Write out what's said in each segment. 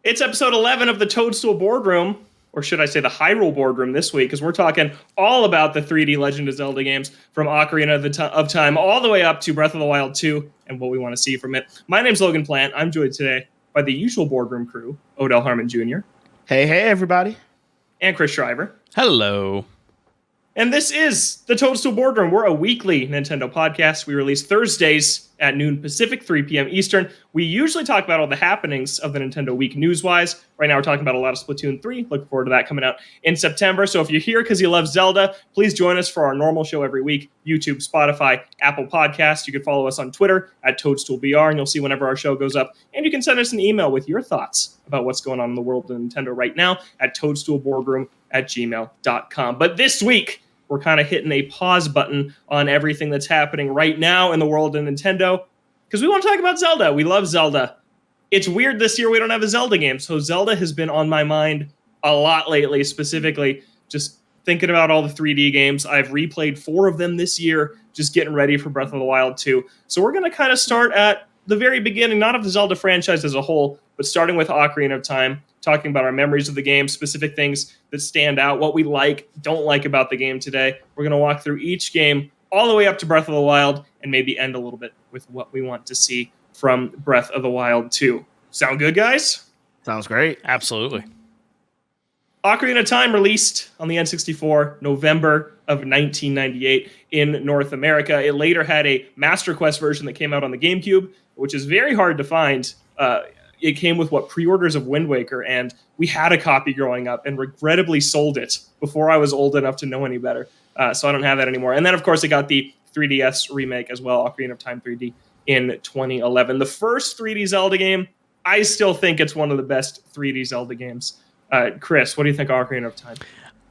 It's episode 11 of the Toadstool Boardroom, or should I say the Hyrule Boardroom this week, because we're talking all about the 3D Legend of Zelda games from Ocarina of Time all the way up to Breath of the Wild 2 and what we want to see from it. My name's Logan Plant. I'm joined today by the usual boardroom crew, Odell Harmon Jr. Hey, everybody. And Chris Shriver. Hello. And this is the Toadstool Boardroom. We're a weekly Nintendo podcast. We release Thursdays at noon Pacific, 3 p.m. Eastern. We usually talk about all the happenings of the Nintendo week news-wise. Right now we're talking about a lot of Splatoon 3. Looking forward to that coming out in September. So if you're here because you love Zelda, please join us for our normal show every week. YouTube, Spotify, Apple Podcasts. You can follow us on Twitter at ToadstoolBR, and you'll see whenever our show goes up. And you can send us an email with your thoughts about what's going on in the world of Nintendo right now at toadstoolboardroom@gmail.com. But this week, we're kind of hitting a pause button on everything that's happening right now in the world of Nintendo because we want to talk about Zelda. We love Zelda. It's weird this year we don't have a Zelda game, so Zelda has been on my mind a lot lately, specifically just thinking about all the 3D games. I've replayed 4 of them this year, just getting ready for Breath of the Wild 2. So we're going to kind of start at the very beginning, not of the Zelda franchise as a whole, but starting with Ocarina of Time, talking about our memories of the game, specific things that stand out, what we like, don't like about the game today. We're going to walk through each game all the way up to Breath of the Wild and maybe end a little bit with what we want to see from Breath of the Wild 2. Sound good, guys? Sounds great. Absolutely. Ocarina of Time released on the N64 November of 1998 in North America. It later had a Master Quest version that came out on the GameCube, which is very hard to find. It came with pre-orders of Wind Waker, and we had a copy growing up and regrettably sold it before I was old enough to know any better. So I don't have that anymore. And then, of course, it got the 3DS remake as well, Ocarina of Time 3D, in 2011. The first 3D Zelda game, I still think it's one of the best 3D Zelda games. Chris, what do you think of Ocarina of Time?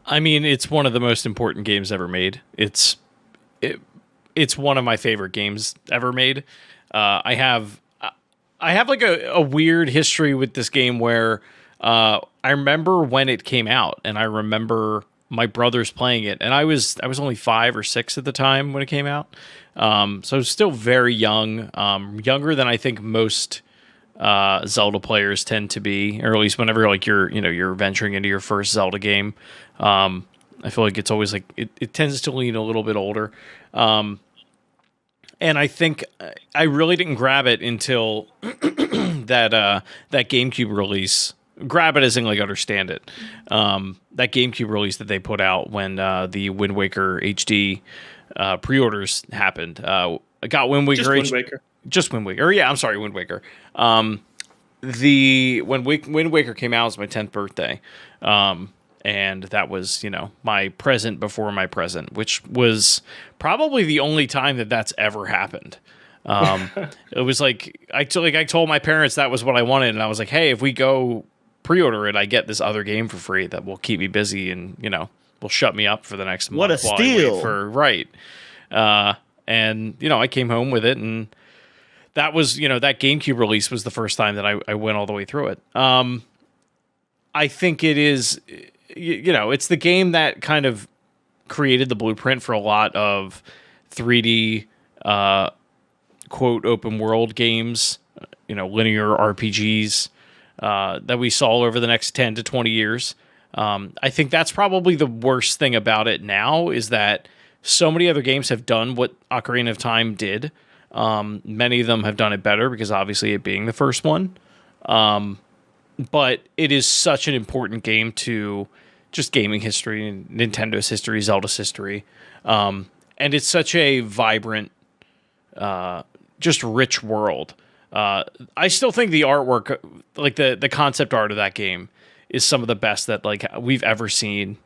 I mean, it's one of the most important games ever made. It's one of my favorite games ever made. I have like a weird history with this game where I remember when it came out, and I remember my brothers playing it, and I was only 5 or 6 at the time when it came out, so I was still very young, younger than I think most Zelda players tend to be, or at least whenever you're venturing into your first Zelda game. I feel like it's always like it tends to lean a little bit older. And I think I really didn't grab it until that GameCube release. Grab it as in like understand it. That GameCube release that they put out when the Wind Waker HD pre-orders happened. I got Wind Waker. Just Wind Waker. Or yeah, I'm sorry, Wind Waker. When Wind Waker came out, it was my 10th birthday. And that was, my present before my present, which was probably the only time that's ever happened. It was like I told my parents that was what I wanted, and I was like, "Hey, if we go pre-order it, I get this other game for free that will keep me busy and will shut me up for the next month." What a steal! And I came home with it, and that was that GameCube release was the first time that I went all the way through it. I think it is. It's the game that kind of created the blueprint for a lot of 3D, quote, open world games, linear RPGs that we saw over the next 10 to 20 years. I think that's probably the worst thing about it now is that so many other games have done what Ocarina of Time did. Many of them have done it better because obviously it being the first one. But it is such an important game to just gaming history, Nintendo's history, Zelda's history. And it's such a vibrant, just rich world. I still think the artwork, like the concept art of that game is some of the best that like we've ever seen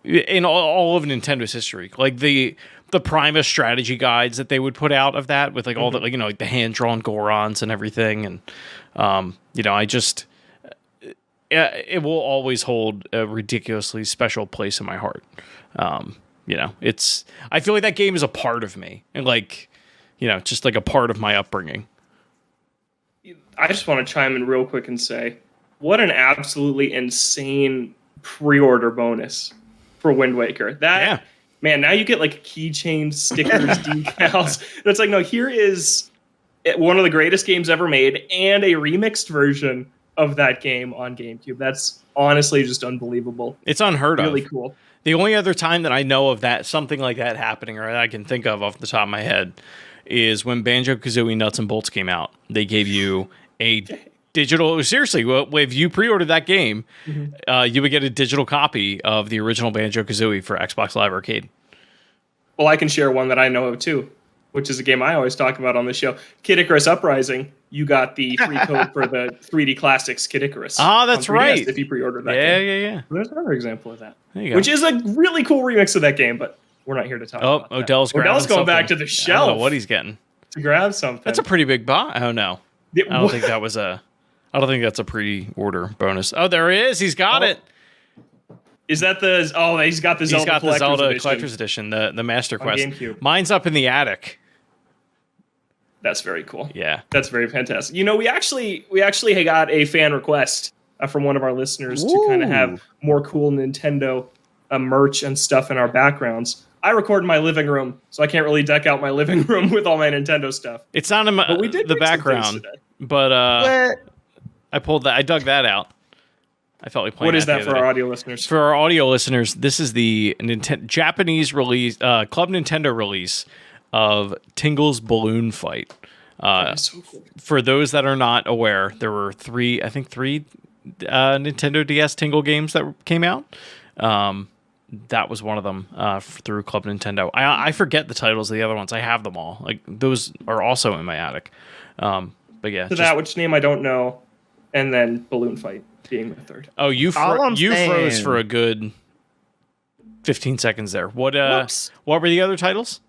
in all of Nintendo's history. Like the Primus strategy guides that they would put out of that with like all the like the hand-drawn Gorons and everything. And it will always hold a ridiculously special place in my heart. I feel like that game is a part of me and just like a part of my upbringing. I just want to chime in real quick and say, what an absolutely insane pre-order bonus for Wind Waker. Man, now you get like keychains, stickers, decals. And it's like, no, here is one of the greatest games ever made and a remixed version of that game on GameCube. That's honestly just unbelievable. It's unheard of. Really cool. The only other time that I know of that, something like that happening, or that I can think of off the top of my head, is when Banjo-Kazooie Nuts and Bolts came out. They gave you a digital... Seriously, well, if you pre-ordered that game, you would get a digital copy of the original Banjo-Kazooie for Xbox Live Arcade. Well, I can share one that I know of, too, which is a game I always talk about on the show. Kid Icarus Uprising. You got the free code for the 3D Classics Kid Icarus. Ah, that's right. If you pre-ordered that game. Yeah. There's another example of that. There you go. Which is a really cool remix of that game, but we're not here to talk about that. Odell's going something. back to the shelf. I don't know what he's getting. To grab something. That's a pretty big box. Oh, no. I don't think that was a... I don't think that's a pre-order bonus. Oh, there he is. He's got it. Is that the... Oh, he's got the Zelda Collector's Edition, the Master Quest. GameCube. Mine's up in the attic. That's very cool. Yeah. That's very fantastic. You know, we actually got a fan request from one of our listeners to kind of have more cool Nintendo merch and stuff in our backgrounds. I record in my living room, so I can't really deck out my living room with all my Nintendo stuff. It's not in the background, but I dug that out. I felt like playing. What is that for our audio listeners? For our audio listeners, this is the Japanese release, Club Nintendo release of Tingle's Balloon Fight. So cool. For those that are not aware, there were three Nintendo DS Tingle games that came out. That was one of them through Club Nintendo. I forget the titles of the other ones. I have them all. Like those are also in my attic. But yeah, that which name I don't know, and then Balloon Fight being the third. Oh, you froze for a good 15 seconds there. What were the other titles?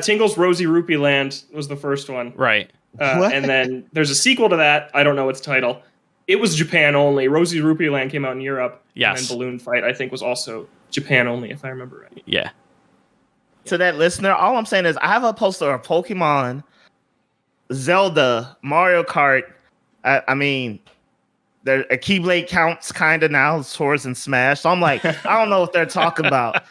Tingle's Rosy Rupee Land was the first one. Right. And then there's a sequel to that. I don't know its title. It was Japan only. Rosy Rupee Land came out in Europe. Yes. And then Balloon Fight, I think, was also Japan only, if I remember right. Yeah. To that listener, all I'm saying is I have a poster of Pokemon, Zelda, Mario Kart. I mean, a Keyblade counts kind of now, Swords and Smash. So I'm like, I don't know what they're talking about.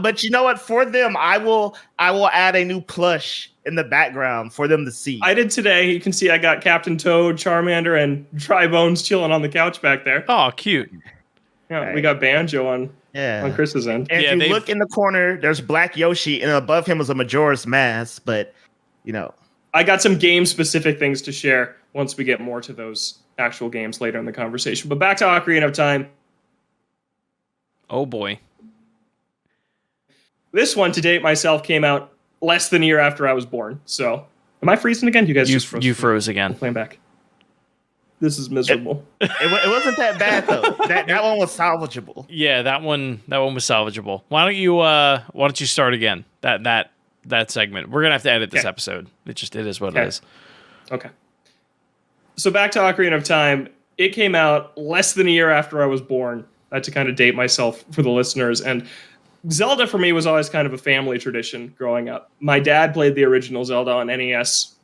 But you know what? For them, I will add a new plush in the background for them to see. I did today. You can see I got Captain Toad, Charmander, and Dry Bones chilling on the couch back there. Oh, cute. Yeah, right. We got Banjo on Chris's end. And if you look in the corner, there's Black Yoshi, and above him is a Majora's Mask. But, you know. I got some game-specific things to share once we get more to those actual games later in the conversation. But back to Ocarina of Time. Oh, boy. This one, to date myself, came out less than a year after I was born. So, am I freezing again? You guys just froze. You froze again. Playing back. This is miserable. It wasn't that bad though. That one was salvageable. Yeah, that one was salvageable. Why don't you start again? That segment. We're gonna have to edit this episode. It is what it is. Okay. So back to Ocarina of Time. It came out less than a year after I was born. To kind of date myself for the listeners. And Zelda for me was always kind of a family tradition growing up. My dad played the original Zelda on NES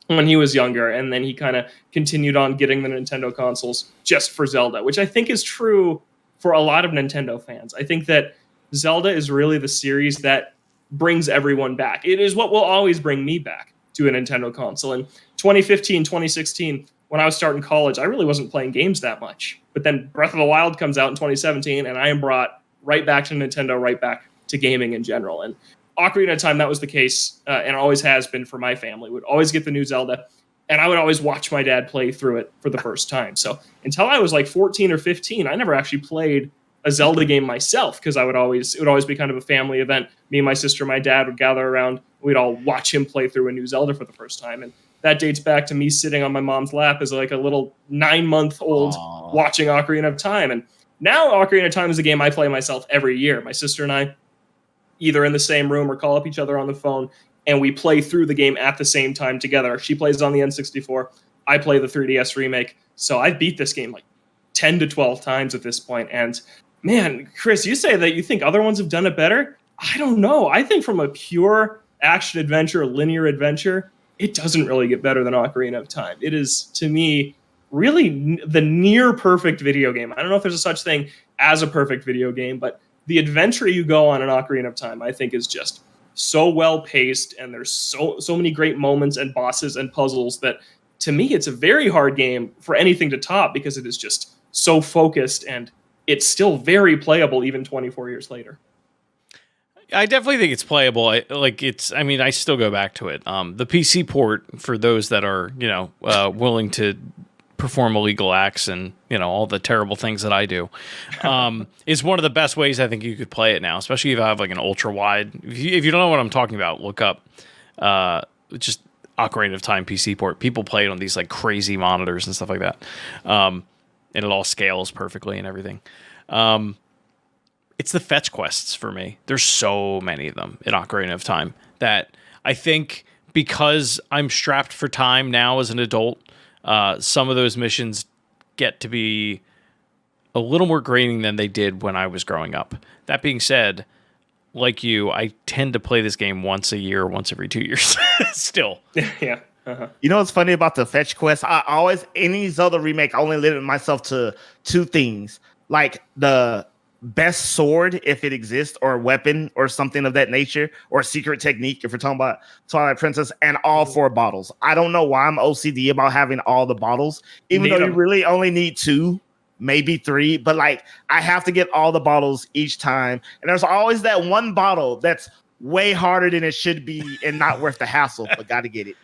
when he was younger, and then he kind of continued on getting the Nintendo consoles just for Zelda, which I think is true for a lot of Nintendo fans. I think that Zelda is really the series that brings everyone back. It is what will always bring me back to a Nintendo console. In 2015, 2016, when I was starting college, I really wasn't playing games that much. But then Breath of the Wild comes out in 2017, and I am brought right back to Nintendo, right back to gaming in general. And Ocarina of Time, that was the case, and always has been for my family. Would always get the new Zelda, and I would always watch my dad play through it for the first time. So until I was like 14 or 15, I never actually played a Zelda game myself, because it would always be kind of a family event. Me and my sister and my dad would gather around. We'd all watch him play through a new Zelda for the first time. And that dates back to me sitting on my mom's lap as like a little 9-month-old watching Ocarina of Time. And now Ocarina of Time is a game I play myself every year. My sister and I either in the same room or call up each other on the phone, and we play through the game at the same time together. She plays on the N64. I play the 3DS remake. So I've beat this game like 10 to 12 times at this point. And man, Chris, you say that you think other ones have done it better? I don't know. I think from a pure action adventure, linear adventure, it doesn't really get better than Ocarina of Time. It is, to me, really the near perfect video game. I don't know if there's a such thing as a perfect video game, but the adventure you go on in Ocarina of Time, I think, is just so well paced, and there's so many great moments and bosses and puzzles that to me, it's a very hard game for anything to top because it is just so focused, and it's still very playable even 24 years later. I definitely think it's playable. I still go back to it. The PC port, for those that are, willing to perform illegal acts and, all the terrible things that I do, is one of the best ways I think you could play it now, especially if I have like an ultra wide. If you don't know what I'm talking about, look up just Ocarina of Time PC port. People play it on these like crazy monitors and stuff like that. And it all scales perfectly and everything. It's the fetch quests for me. There's so many of them in Ocarina of Time that I think because I'm strapped for time now as an adult, some of those missions get to be a little more grating than they did when I was growing up. That being said, like you, I tend to play this game once a year, once every 2 years still. Yeah. Uh-huh. You know what's funny about the fetch quest? I always, any Zelda remake, I only limit myself to two things. Like the best sword, if it exists, or weapon, or something of that nature, or secret technique, if we're talking about Twilight Princess, and all 4 bottles. I don't know why I'm OCD about having all the bottles, even though you really only need 2, maybe 3, but like I have to get all the bottles each time. And there's always that one bottle that's way harder than it should be and not worth the hassle, but got to get it.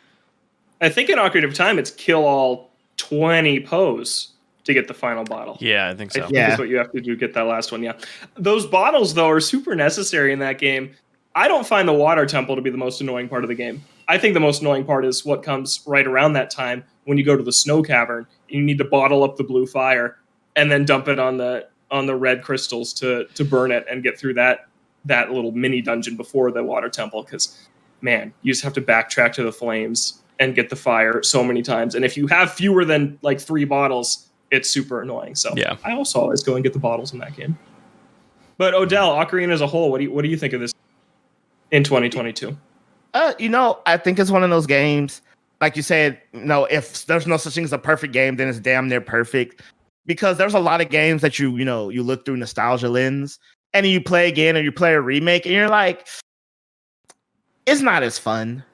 I think in Ocarina of Time, it's kill all 20 pose to get the final bottle. Yeah, I think so. I think that's what you have to do to get that last one, yeah. Those bottles, though, are super necessary in that game. I don't find the water temple to be the most annoying part of the game. I think the most annoying part is what comes right around that time when you go to the snow cavern. You need to bottle up the blue fire and then dump it on the red crystals to burn it and get through that little mini dungeon before the water temple, because, man, you just have to backtrack to the flames and get the fire so many times. And if you have fewer than like 3 bottles, it's super annoying. So yeah. I also always go and get the bottles in that game. But Odell, Ocarina as a whole, what do you think of this in 2022? I think it's one of those games, like you said, if there's no such thing as a perfect game, then it's damn near perfect. Because there's a lot of games that you look through nostalgia lens and you play again or you play a remake and you're like, it's not as fun.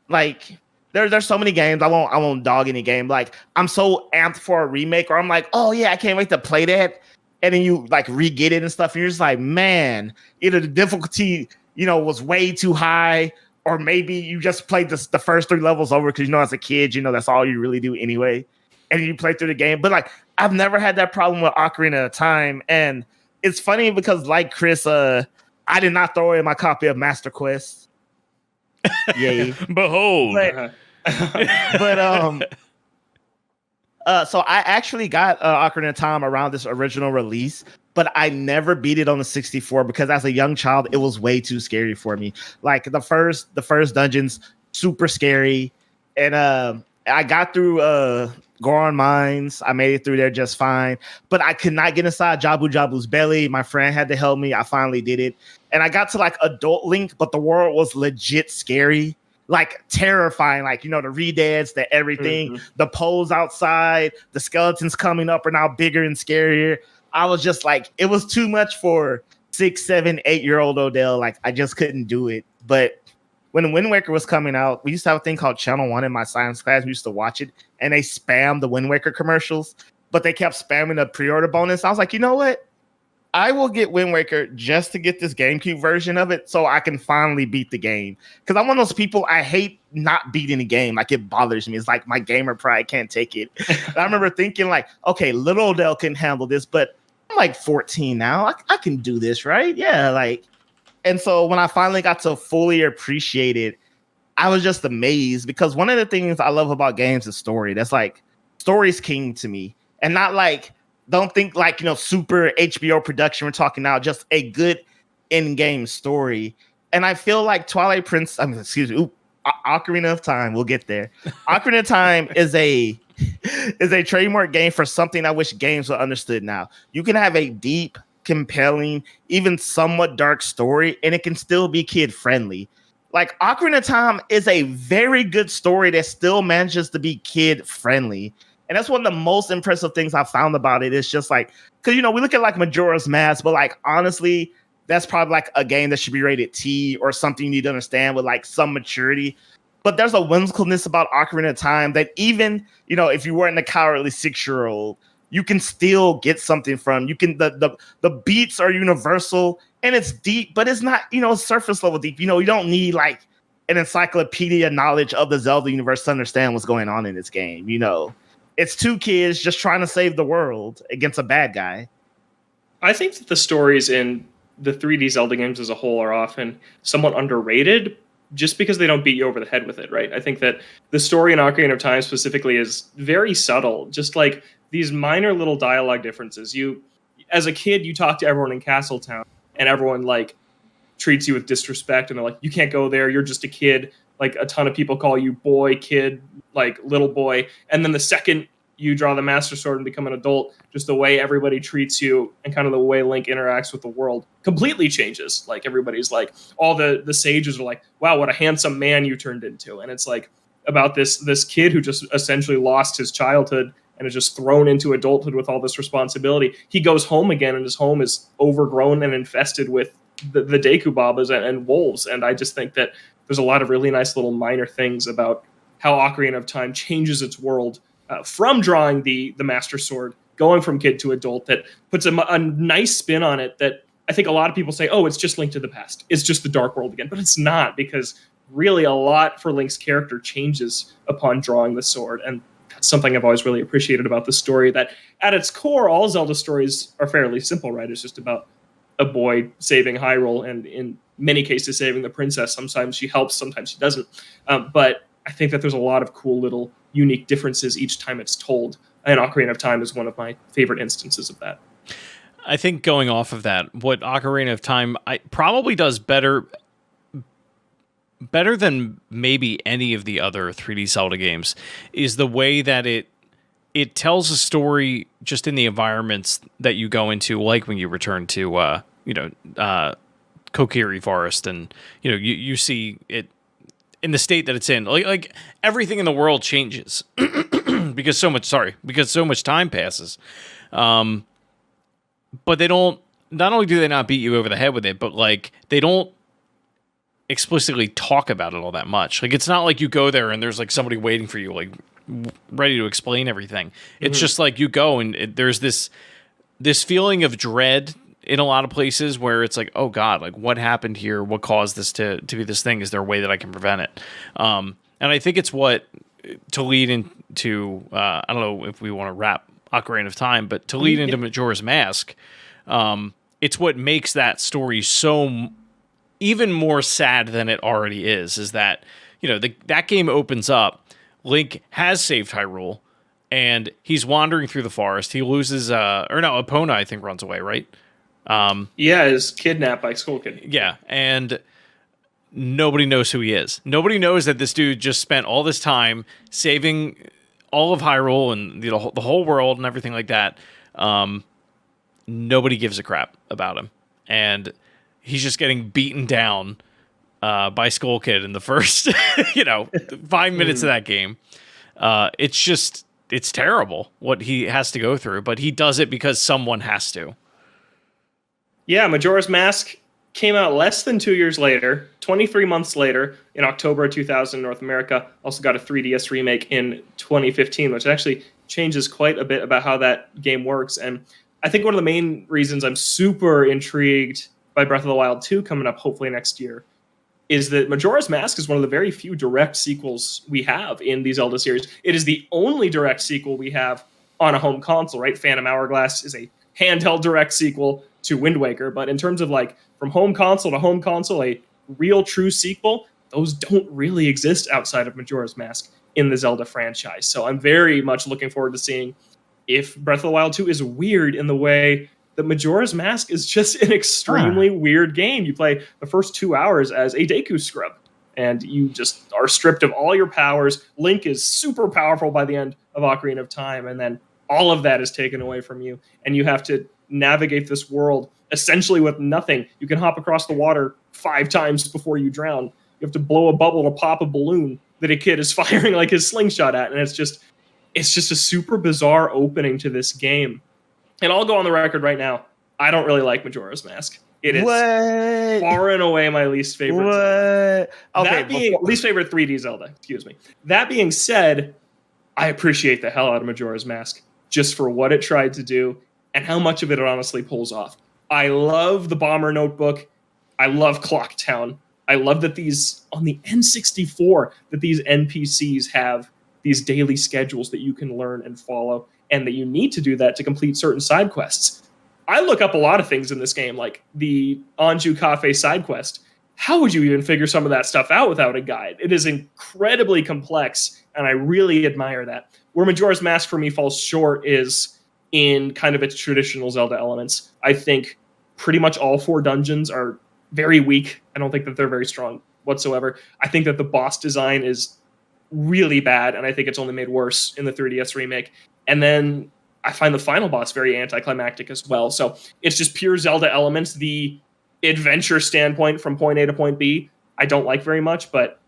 Like, there's so many games. I won't dog any game. Like, I'm so amped for a remake, or I'm like, oh yeah, I can't wait to play that. And then you like re-get it and stuff, and you're just like, man, either the difficulty, was way too high, or maybe you just played the first 3 levels over because as a kid, that's all you really do anyway. And you play through the game. But like, I've never had that problem with Ocarina of Time. And it's funny because, like Chris, I did not throw in my copy of Master Quest. Yay. Behold. So I actually got Ocarina of Time around this original release, but I never beat it on the 64 because as a young child, it was way too scary for me. Like the first dungeon's super scary. And I got through Goron Mines. I made it through there just fine, but I could not get inside Jabu Jabu's belly. My friend had to help me. I finally did it. And I got to like Adult Link, but the world was legit scary. Like terrifying, like, the re-deads, the everything, the poles outside, the skeletons coming up are now bigger and scarier. I was just like, it was too much for 6, 7, 8-year-old Odell. Like, I just couldn't do it. But when Wind Waker was coming out, we used to have a thing called Channel 1 in my science class. We used to watch it, and they spammed the Wind Waker commercials, but they kept spamming the pre-order bonus. I was like, you know what? I will get Wind Waker just to get this GameCube version of it so I can finally beat the game. Because I'm one of those people, I hate not beating a game. Like, it bothers me. It's like my gamer pride can't take it. And I remember thinking like, okay, little Odell can handle this, but I'm like 14 now. I can do this, right? Yeah, like. And so when I finally got to fully appreciate it, I was just amazed because one of the things I love about games is story. That's like, story's king to me. And not like, don't think like, super HBO production. We're talking now just a good in-game story. And I feel like Twilight Princess, Ocarina of Time, we'll get there. Ocarina of Time is a trademark game for something I wish games were understood now. You can have a deep, compelling, even somewhat dark story, and it can still be kid-friendly. Like, Ocarina of Time is a very good story that still manages to be kid-friendly. And that's one of the most impressive things I found about it. It's just like, because, we look at like Majora's Mask, but like, honestly, that's probably like a game that should be rated T or something you need to understand with like some maturity. But there's a whimsicalness about Ocarina of Time that even, if you weren't a cowardly 6-year-old, you can still get something from. You can the beats are universal and it's deep, but it's not, surface level deep. You don't need like an encyclopedia knowledge of the Zelda universe to understand what's going on in this game. It's two kids just trying to save the world against a bad guy. I think that the stories in the 3D Zelda games as a whole are often somewhat underrated just because they don't beat you over the head with it, right? I think that the story in Ocarina of Time specifically is very subtle, just like these minor little dialogue differences. As a kid, you talk to everyone in Castletown and everyone like treats you with disrespect and they're like, you can't go there, you're just a kid. Like a ton of people call you boy, kid, like little boy. And then the second you draw the Master Sword and become an adult, just the way everybody treats you and kind of the way Link interacts with the world completely changes. Like everybody's like, all the sages are like, wow, what a handsome man you turned into. And it's like about this kid who just essentially lost his childhood and is just thrown into adulthood with all this responsibility. He goes home again and his home is overgrown and infested with the Deku Babas and wolves. And I just think that there's a lot of really nice little minor things about how Ocarina of Time changes its world from drawing the Master Sword, going from kid to adult, that puts a nice spin on it that I think a lot of people say, oh, it's just Link to the Past. It's just the Dark World again. But it's not, because really a lot for Link's character changes upon drawing the sword. And that's something I've always really appreciated about the story, that at its core, all Zelda stories are fairly simple, right? It's just about a boy saving Hyrule, and in many cases saving the princess. Sometimes she helps, sometimes she doesn't. But I think that there's a lot of cool little unique differences each time it's told. And Ocarina of Time is one of my favorite instances of that. I think going off of that, what Ocarina of Time probably does better than maybe any of the other 3D Zelda games is the way that it tells a story just in the environments that you go into, like when you return to Kokiri Forest, and you see it in the state that it's in. Like everything in the world changes because so much time passes. But they don't. Not only do they not beat you over the head with it, but like they don't explicitly talk about it all that much. Like it's not like you go there and there's like somebody waiting for you, like ready to explain everything. It's just like you go and there's this feeling of dread in a lot of places where it's like, oh God, like what happened here? What caused this to be this thing? Is there a way that I can prevent it? And I think it's what to lead into. I don't know if we want to wrap Ocarina of Time, but to lead into Majora's Mask, it's what makes that story so even more sad than it already is that that game opens up. Link has saved Hyrule, and he's wandering through the forest. He loses, Epona, I think, runs away, right? Is kidnapped by Skull Kid. Yeah, and nobody knows who he is. Nobody knows that this dude just spent all this time saving all of Hyrule and the whole world and everything like that. Nobody gives a crap about him, and he's just getting beaten down by Skull Kid in the first 5 minutes of that game. It's terrible what he has to go through, but he does it because someone has to. Yeah, Majora's Mask came out less than 2 years later, 23 months later, in October 2000 in North America. Also got a 3DS remake in 2015, which actually changes quite a bit about how that game works. And I think one of the main reasons I'm super intrigued by Breath of the Wild 2 coming up hopefully next year is that Majora's Mask is one of the very few direct sequels we have in the Zelda series. It is the only direct sequel we have on a home console, right? Phantom Hourglass is a handheld direct sequel to Wind Waker, but in terms of like from home console to home console, a real true sequel, those don't really exist outside of Majora's Mask in the Zelda franchise. So I'm very much looking forward to seeing if Breath of the Wild 2 is weird in the way that Majora's Mask is just an extremely weird game. You play the first 2 hours as a Deku scrub, and you just are stripped of all your powers. Link is super powerful by the end of Ocarina of Time, and then all of that is taken away from you, and you have to navigate this world essentially with nothing. You can hop across the water 5 times before you drown. You have to blow a bubble to pop a balloon that a kid is firing like his slingshot at, and it's just a super bizarre opening to this game. And I'll go on the record right now, I don't really like Majora's Mask. It is far and away my least favorite Zelda. Okay, least favorite 3D Zelda, excuse me. That being said, I appreciate the hell out of Majora's Mask just for what it tried to do and how much of it honestly pulls off. I love the Bomber Notebook. I love Clock Town. I love that these, on the N64, that these NPCs have these daily schedules that you can learn and follow, and that you need to do that to complete certain side quests. I look up a lot of things in this game, like the Anju Cafe side quest. How would you even figure some of that stuff out without a guide? It is incredibly complex, and I really admire that. Where Majora's Mask for me falls short is in kind of its traditional Zelda elements. I think pretty much all 4 dungeons are very weak. I don't think that they're very strong whatsoever. I think that the boss design is really bad, and I think it's only made worse in the 3DS remake. And then I find the final boss very anticlimactic as well. So it's just pure Zelda elements. The adventure standpoint from point A to point B, I don't like very much, but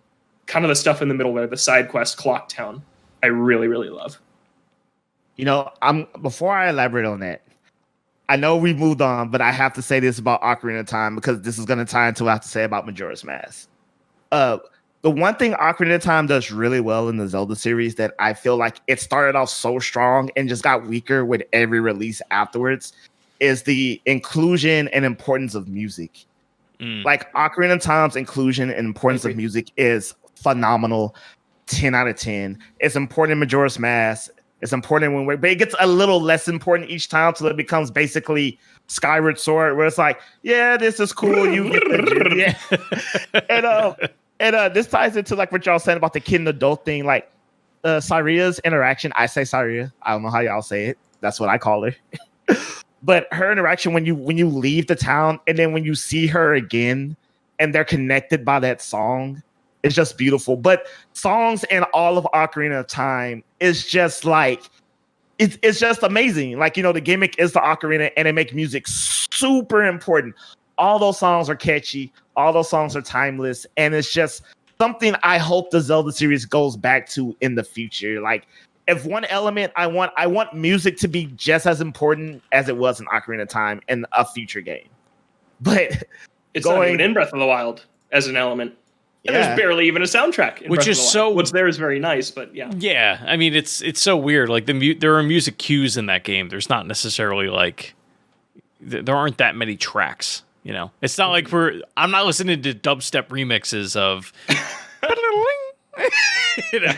kind of the stuff in the middle there, the side quest, Clock Town, I really, really love. You know, before I elaborate on that, I know we moved on, but I have to say this about Ocarina of Time because this is going to tie into what I have to say about Majora's Mask. The one thing Ocarina of Time does really well in the Zelda series that I feel like it started off so strong and just got weaker with every release afterwards is the inclusion and importance of music. Like Ocarina of Time's inclusion and importance of music is phenomenal. 10 out of 10. It's important in Majora's Mask. It's important but it gets a little less important each time till it becomes basically Skyward Sword, where it's like, yeah, this is cool. You get the and this ties into like what y'all saying about the kid and adult thing, like Saria's interaction. I say Saria. I don't know how y'all say it. That's what I call her. But her interaction when you leave the town and then when you see her again and they're connected by that song, it's just beautiful. But songs in all of Ocarina of Time is just like it's just amazing. Like, you know, the gimmick is the ocarina and they make music super important. All those songs are catchy. All those songs are timeless. And it's just something I hope the Zelda series goes back to in the future. Like, if one element I want music to be just as important as it was in Ocarina of Time in a future game. But it's not even in Breath of the Wild as an element. And there's barely even a soundtrack in which Breath is of the so Wild. What's there is very nice, but yeah. Yeah, I mean it's so weird. Like there are music cues in that game. There's not necessarily like there aren't that many tracks. You know, it's not like I'm not listening to dubstep remixes of. You know?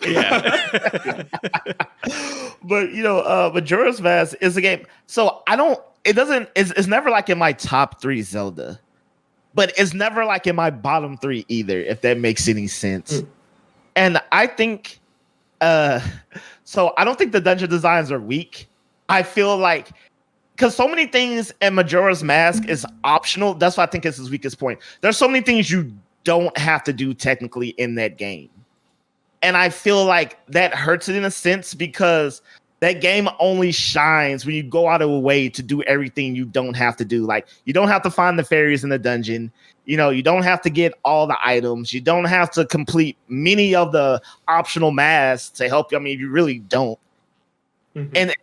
Yeah. But you know, Majora's Mask is a game. So it's never like in my top 3 Zelda. But it's never like in my bottom 3 either, if that makes any sense. And I think, so I don't think the dungeon designs are weak. I feel like, because so many things in Majora's Mask is optional. That's what I think is his weakest point. There's so many things you don't have to do technically in that game. And I feel like that hurts it in a sense because that game only shines when you go out of a way to do everything you don't have to do. Like, you don't have to find the fairies in the dungeon. You know, you don't have to get all the items. You don't have to complete many of the optional masks to help you. I mean, you really don't. And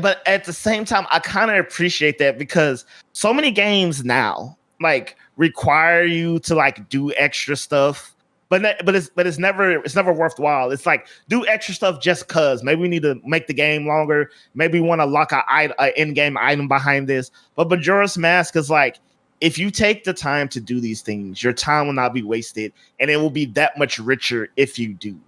but at the same time, I kind of appreciate that because so many games now like require you to like do extra stuff. But it's never worthwhile. It's like, do extra stuff just cause. Maybe we need to make the game longer. Maybe we want to lock an in-game item behind this. But Majora's Mask is like, if you take the time to do these things, your time will not be wasted, and it will be that much richer if you do.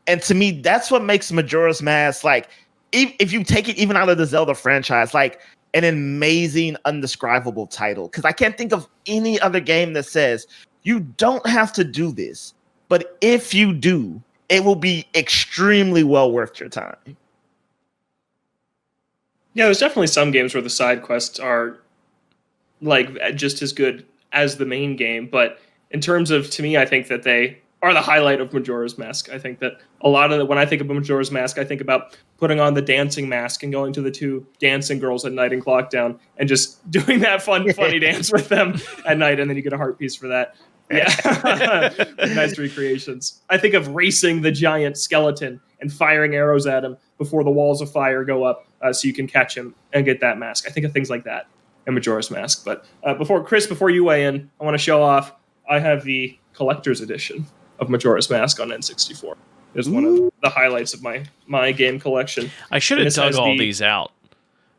And to me, that's what makes Majora's Mask like, if you take it even out of the Zelda franchise, like an amazing, undescribable title. Because I can't think of any other game that says, you don't have to do this, but if you do, it will be extremely well worth your time. Yeah, there's definitely some games where the side quests are like just as good as the main game, but in terms of, to me, I think that they are the highlight of Majora's Mask. I think that a lot of when I think of Majora's Mask, I think about putting on the dancing mask and going to the 2 dancing girls at night in Clock Town and just doing that funny dance with them at night, and then you get a heart piece for that. Yeah, nice recreations. I think of racing the giant skeleton and firing arrows at him before the walls of fire go up, so you can catch him and get that mask. I think of things like that and Majora's Mask. But before you weigh in, I want to show off. I have the collector's edition of Majora's Mask on N64. It's one of the highlights of my game collection. I should have dug all these out.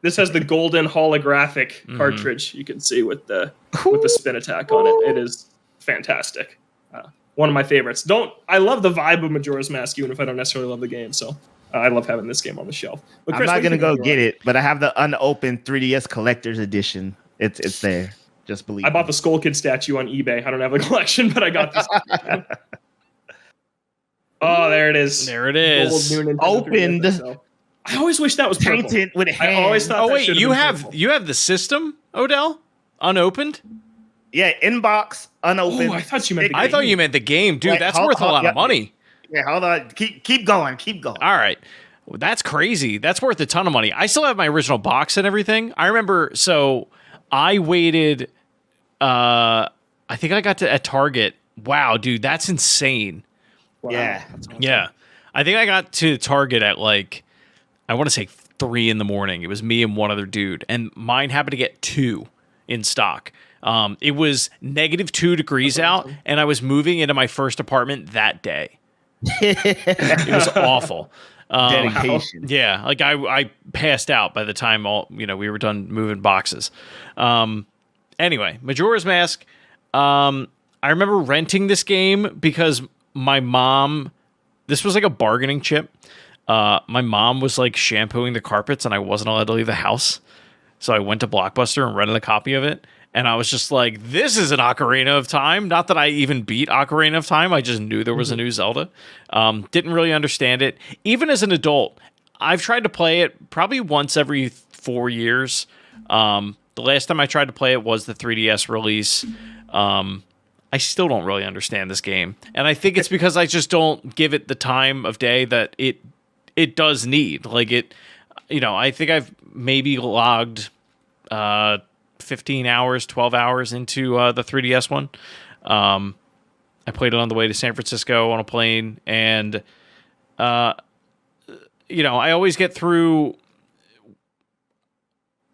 This has the golden holographic cartridge you can see with the spin attack on it. It is fantastic. One of my favorites. I love the vibe of Majora's Mask, even if I don't necessarily love the game. So I love having this game on the shelf. But Chris, I'm not gonna go get it, but I have the unopened 3DS collector's edition. It's there. Just believe. I bought the Skull Kid statue on eBay. I don't have the collection, but I got this. Oh, there it is. There it is. Opened. I always wish that was painted with hands. I always thought. Oh wait, you have the system, Odell, unopened? Yeah, inbox unopened. Oh, I thought you meant. I thought you meant the game, dude. Wait, that's worth a lot of money. Yeah, hold on. Keep going. All right. Well, that's crazy. That's worth a ton of money. I still have my original box and everything. I remember. So I waited. I think I got to at Target. Wow, dude, that's insane. Wow. Yeah. Yeah. I think I got to Target at like, I want to say 3 a.m. It was me and one other dude, and mine happened to get 2 in stock. It was -2 degrees out, and I was moving into my first apartment that day. It was awful. Dedication. Yeah, like I passed out by the time we were done moving boxes. Anyway, Majora's Mask. I remember renting this game because my mom. This was like a bargaining chip. My mom was like shampooing the carpets, and I wasn't allowed to leave the house. So I went to Blockbuster and rented a copy of it. And I was just like, this is an Ocarina of Time. Not that I even beat Ocarina of Time. I just knew there was a new Zelda. Didn't really understand it. Even as an adult, I've tried to play it probably once every 4 years. The last time I tried to play it was the 3DS release. I still don't really understand this game. And I think it's because I just don't give it the time of day that it does need. Like it, I think I've maybe logged 15 hours, 12 hours into the 3DS one. I played it on the way to San Francisco on a plane, and I always get through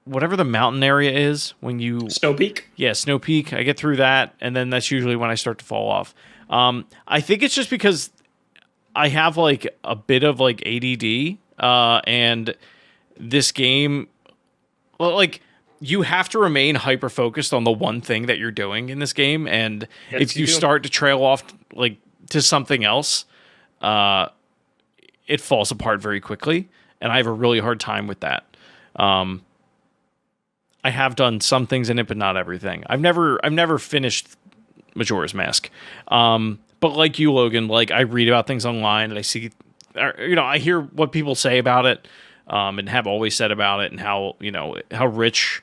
whatever the mountain area is when you Snow Peak. Yeah, Snow Peak. I get through that, and then that's usually when I start to fall off. I think it's just because I have like a bit of like ADD, and this game, well, like you have to remain hyper focused on the one thing that you're doing in this game, and Yes, if you do. start to trail off like to something else, it falls apart very quickly, and I have a really hard time with that. I have done some things in it, but not everything. I've never finished Majora's Mask. But like you, Logan, like I read about things online and I see, I hear what people say about it, and have always said about it, and how rich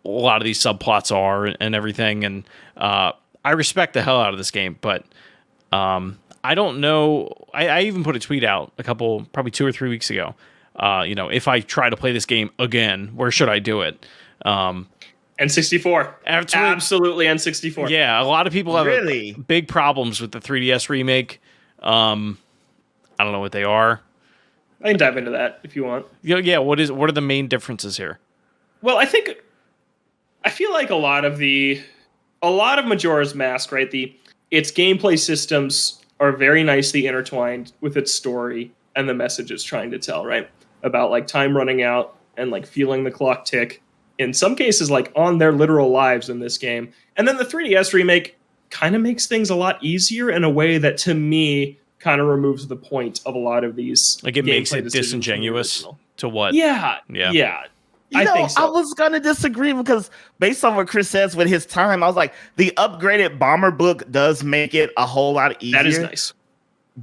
a lot of these subplots are and everything. And I respect the hell out of this game, but I don't know. I even put a tweet out probably 2 or 3 weeks ago. If I try to play this game again, where should I do it? N64. Absolutely N64. Yeah, a lot of people have Really? big problems with the 3DS remake. I don't know what they are. I can dive into that if you want. Yeah, what are the main differences here? Well, I feel like a lot of Majora's Mask, right? Its gameplay systems are very nicely intertwined with its story and the message it's trying to tell, right? About like time running out and like feeling the clock tick. In some cases, like on their literal lives in this game. And then the 3DS remake kind of makes things a lot easier in a way that, to me, kind of removes the point of a lot of these. Like it makes it disingenuous to what? Yeah. I think so. I was gonna disagree because based on what Chris says with his time, I was like, the upgraded bomber book does make it a whole lot easier. That is nice.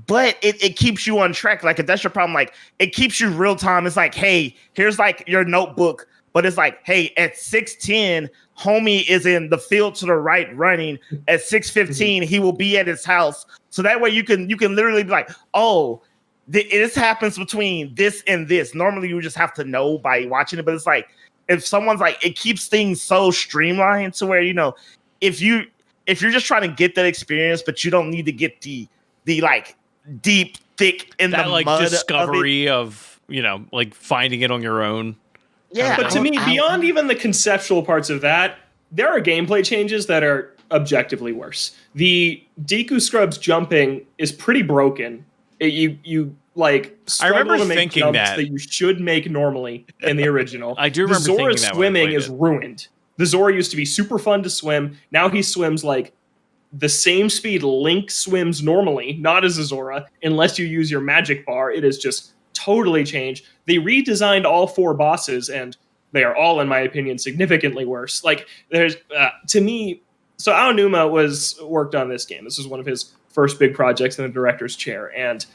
But it keeps you on track. Like if that's your problem, like it keeps you real time. It's like, hey, here's like your notebook. But it's like, hey, at 6:10, homie is in the field to the right running. At 6:15, he will be at his house. So that way you can literally be like, oh, this happens between this and this. Normally you just have to know by watching it. But it's like, if someone's like, it keeps things so streamlined to where, if if you're just trying to get that experience, but you don't need to get the like deep, thick in that the like mud discovery of like finding it on your own. Yeah, But to me, beyond even the conceptual parts of that, there are gameplay changes that are objectively worse. The Deku Scrubs jumping is pretty broken. You like struggle to make jumps that you should make normally in the original. I do remember the Zora thinking that swimming is ruined. The Zora used to be super fun to swim. Now he swims like the same speed Link swims normally, not as a Zora, unless you use your magic bar. It is just totally changed. They redesigned all 4 bosses, and they are all, in my opinion, significantly worse. Like, there's to me, so Aonuma worked on this game. This was one of his first big projects in the director's chair, and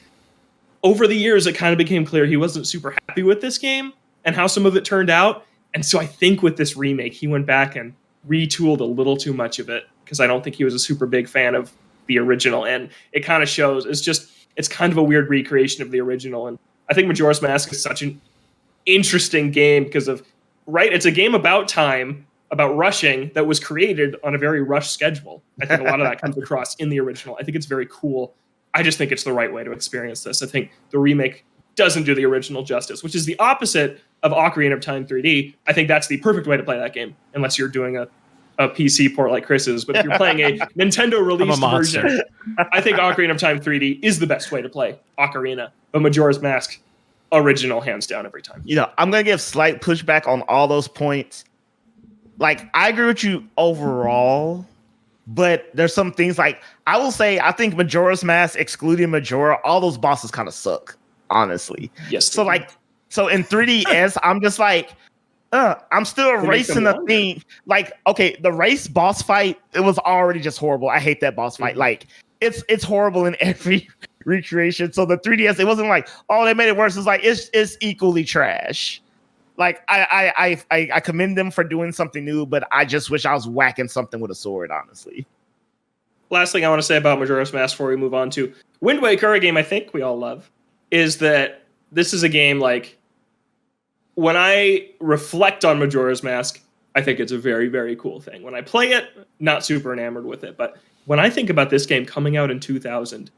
over the years, it kind of became clear he wasn't super happy with this game and how some of it turned out. And so I think with this remake, he went back and retooled a little too much of it, because I don't think he was a super big fan of the original, and it kind of shows. It's kind of a weird recreation of the original, and I think Majora's Mask is such an interesting game because of, right, it's a game about time, about rushing, that was created on a very rushed schedule. I think a lot of that comes across in the original. I think it's very cool. I just think it's the right way to experience this. I think the remake doesn't do the original justice, which is the opposite of Ocarina of Time 3D. I think that's the perfect way to play that game, unless you're doing a PC port like Chris's. But if you're playing a Nintendo released version, I think Ocarina of Time 3D is the best way to play Ocarina. But Majora's Mask, original, hands down, every time. I'm going to give slight pushback on all those points. Like, I agree with you overall, but there's some things like, I will say, I think Majora's Mask, excluding Majora, all those bosses kind of suck, honestly. Yes. So in 3DS, I'm just like, I'm still erasing the thing. Like, okay, the race boss fight, it was already just horrible. I hate that boss fight. Like, it's horrible in every recreation. So the 3DS, it wasn't like, oh, they made it worse. It's like, it's equally trash. Like, I commend them for doing something new, but I just wish I was whacking something with a sword, honestly. Last thing I want to say about Majora's Mask before we move on to Wind Waker, a game I think we all love, is that this is a game, like, when I reflect on Majora's Mask, I think it's a very, very cool thing. When I play it, not super enamored with it, but when I think about this game coming out in 2000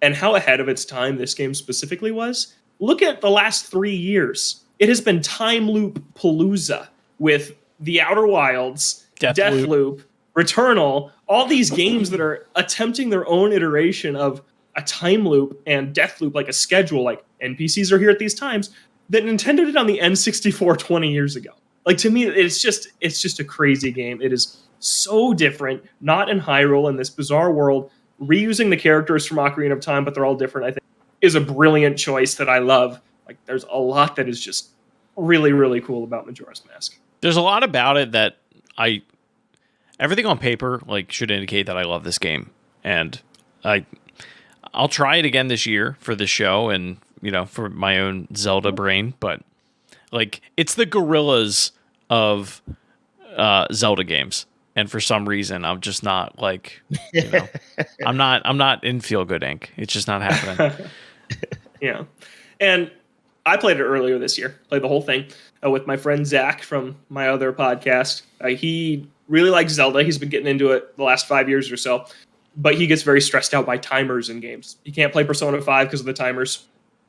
and how ahead of its time this game specifically was, look at the last 3 years. It has been time loop palooza with The Outer Wilds, Deathloop, Returnal, all these games that are attempting their own iteration of a time loop and Deathloop, like a schedule, like NPCs are here at these times, that Nintendo did on the N64 20 years ago. Like, to me, it's just a crazy game. It is so different, not in Hyrule, in this bizarre world, reusing the characters from Ocarina of Time, but they're all different, I think, is a brilliant choice that I love. Like, there's a lot that is just really, really cool about Majora's Mask. There's a lot about it that everything on paper, like, should indicate that I love this game. And I'll try it again this year for this show and, for my own Zelda brain, but like, it's the gorillas of Zelda games. And for some reason, I'm just not like, I'm not in Feel Good Inc. It's just not happening. Yeah. And I played it earlier this year, played the whole thing with my friend Zach from my other podcast. He really likes Zelda. He's been getting into it the last 5 years or so, but he gets very stressed out by timers in games. He can't play Persona 5 because of the timers.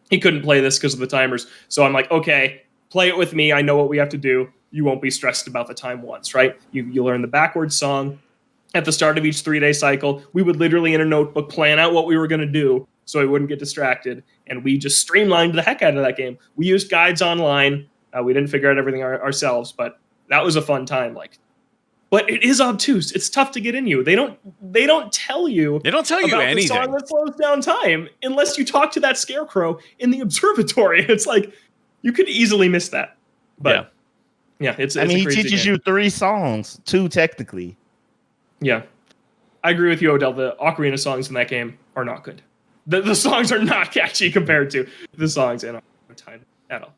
He couldn't play this because of the timers. So I'm like, okay, play it with me. I know what we have to do. You won't be stressed about the time once, right? You learn the backwards song. At the start of each 3-day cycle, we would literally in a notebook plan out what we were going to do so we wouldn't get distracted. And we just streamlined the heck out of that game. We used guides online. We didn't figure out everything ourselves, but that was a fun time. But it is obtuse. It's tough to get in you. They don't tell you. They don't tell you about anything. The song that slows down time unless you talk to that scarecrow in the observatory. It's like you could easily miss that. But yeah, it's he teaches you 3 songs, 2 technically. Yeah, I agree with you, Odell. The Ocarina songs in that game are not good. The songs are not catchy compared to the songs in Ocarina of Time at all.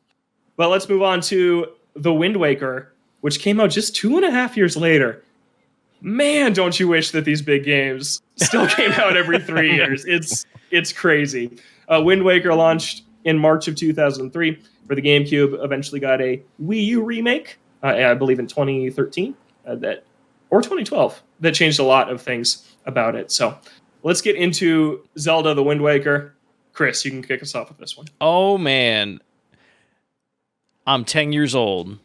But let's move on to The Wind Waker, which came out just 2.5 years later. Man, don't you wish that these big games still came out every 3 years. It's crazy. Wind Waker launched in March of 2003 for the GameCube, eventually got a Wii U remake, I believe in 2013, that or 2012 that changed a lot of things about it. So let's get into Zelda: The Wind Waker. Chris, you can kick us off with this one. Oh man, I'm 10 years old.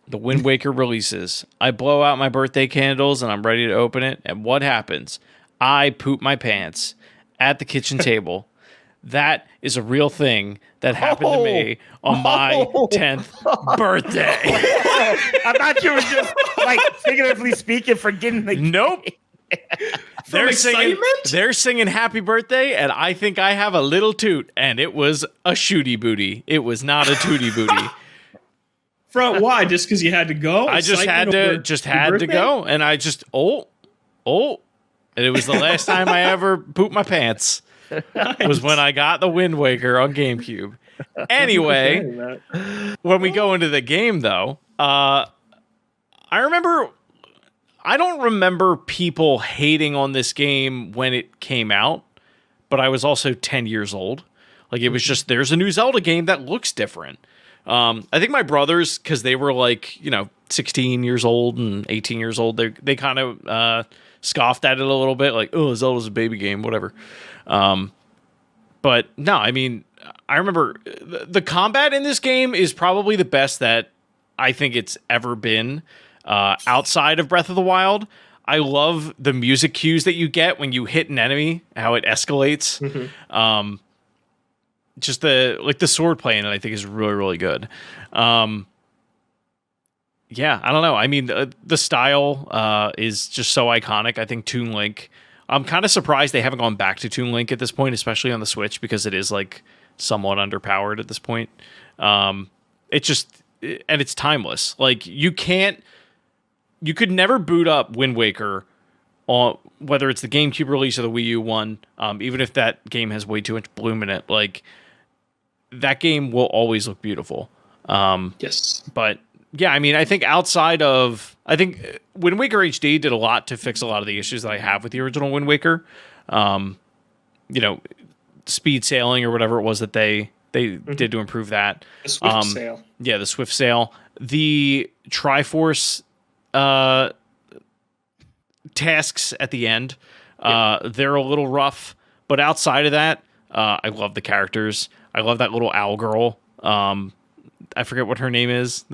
The Wind Waker releases. I blow out my birthday candles and I'm ready to open it. And what happens? I poop my pants at the kitchen table. That is a real thing that happened to me on my 10th birthday. I thought you were just like figuratively speaking, forgetting the Nope. They're excitement? singing happy birthday, and I think I have a little toot, and it was a shooty booty. It was not a tooty booty. From why? Just because you had to go? I just had to go, and I just and it was the last time I ever pooped my pants. Nice. Was when I got the Wind Waker on GameCube. Anyway, when we go into the game, though, I don't remember people hating on this game when it came out, but I was also 10 years old. Like, it was just, there's a new Zelda game that looks different. I think my brothers, because they were like, 16 years old and 18 years old, they kind of scoffed at it a little bit, like, oh, Zelda's a baby game, whatever. But no, I mean, I remember the combat in this game is probably the best that I think it's ever been outside of Breath of the Wild. I love the music cues that you get when you hit an enemy, how it escalates. Mm-hmm. Just the sword playing, I think, is really, really good. Yeah, I don't know. I mean, the style is just so iconic. I think Toon Link. I'm kind of surprised they haven't gone back to Toon Link at this point, especially on the Switch, because it is like somewhat underpowered at this point. It's timeless. Like you could never boot up Wind Waker on whether it's the GameCube release or the Wii U one. Even if that game has way too much bloom in it, like that game will always look beautiful. Yes, but yeah, I mean, I think Wind Waker HD did a lot to fix a lot of the issues that I have with the original Wind Waker. Speed sailing or whatever it was that they did to improve that. The Swift sail. Yeah, the Swift sail. The Triforce tasks at the end, they're a little rough, but outside of that, I love the characters. I love that little owl girl. I forget what her name is.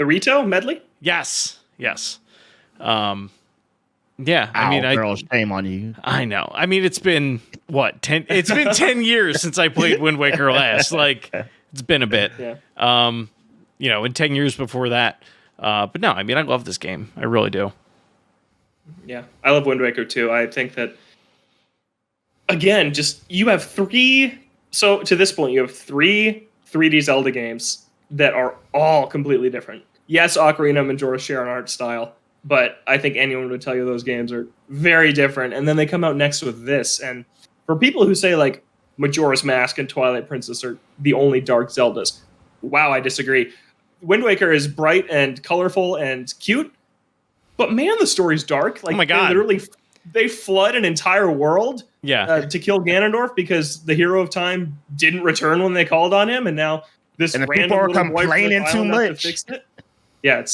Rito Medley? Yes. Yeah, I mean, girl, shame on you. I know. I mean, it's been 10? It's been 10 years since I played Wind Waker last. Like, it's been a bit. Yeah. And 10 years before that. But no, I mean, I love this game. I really do. Yeah, I love Wind Waker too. I think that, again, you have three. So to this point, you have three 3D Zelda games that are all completely different. Yes, Ocarina and Majora share an art style, but I think anyone would tell you those games are very different. And then they come out next with this. And for people who say like Majora's Mask and Twilight Princess are the only dark Zeldas, wow, I disagree. Wind Waker is bright and colorful and cute, but man, the story's dark. Like, oh my God. They flood an entire world to kill Ganondorf because the hero of time didn't return when they called on him, and now random people are little complaining too much. To fix it. Yeah,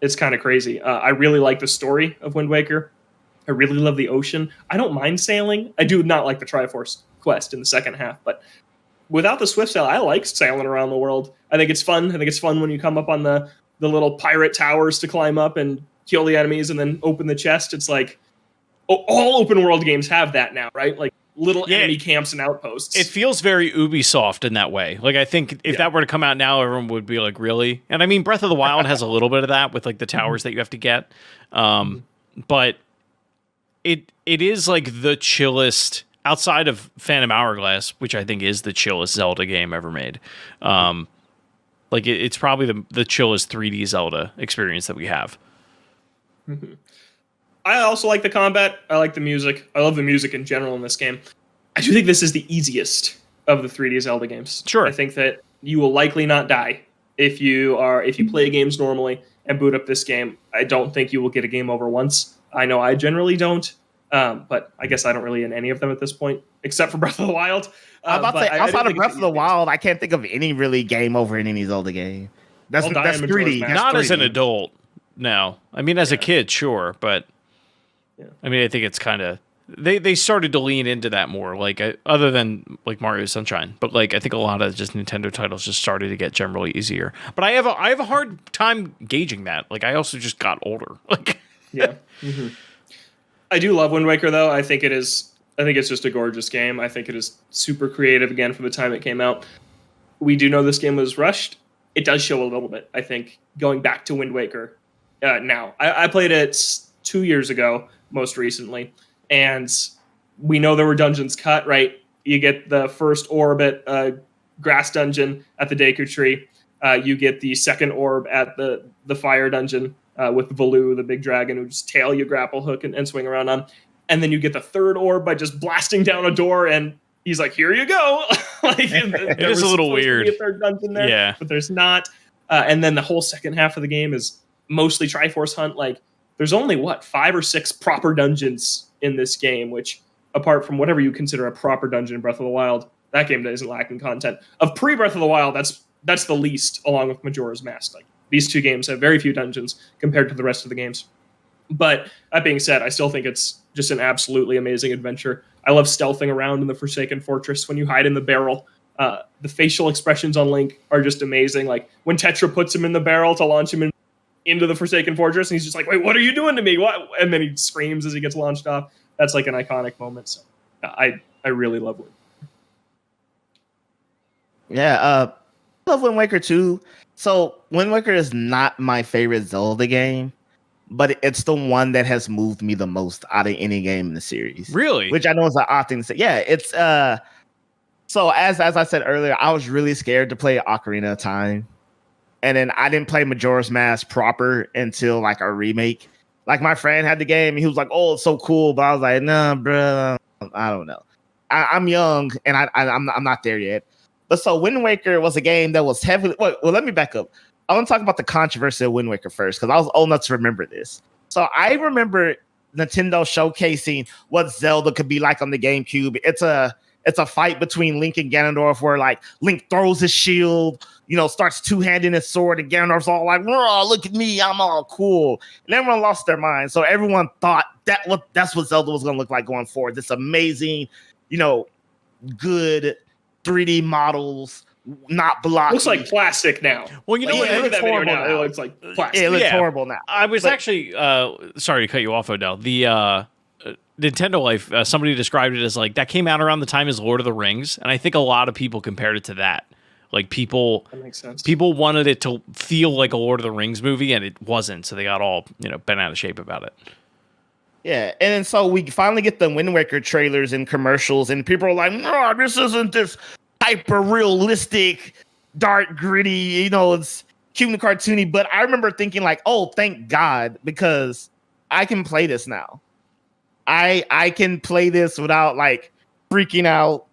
it's kind of crazy. I really like the story of Wind Waker. I really love the ocean. I don't mind sailing. I do not like the Triforce quest in the second half, but without the Swift Sail, I like sailing around the world. I think it's fun. I think it's fun when you come up on the little pirate towers to climb up and kill the enemies and then open the chest. It's like, all open world games have that now, right? Like little enemy camps and outposts. It feels very Ubisoft in that way. Like, I think if that were to come out now, everyone would be like, really? And I mean, Breath of the Wild has a little bit of that with like the towers that you have to get. But it is like the chillest outside of Phantom Hourglass, which I think is the chillest Zelda game ever made. Like it's probably the chillest 3D Zelda experience that we have. Mm-hmm. I also like the combat. I like the music. I love the music in general in this game. I do think this is the easiest of the 3D Zelda games. Sure. I think that you will likely not die if you play games normally and boot up this game. I don't think you will get a game over once. I know I generally don't, but I guess I don't really in any of them at this point, except for Breath of the Wild. Outside of Breath of the Wild, I can't think of any really game over in any Zelda game. That's 3D. Not as an adult. No, I mean as a kid, sure, but I mean, I think it's kind of they started to lean into that more, like other than like Mario Sunshine, but like I think a lot of just Nintendo titles just started to get generally easier. But I have a hard time gauging that. Like I also just got older. Like yeah. I do love Wind Waker though. I think it's just a gorgeous game. I think it is super creative again for the time it came out. We do know this game was rushed. It does show a little bit, I think, going back to Wind Waker now. I played it 2 years ago, most recently, and we know there were dungeons cut, right? You get the first orb at Grass Dungeon at the Deku Tree. You get the second orb at the Fire Dungeon with Valoo, the big dragon whose tail you grapple hook and swing around on. And then you get the third orb by just blasting down a door, and he's like, "Here you go." Like, it is a little weird. To be a third dungeon there, yeah, but there's not. And then the whole second half of the game is mostly Triforce Hunt. Like, there's only 5 or 6 proper dungeons in this game, which, apart from whatever you consider a proper dungeon in Breath of the Wild, that game isn't lacking content. Of pre-Breath of the Wild, that's the least, along with Majora's Mask. Like, these 2 games have very few dungeons compared to the rest of the games. But that being said, I still think it's just an absolutely amazing adventure. I love stealthing around in the Forsaken Fortress when you hide in the barrel. The facial expressions on Link are just amazing. Like when Tetra puts him in the barrel to launch him into the Forsaken Fortress, and he's just like, "Wait, what are you doing to me? What?" And then he screams as he gets launched off. That's like an iconic moment. So I really love it. Yeah, I love Wind Waker too. So Wind Waker is not my favorite Zelda game, but it's the one that has moved me the most out of any game in the series. Really? Which I know is an odd thing to say. Yeah, it's so as I said earlier, I was really scared to play Ocarina of Time. And then I didn't play Majora's Mask proper until like a remake. Like my friend had the game and he was like, "Oh, it's so cool." But I was like, "Nah, bro, I don't know. I'm young and I'm not there yet." But so Wind Waker was a game that was heavily. Well, let me back up. I want to talk about the controversy of Wind Waker first because I was old enough to remember this. So I remember Nintendo showcasing what Zelda could be like on the GameCube. It's a fight between Link and Ganondorf where like Link throws his shield, starts two-handing his sword, and Ganondorf's all like, "Oh, look at me, I'm all cool." And everyone lost their mind. So everyone thought that's what Zelda was going to look like going forward. This amazing, good 3D models, not blocky. Looks like plastic now. Well, you know what? It looks horrible now. It looks like plastic. It looks horrible now. I was actually sorry to cut you off, Odell. The Nintendo Life, somebody described it as like that came out around the time as Lord of the Rings, and I think a lot of people compared it to that. Like people, that makes sense. People wanted it to feel like a Lord of the Rings movie, and it wasn't. So they got all bent out of shape about it. Yeah, and so we finally get the Wind Waker trailers and commercials, and people are like, "No, this isn't this hyper realistic, dark, gritty. It's cute and cartoony." But I remember thinking like, "Oh, thank God, because I can play this now. I can play this without like freaking out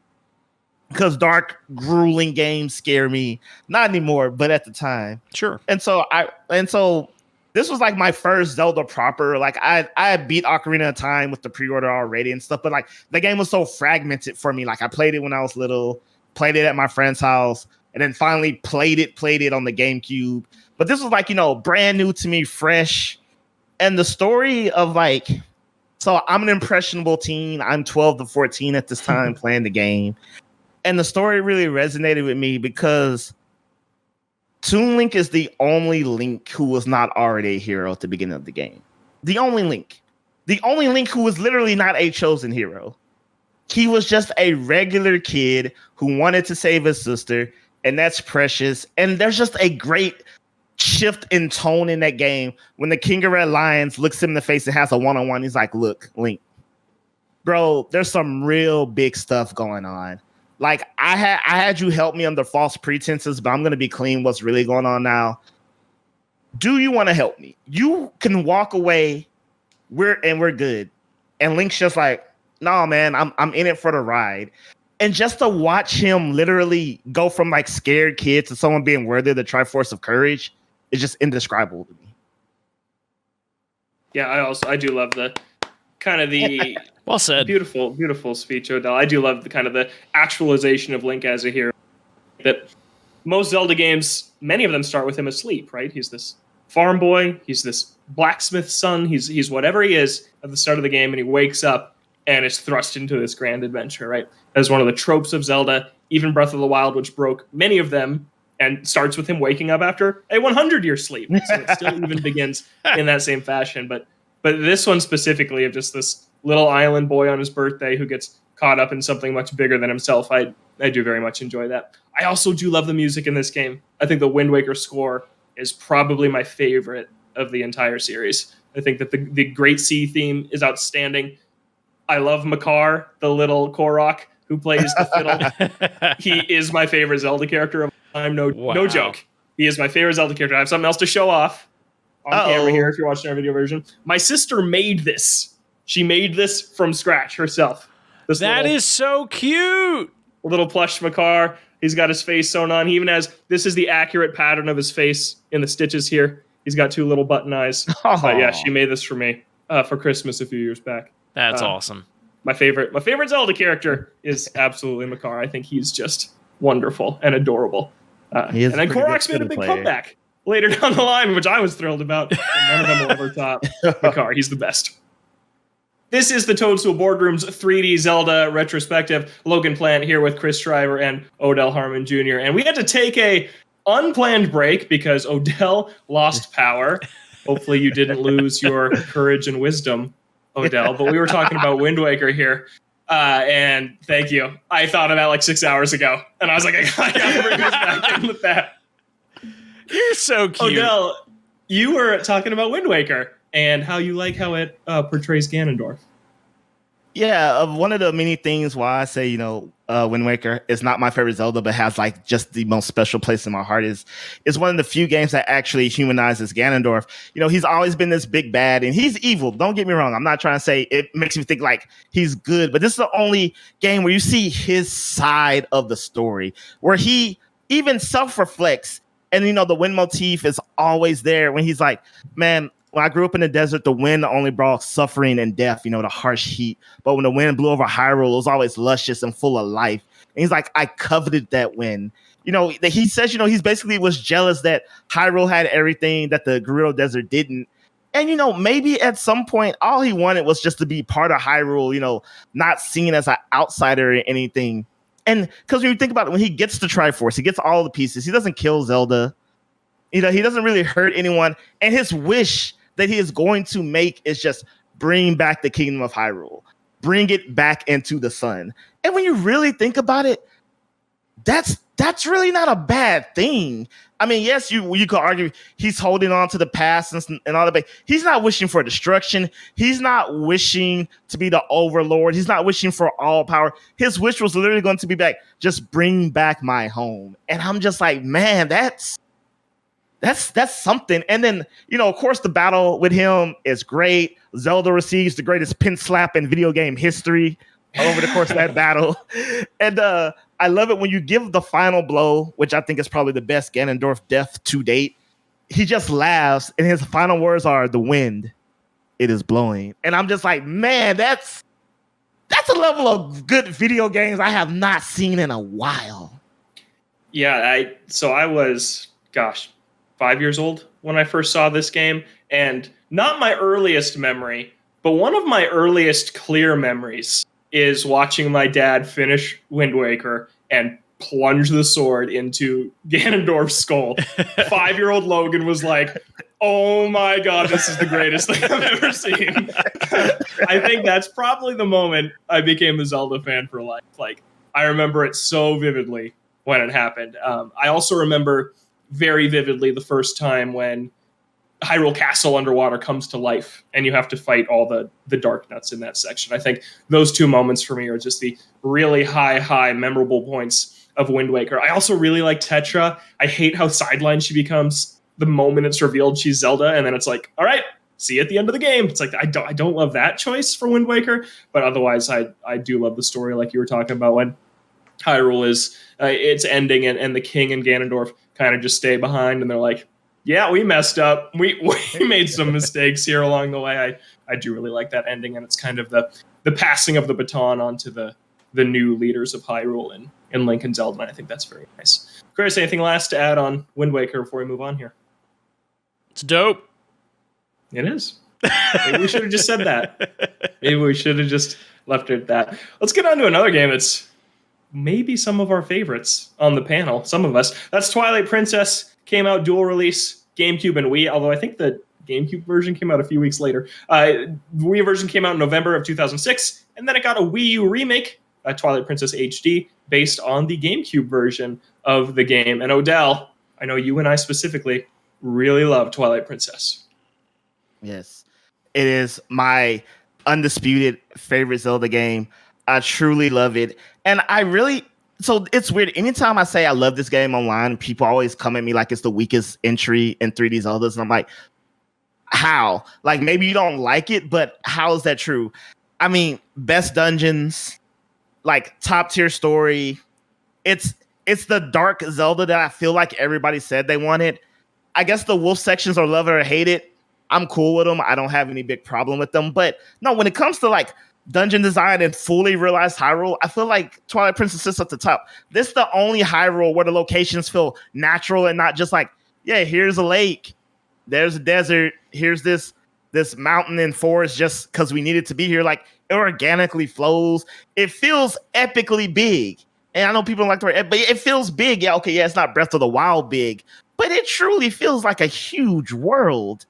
because dark, grueling games scare me. Not anymore, but at the time, sure." And so this was like my first Zelda proper. Like I beat Ocarina of Time with the pre-order already and stuff, but like the game was so fragmented for me. Like I played it when I was little, played it at my friend's house, and then finally played it on the GameCube. But this was like, brand new to me, fresh. And the story of like, so I'm an impressionable teen. I'm 12 to 14 at this time playing the game. And the story really resonated with me because Toon Link is the only Link who was not already a hero at the beginning of the game. The only Link. The only Link who was literally not a chosen hero. He was just a regular kid who wanted to save his sister, and that's precious. And there's just a great shift in tone in that game when the King of Red Lions looks him in the face and has a one-on-one. He's like, "Look, Link, bro, there's some real big stuff going on. Like I had you help me under false pretenses, but I'm gonna be clean what's really going on now. Do you want to help me? You can walk away. We're good." And Link's just like, "No, man, I'm in it for the ride." And just to watch him literally go from like scared kid to someone being worthy of the Triforce of Courage is just indescribable to me. Yeah, I do love the kind of the well said, beautiful speech, Odell. I do love the kind of the actualization of Link as a hero. That most Zelda games, many of them start with him asleep, right? He's this farm boy. He's this blacksmith's son. He's whatever he is at the start of the game, and he wakes up and is thrust into this grand adventure, right? As one of the tropes of Zelda, even Breath of the Wild, which broke many of them, and starts with him waking up after a 100-year sleep. So it still even begins in that same fashion. But this one specifically of just this little island boy on his birthday who gets caught up in something much bigger than himself, I do very much enjoy that. I also do love the music in this game. I think the Wind Waker score is probably my favorite of the entire series. I think that the Great Sea theme is outstanding. I love Makar, the little Korok who plays the fiddle. He is my favorite Zelda character of all time. No joke. He is my favorite Zelda character. I have something else to show off on camera here if you're watching our video version. My sister made this. She made this from scratch herself. That is so cute. Little plush Makar. He's got his face sewn on. He even has, this is the accurate pattern of his face in the stitches here. He's got 2 little button eyes. But yeah, she made this for me for Christmas a few years back. That's awesome. My favorite Zelda character is absolutely Makar. I think he's just wonderful and adorable. And then Korok's made a big comeback later down the line, which I was thrilled about. None of them will ever top Makar. He's the best. This is the Toadstool Boardroom's 3D Zelda retrospective. Logan Plant here with Chris Schreiber and Odell Harmon Jr. And we had to take a unplanned break because Odell lost power. Hopefully you didn't lose your courage and wisdom, Odell. But we were talking about Wind Waker here. And thank you. I thought of that like 6 hours ago. And I was like, I got to bring this back in with that. You're so cute. Odell, you were talking about Wind Waker and how you like how it portrays Ganondorf. Yeah, one of the many things why I say, Wind Waker is not my favorite Zelda, but has like just the most special place in my heart is one of the few games that actually humanizes Ganondorf. He's always been this big bad and he's evil. Don't get me wrong. I'm not trying to say it makes me think like he's good, but this is the only game where you see his side of the story where he even self-reflects. And, the wind motif is always there when he's like, man, when I grew up in the desert, the wind only brought suffering and death, the harsh heat. But when the wind blew over Hyrule, it was always luscious and full of life. And he's like, I coveted that wind. He says, he basically was jealous that Hyrule had everything that the Gerudo Desert didn't. And, maybe at some point, all he wanted was just to be part of Hyrule, not seen as an outsider or anything. And because when you think about it, when he gets to Triforce, he gets all the pieces. He doesn't kill Zelda. He doesn't really hurt anyone. And his wish that he is going to make is just bring back the Kingdom of Hyrule. Bring it back into the sun. And when you really think about it, that's really not a bad thing. I mean, yes, you could argue he's holding on to the past and all that, but he's not wishing for destruction. He's not wishing to be the overlord. He's not wishing for all power. His wish was literally going to be back, just bring back my home. And I'm just like, man, that's something. And then, of course, the battle with him is great. Zelda receives the greatest pin slap in video game history over the course of that battle. And I love it when you give the final blow, which I think is probably the best Ganondorf death to date. He just laughs, and his final words are, the wind, it is blowing. And I'm just like, man, that's a level of good video games I have not seen in a while. Yeah, I was, 5 years old when I first saw this game, and not my earliest memory, but one of my earliest clear memories is watching my dad finish Wind Waker and plunge the sword into Ganondorf's skull. 5-year-old Logan was like, oh my God, this is the greatest thing I've ever seen. I think that's probably the moment I became a Zelda fan for life. Like, I remember it so vividly when it happened. I also remember very vividly the first time when Hyrule Castle underwater comes to life and you have to fight all the dark nuts in that section. I think those two moments for me are just the really high memorable points of Wind Waker. I also really like Tetra. I hate how sidelined she becomes the moment it's revealed she's Zelda, and then it's like, all right, see you at the end of the game. It's like, I don't love that choice for Wind Waker, but otherwise I do love the story like you were talking about when Hyrule is its ending and the king and Ganondorf kind of just stay behind and they're like, yeah, we messed up. We made some mistakes here along the way. I do really like that ending, and it's kind of the passing of the baton onto the new leaders of Hyrule in Link and Zelda, and I think that's very nice. Chris, anything last to add on Wind Waker before we move on here? It's dope. It is. Maybe we should have just said that. Maybe we should have just left it at that. Let's get on to another game that's maybe some of our favorites on the panel. Some of us. That's Twilight Princess. Came out dual release, GameCube and Wii, although I think the GameCube version came out a few weeks later. The Wii version came out in November of 2006, and then it got a Wii U remake, Twilight Princess HD, based on the GameCube version of the game. And Odell, I know you and I specifically really love Twilight Princess. Yes, it is my undisputed favorite Zelda game. I truly love it. And so it's weird. Anytime I say I love this game online, people always come at me like it's the weakest entry in 3D Zeldas. And I'm like, how? Like, maybe you don't like it, but how is that true? I mean, best dungeons, like top tier story. It's the dark Zelda that I feel like everybody said they wanted. I guess the wolf sections are love it or hate it. I'm cool with them. I don't have any big problem with them. But no, when it comes to like dungeon design and fully realized Hyrule, I feel like Twilight Princess sits at the top. This is the only Hyrule where the locations feel natural and not just like, yeah, here's a lake, there's a desert, here's this mountain and forest just because we need it to be here. Like, it organically flows. It feels epically big. And I know people don't like the word, but it feels big. Yeah, okay, yeah, it's not Breath of the Wild big, but it truly feels like a huge world.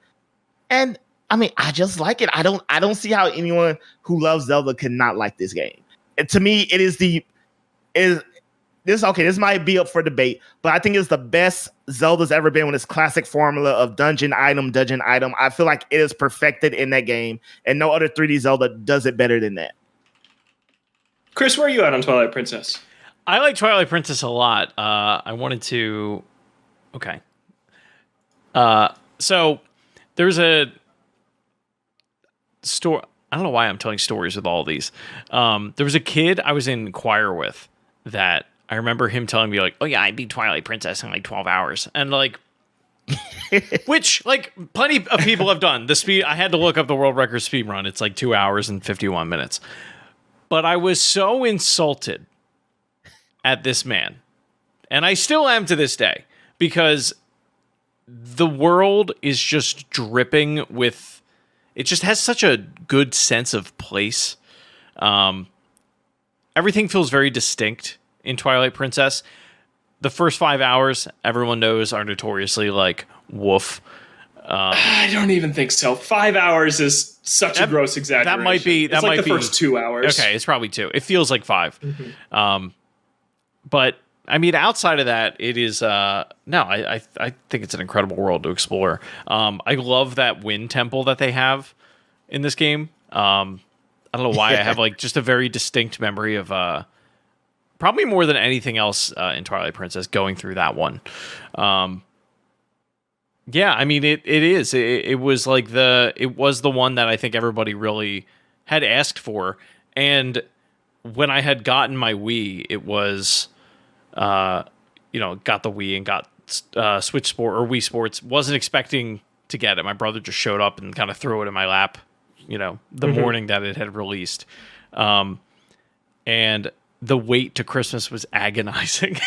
And I mean, I just like it. I don't see how anyone who loves Zelda could not like this game. And to me, this might be up for debate, but I think it's the best Zelda's ever been with its classic formula of dungeon item. I feel like it is perfected in that game, and no other 3D Zelda does it better than that. Chris, where are you at on Twilight Princess? I like Twilight Princess a lot. I wanted to... Okay. So, there's a story... I don't know why I'm telling stories with all these. There was a kid I was in choir with that I remember him telling me, like, oh yeah, I beat Twilight Princess in like 12 hours. And like, which like plenty of people have done. The speed, I had to look up the world record speed run. It's like 2 hours and 51 minutes. But I was so insulted at this man. And I still am to this day, because the world is just dripping with, it just has such a good sense of place. Everything feels very distinct in Twilight Princess. The first 5 hours, everyone knows, are notoriously like woof. I don't even think so. 5 hours is such a gross exaggeration. That might be. That it's like might the first 2 hours. Okay, it's probably 2. It feels like 5. Mm-hmm. But I mean, outside of that, it is. I think it's an incredible world to explore. I love that wind temple that they have in this game. I don't know why I have like just a very distinct memory of probably more than anything else in Twilight Princess going through that one. Yeah, I mean it is. It was like it was the one that I think everybody really had asked for. And when I had gotten my Wii, it was got the Wii and got Switch Sport or Wii Sports. Wasn't expecting to get it. My brother just showed up and kind of threw it in my lap, the morning that it had released. And the wait to Christmas was agonizing.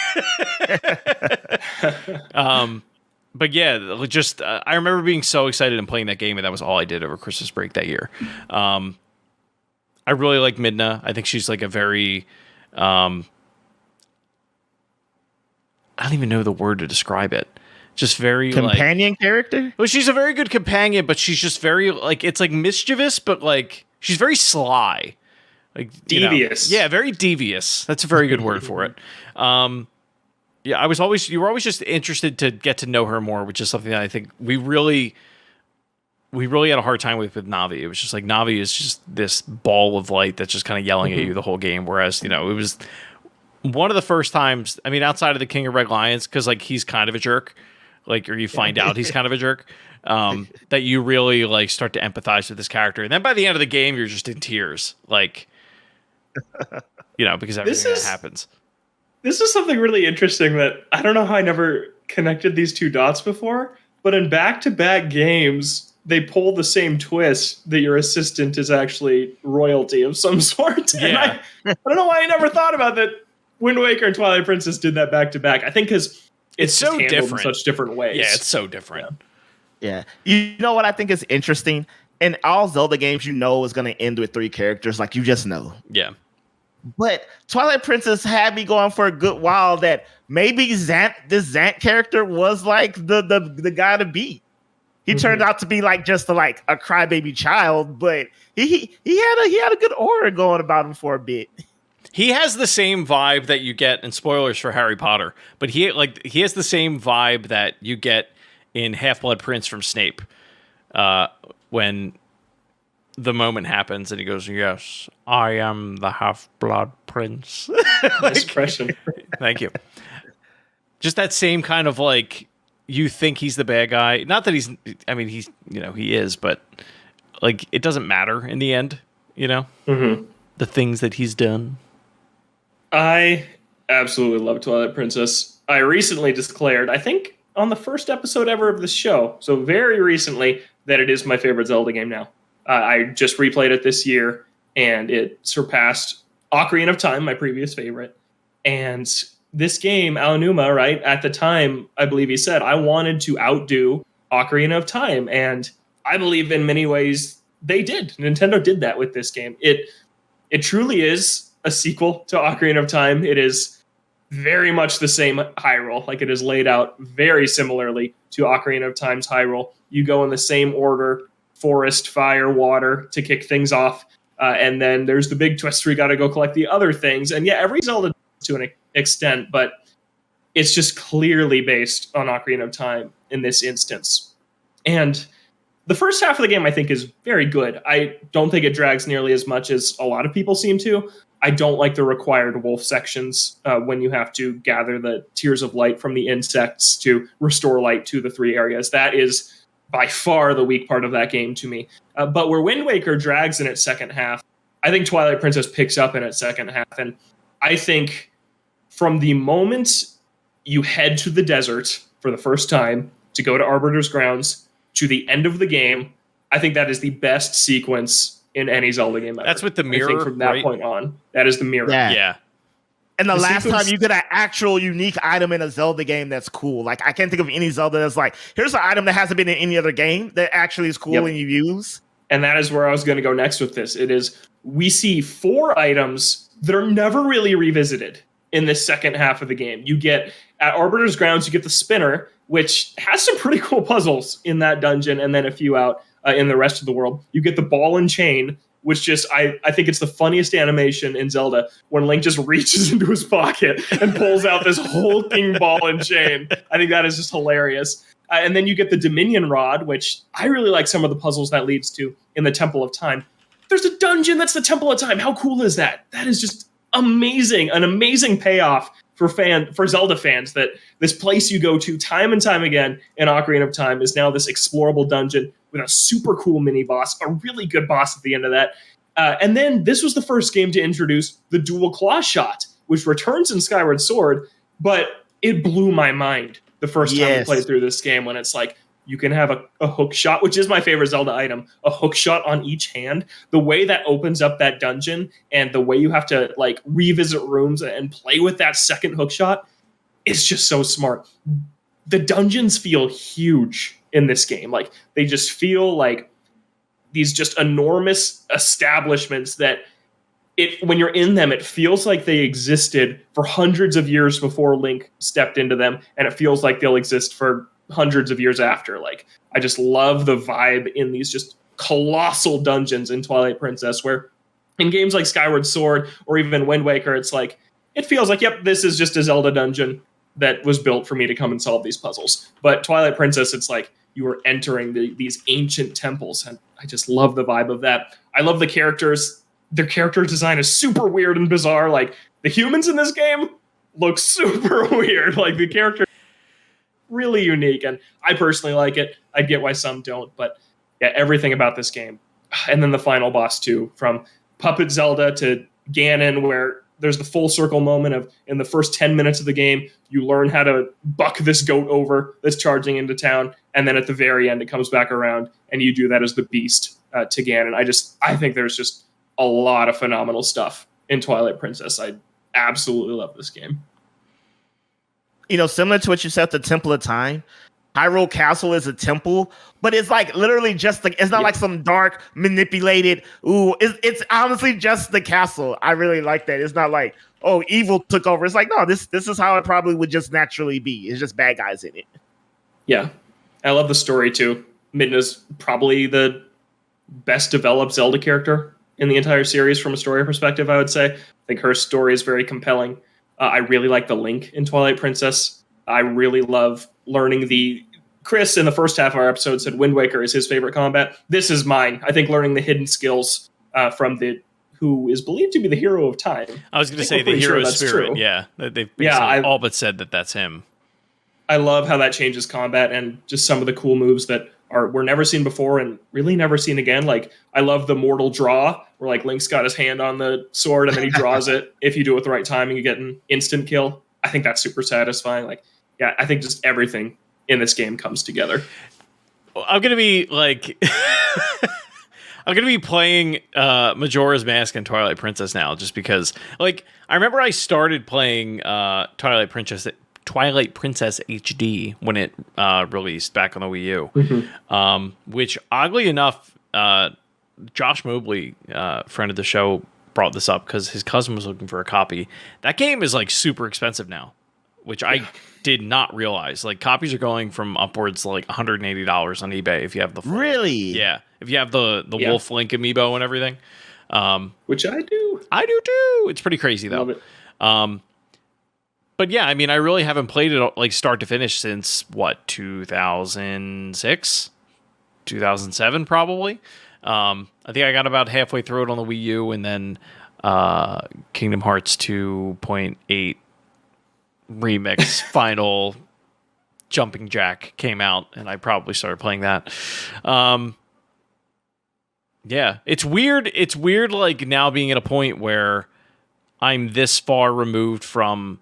But yeah, just I remember being so excited and playing that game, and that was all I did over Christmas break that year. I really like Midna. I think she's like a very I don't even know the word to describe it. Just very companion character. Well, she's a very good companion, but she's just very like, it's like mischievous, but like she's very sly, like devious. Yeah, very devious. That's a very good word for it. Yeah, you were always just interested to get to know her more, which is something that I think we really had a hard time with Navi. It was just like Navi is just this ball of light that's just kind of yelling at you the whole game, whereas it was one of the first times, I mean, outside of the King of Red Lions, because like he's kind of a jerk, like, or you find out he's kind of a jerk, that you really like start to empathize with this character, and then by the end of the game, you're just in tears, like, because everything that happens. This is something really interesting that I don't know how I never connected these two dots before, but in back-to-back games, they pull the same twist that your assistant is actually royalty of some sort. Yeah. And I don't know why I never thought about that. Wind Waker and Twilight Princess did that back to back. I think because it's so different in such different ways. Yeah, it's so different. Yeah. You know what I think is interesting? In all Zelda games, you know is going to end with 3 characters. Like, you just know. Yeah. But Twilight Princess had me going for a good while that maybe this Zant character was like the guy to beat. He turned out to be like just a crybaby child, but he had a good aura going about him for a bit. He has the same vibe that you get in spoilers for Harry Potter, but he has the same vibe that you get in Half-Blood Prince from Snape when the moment happens and he goes, "Yes, I am the Half-Blood Prince." Expression. Thank you. Just that same kind of like, you think he's the bad guy. Not that he's he is, but like, it doesn't matter in the end, the things that he's done. I absolutely love Twilight Princess. I recently declared, I think on the first episode ever of the show, so very recently, that it is my favorite Zelda game now. I just replayed it this year, and it surpassed Ocarina of Time, my previous favorite. And this game, Aonuma, right, at the time, I believe he said, I wanted to outdo Ocarina of Time. And I believe in many ways they did. Nintendo did that with this game. It truly is a sequel to Ocarina of Time. It is very much the same Hyrule. Like, it is laid out very similarly to Ocarina of Time's Hyrule. You go in the same order: forest, fire, water, to kick things off. And then there's the big twist where you got to go collect the other things. And yeah, every Zelda to an extent, but it's just clearly based on Ocarina of Time in this instance. And the first half of the game, I think, is very good. I don't think it drags nearly as much as a lot of people seem to. I don't like the required wolf sections when you have to gather the tears of light from the insects to restore light to the 3 areas. That is by far the weak part of that game to me. But where Wind Waker drags in its second half, I think Twilight Princess picks up in its second half. And I think from the moment you head to the desert for the first time to go to Arbiter's Grounds to the end of the game, I think that is the best sequence in any Zelda game ever. That's with the mirror, I think from that point on, that is the mirror. Yeah. And the last sequence, time you get an actual unique item in a Zelda game that's cool. Like, I can't think of any Zelda that's like, here's an item that hasn't been in any other game that actually is cool and you use. And that is where I was going to go next with this. It is, we see 4 items that are never really revisited in this second half of the game. You get, at Arbiter's Grounds, you get the spinner, which has some pretty cool puzzles in that dungeon, and then a few out in the rest of the world. You get the ball and chain, which just, I think it's the funniest animation in Zelda, when Link just reaches into his pocket and pulls out this hulking ball and chain. I think that is just hilarious. And then you get the Dominion Rod, which I really like some of the puzzles that leads to in the Temple of Time. There's a dungeon that's the Temple of Time. How cool is that? That is just amazing. An amazing payoff for Zelda fans, that this place you go to time and time again in Ocarina of Time is now this explorable dungeon with a super cool mini boss, a really good boss at the end of that. And then this was the first game to introduce the dual claw shot, which returns in Skyward Sword, but it blew my mind the first time I played through this game, when it's like, you can have a hook shot, which is my favorite Zelda item, a hook shot on each hand. The way that opens up that dungeon and the way you have to like revisit rooms and play with that second hook shot is just so smart. The dungeons feel huge in this game. Like, they just feel like these just enormous establishments that when you're in them, it feels like they existed for hundreds of years before Link stepped into them, and it feels like they'll exist for hundreds of years after. Like, I just love the vibe in these just colossal dungeons in Twilight Princess, where in games like Skyward Sword or even Wind Waker, it's like, it feels like, yep, this is just a Zelda dungeon that was built for me to come and solve these puzzles. But Twilight Princess, it's like you are entering these ancient temples, and I just love the vibe of that. I love the characters. Their character design is super weird and bizarre. Like, the humans in this game look super weird. Like, the character really unique, and I personally like it. I get why some don't, but yeah, everything about this game. And then the final boss too, from Puppet Zelda to Ganon, where there's the full circle moment of, in the first 10 minutes of the game, you learn how to buck this goat over that's charging into town, and then at the very end it comes back around and you do that as the beast to Ganon. I think there's just a lot of phenomenal stuff in Twilight Princess. I absolutely love this game. You know, similar to what you said, the Temple of Time, Hyrule Castle is a temple, but it's like literally just like it's not like some dark manipulated. Ooh, it's honestly just the castle. I really like that. It's not like evil took over. It's like no, this is how it probably would just naturally be. It's just bad guys in it. Yeah, I love the story too. Midna's probably the best developed Zelda character in the entire series from a story perspective. I would say. I think her story is very compelling. I really like the Link in Twilight Princess. I really love learning Chris in the first half of our episode said Wind Waker is his favorite combat. This is mine. I think learning the hidden skills from who is believed to be the hero of time. I was going to say the hero spirit. True. Yeah, they've all but said that that's him. I love how that changes combat and just some of the cool moves that were never seen before and really never seen again. Like I love the mortal draw where like Link's got his hand on the sword and then he draws it. If you do it with the right timing, you get an instant kill. I think that's super satisfying. Like, yeah, I think just everything in this game comes together. I'm gonna be like, I'm gonna be playing Majora's Mask and Twilight Princess now, just because. Like, I remember I started playing Twilight Princess HD when it released back on the Wii U, which oddly enough, Josh Mobley, friend of the show, brought this up because his cousin was looking for a copy. That game is like super expensive now, which I did not realize. Like copies are going from upwards like $180 on eBay if you have the full, really, if you have the Wolf Link amiibo and everything, which I do too. It's pretty crazy though. Love it. But yeah, I mean, I really haven't played it like start to finish since 2006, 2007 probably. I think I got about halfway through it on the Wii U, and then Kingdom Hearts 2.8 Remix Final Jumping Jack came out, and I probably started playing that. Yeah, it's weird. It's weird, like now being at a point where I'm this far removed from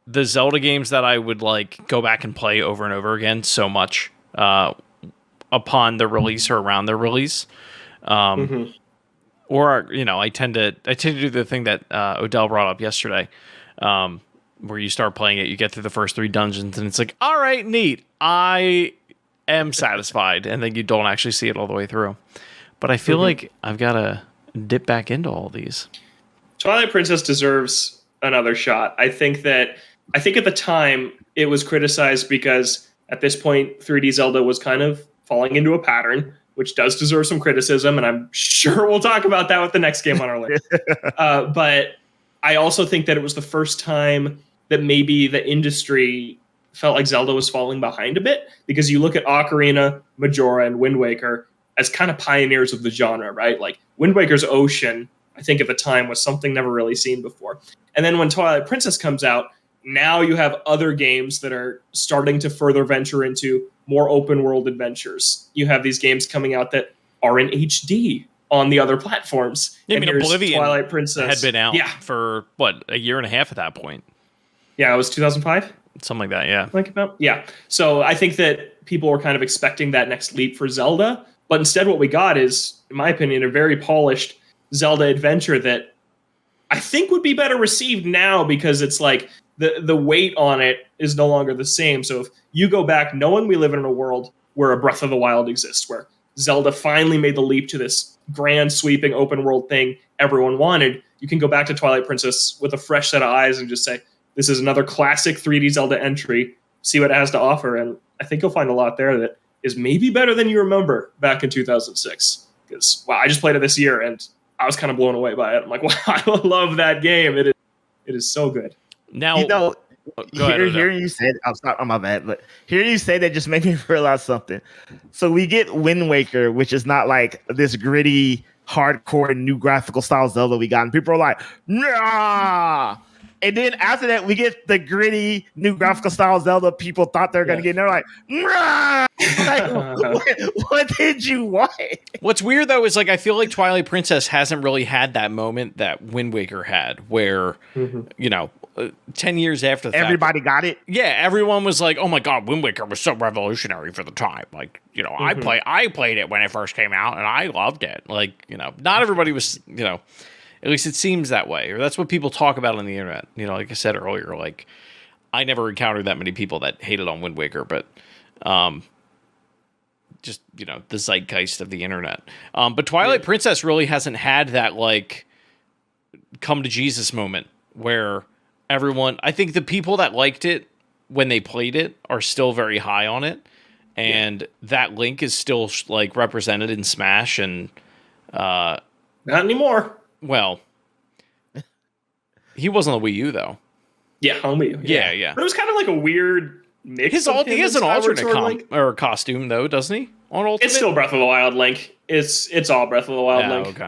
the Zelda games that I would like go back and play over and over again so much upon the release or around their release. Or, you know, I tend to do the thing that Odell brought up yesterday, where you start playing it, you get through the first 3 dungeons, and it's like, all right, neat. I am satisfied, and then you don't actually see it all the way through. But I feel like I've got to dip back into all these. Twilight Princess deserves another shot. I think at the time it was criticized because at this point 3D Zelda was kind of falling into a pattern, which does deserve some criticism, and I'm sure we'll talk about that with the next game on our list. But I also think that it was the first time that maybe the industry felt like Zelda was falling behind a bit, because you look at Ocarina, Majora, and Wind Waker as kind of pioneers of the genre, right? Like Wind Waker's Ocean, I think at the time was something never really seen before. And then when Twilight Princess comes out, now you have other games that are starting to further venture into more open world adventures. You have these games coming out that are in HD on the other platforms. Yeah, I mean, Oblivion Twilight Princess had been out for, what, a year and a half at that point? Yeah, it was 2005? Something like that, yeah. Yeah. So I think that people were kind of expecting that next leap for Zelda, but instead what we got is, in my opinion, a very polished Zelda adventure that I think would be better received now, because it's like the weight on it is no longer the same. So if you go back, knowing we live in a world where a Breath of the Wild exists, where Zelda finally made the leap to this grand sweeping open world thing everyone wanted, you can go back to Twilight Princess with a fresh set of eyes and just say, this is another classic 3D Zelda entry, see what it has to offer. And I think you'll find a lot there that is maybe better than you remember back in 2006. Because, wow, I just played it this year and I was kind of blown away by it. I'm like, wow, I love that game. It is so good. Now, hearing you say, I'm sorry, my bad, but hearing you say that just made me realize something. So we get Wind Waker, which is not like this gritty, hardcore, new graphical style Zelda we got, and people are like, nah. And then after that, we get the gritty, new graphical style Zelda people thought they were going to get. And they're like, nah. Like, what did you want? What's weird, though, is like I feel like Twilight Princess hasn't really had that moment that Wind Waker had, where, you know, 10 years after the everybody got it. Yeah, everyone was like, oh my God, Wind Waker was so revolutionary for the time. Like, you know, I played it when it first came out, and I loved it. Like, you know, not everybody was, you know, at least it seems that way, or that's what people talk about on the internet. You know, like I said earlier, like I never encountered that many people that hated on Wind Waker, but just, the zeitgeist of the internet. But Twilight Princess really hasn't had that, like, come to Jesus moment where everyone, I think the people that liked it when they played it are still very high on it. And that Link is still, like, represented in Smash and... not anymore. Well, he was on the Wii U, though. Yeah, on Wii U. Yeah. But it was kind of like a weird mix. He has an alternate costume, though, doesn't he? On Ultimate? It's still Breath of the Wild Link. It's all Breath of the Wild Link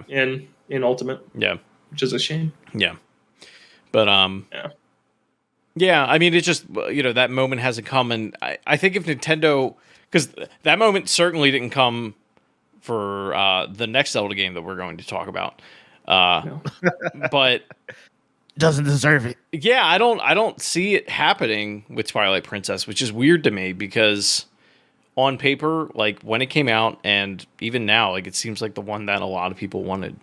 in Ultimate. Yeah. Which is a shame. Yeah. But, yeah, I mean, it's just, that moment hasn't come, and I think if Nintendo... Because that moment certainly didn't come for the next Zelda game that we're going to talk about. No. But... doesn't deserve it. Yeah, I don't see it happening with Twilight Princess, which is weird to me, because on paper, like, when it came out, and even now, like, it seems like the one that a lot of people wanted.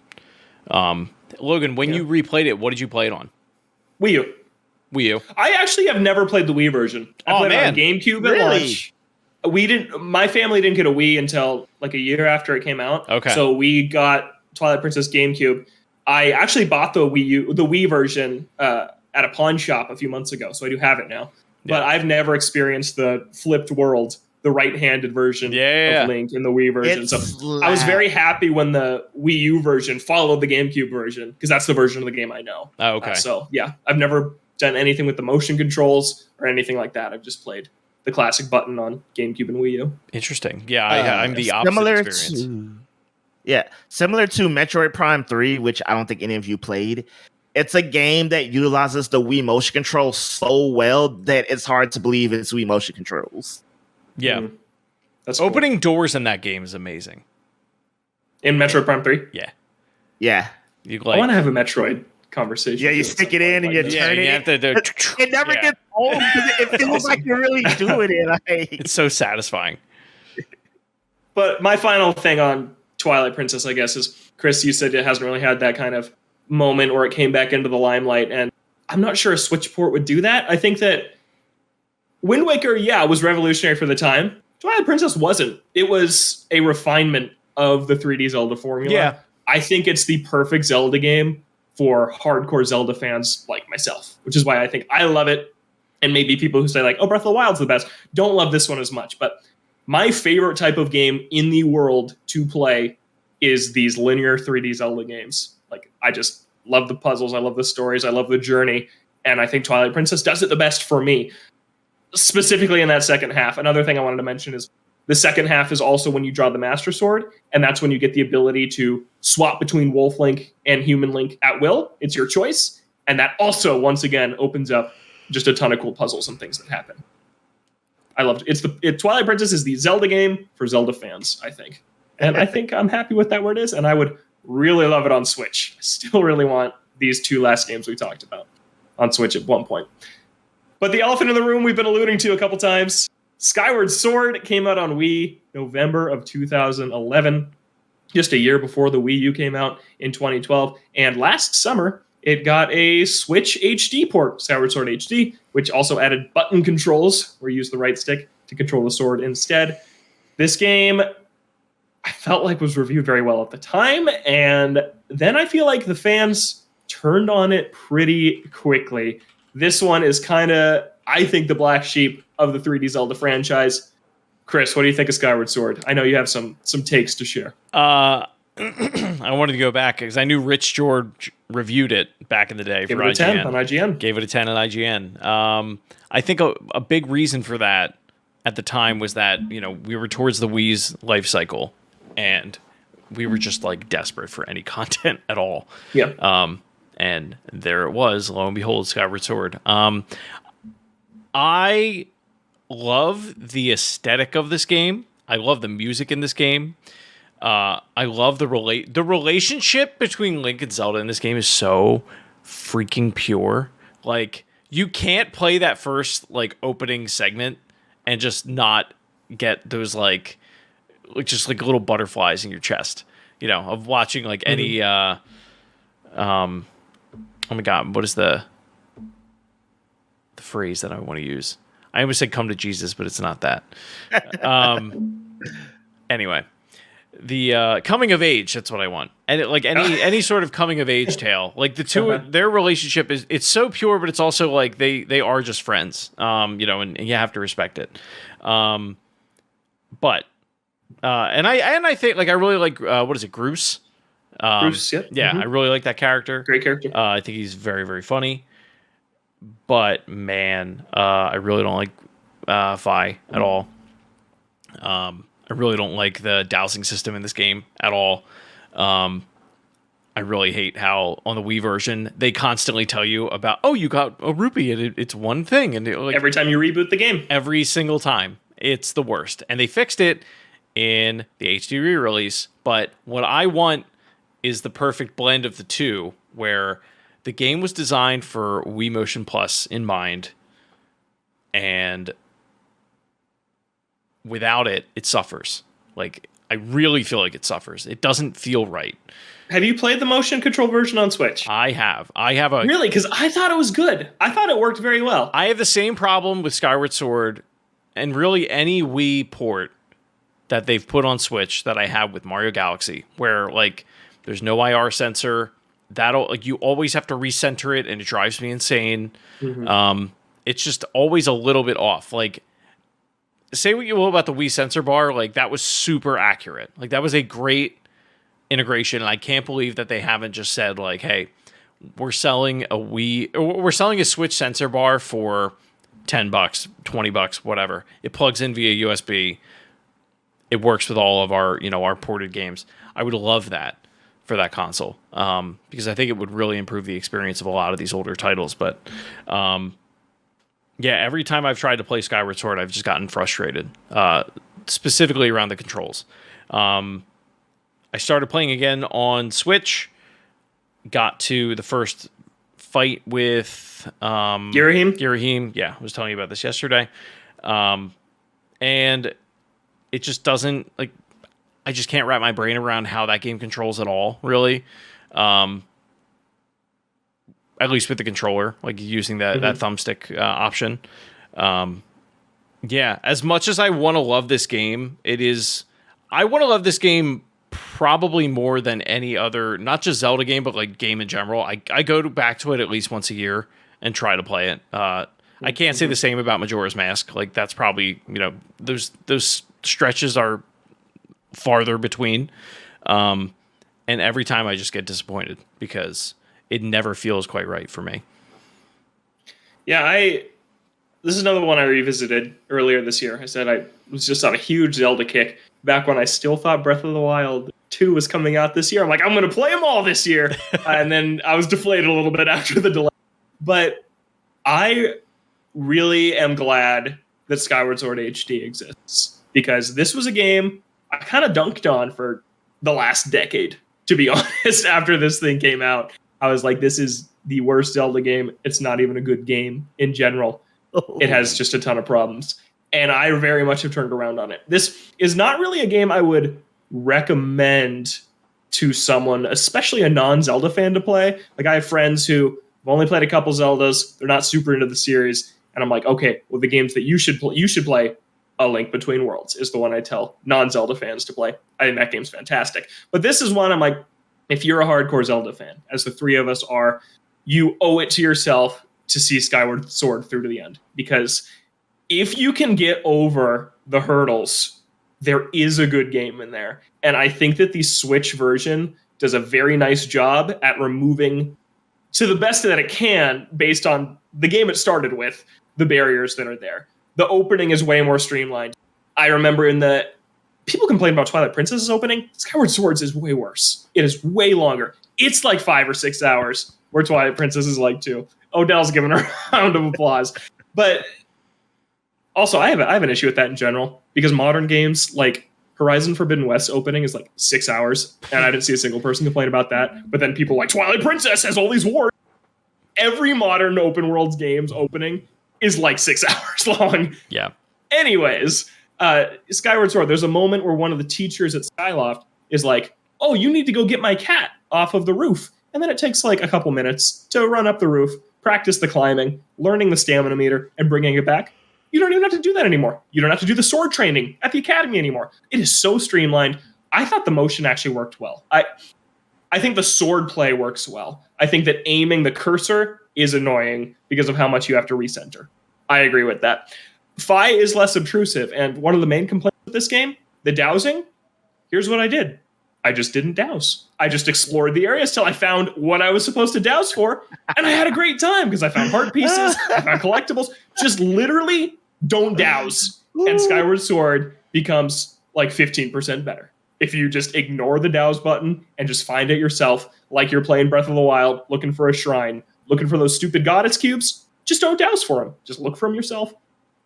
Logan, when you replayed it, what did you play it on? Wii U. I actually have never played the Wii version. I played it on GameCube at launch. My family didn't get a Wii until like a year after it came out. Okay. So we got Twilight Princess GameCube. I actually bought the Wii version at a pawn shop a few months ago, so I do have it now. But I've never experienced the flipped world, the right-handed version of Link in the Wii version. So I was very happy when the Wii U version followed the GameCube version, because that's the version of the game I know. Oh, okay. So yeah, I've never done anything with the motion controls or anything like that. I've just played the classic button on GameCube and Wii U. Interesting. Yeah, I'm the opposite experience. Similar to Metroid Prime 3, which I don't think any of you played. It's a game that utilizes the Wii motion control so well that it's hard to believe it's Wii motion controls. Yeah. That's opening doors in that game is amazing. In Metroid Prime 3? Yeah. Yeah. I want to have a Metroid conversation. Yeah, you stick it in and you turn it. It never gets old because it feels like you're really doing it. It's so satisfying. But my final thing on Twilight Princess, I guess, is, Chris, you said it hasn't really had that kind of moment where it came back into the limelight, and I'm not sure a Switch port would do that. I think that Wind Waker, was revolutionary for the time. Twilight Princess wasn't. It was a refinement of the 3D Zelda formula. Yeah. I think it's the perfect Zelda game for hardcore Zelda fans like myself, which is why I think I love it. And maybe people who say, like, oh, Breath of the Wild's the best, don't love this one as much. But my favorite type of game in the world to play is these linear 3D Zelda games. Like, I just love the puzzles, I love the stories, I love the journey, and I think Twilight Princess does it the best for me, specifically in that second half. Another thing I wanted to mention is the second half is also when you draw the Master Sword, and that's when you get the ability to swap between Wolf Link and Human Link at will. It's your choice, and that also, once again, opens up just a ton of cool puzzles and things that happen. I loved it. Twilight Princess is the Zelda game for Zelda fans, I think. And I think I'm happy with that where it is, and I would really love it on Switch. I still really want these two last games we talked about on Switch at one point. But the elephant in the room we've been alluding to a couple times, Skyward Sword came out on Wii November of 2011, just a year before the Wii U came out in 2012. And last summer, it got a Switch HD port, Skyward Sword HD, which also added button controls, where you use the right stick to control the sword instead. This game, I felt like, was reviewed very well at the time, and then I feel like the fans turned on it pretty quickly. This one is kind of, I think, the black sheep of the 3D Zelda franchise. Chris, what do you think of Skyward Sword? I know you have some takes to share. I wanted to go back because I knew Rich George reviewed it back in the day Gave for it a 10 IGN. on IGN. Gave it a 10 on IGN. I think a big reason for that at the time was that, we were towards the Wii's life cycle, and we were just like desperate for any content at all. Yeah. And there it was, lo and behold, Skyward Sword. I love the aesthetic of this game. I love the music in this game. I love the relationship between Link and Zelda in this game is so freaking pure. Like, you can't play that first like opening segment and just not get those like just like little butterflies in your chest, of watching like any oh my god, what is the the phrase that I want to use. I almost said "come to Jesus," but it's not that. Anyway, the coming of age. That's what I want, and any sort of coming of age tale. Like the two, their relationship it's so pure, but it's also like they are just friends. And you have to respect it. But I think I really like what is it, Groose? Bruce, yep. Yeah, I really like that character. Great character. I think he's very, very funny. But man, I really don't like Vi at all. I really don't like the dowsing system in this game at all. I really hate how on the Wii version they constantly tell you about, oh, you got a rupee and it's one thing, and every time you reboot the game, every single time, it's the worst. And they fixed it in the HD re-release. But what I want is the perfect blend of the two, where the game was designed for Wii Motion Plus in mind, and without it, it suffers. I really feel like it suffers. It doesn't feel right. Have you played the motion control version on Switch? I have Really? Because I thought it was good. I thought it worked very well. I have the same problem with Skyward Sword, and really any Wii port that they've put on Switch that I have with Mario Galaxy, where there's no IR sensor. That'll you always have to recenter it, and it drives me insane. Mm-hmm. It's just always a little bit off. Say what you will about the Wii sensor bar, that was super accurate. That was a great integration, and I can't believe that they haven't just said hey, we're selling a Switch sensor bar for $10, $20, whatever. It plugs in via USB. It works with all of our our ported games. I would love that for that console, because I think it would really improve the experience of a lot of these older titles. But every time I've tried to play Skyward Sword, I've just gotten frustrated, specifically around the controls. I started playing again on Switch, got to the first fight with Girahim. Yeah, I was telling you about this yesterday. And it just doesn't, I just can't wrap my brain around how that game controls at all, really. At least with the controller, using that thumbstick option. As much as I want to love this game, I want to love this game probably more than any other, not just Zelda game, but game in general. I go back to it at least once a year and try to play it. I can't say the same about Majora's Mask. That's probably, those stretches are farther between, and every time I just get disappointed because it never feels quite right for me. This is another one I revisited earlier this year. I said I was just on a huge Zelda kick back when I still thought Breath of the Wild 2 was coming out this year. I'm I'm going to play them all this year. And then I was deflated a little bit after the delay. But I really am glad that Skyward Sword HD exists, because this was a game I kind of dunked on for the last decade, to be honest. After this thing came out, I was like, this is the worst Zelda game. It's not even a good game in general. It has just a ton of problems. And I very much have turned around on it. This is not really a game I would recommend to someone, especially a non-Zelda fan, to play. I have friends who have only played a couple Zeldas. They're not super into the series. And I'm like, okay, well, the games that you should play, A Link Between Worlds is the one I tell non-Zelda fans to play. I think that game's fantastic. But this is one I'm like, if you're a hardcore Zelda fan, as the three of us are, you owe it to yourself to see Skyward Sword through to the end. Because if you can get over the hurdles, there is a good game in there. And I think that the Switch version does a very nice job at removing, to the best that it can, based on the game it started with, the barriers that are there. The opening is way more streamlined. I remember people complain about Twilight Princess's opening. Skyward Swords is way worse. It is way longer. It's 5 or 6 hours, where Twilight Princess is 2. Odell's giving her a round of applause. But also, I have an issue with that in general, because modern games like Horizon Forbidden West opening is 6 hours, and I didn't see a single person complain about that. But then people Twilight Princess has all these wars. Every modern open world game's opening is 6 hours long. Yeah. Anyways, Skyward Sword, there's a moment where one of the teachers at Skyloft is oh, you need to go get my cat off of the roof. And then it takes a couple minutes to run up the roof, practice the climbing, learning the stamina meter, and bringing it back. You don't even have to do that anymore. You don't have to do the sword training at the academy anymore. It is so streamlined. I thought the motion actually worked well. I think the sword play works well. I think that aiming the cursor is annoying because of how much you have to recenter. I agree with that. Fi is less obtrusive, and one of the main complaints with this game, the dowsing, here's what I did. I just didn't douse. I just explored the areas till I found what I was supposed to douse for, and I had a great time because I found heart pieces, I found collectibles. Just literally don't douse, and Skyward Sword becomes like 15% better. If you just ignore the douse button and just find it yourself, like you're playing Breath of the Wild, looking for a shrine, looking for those stupid goddess cubes, just don't douse for them. Just look for them yourself.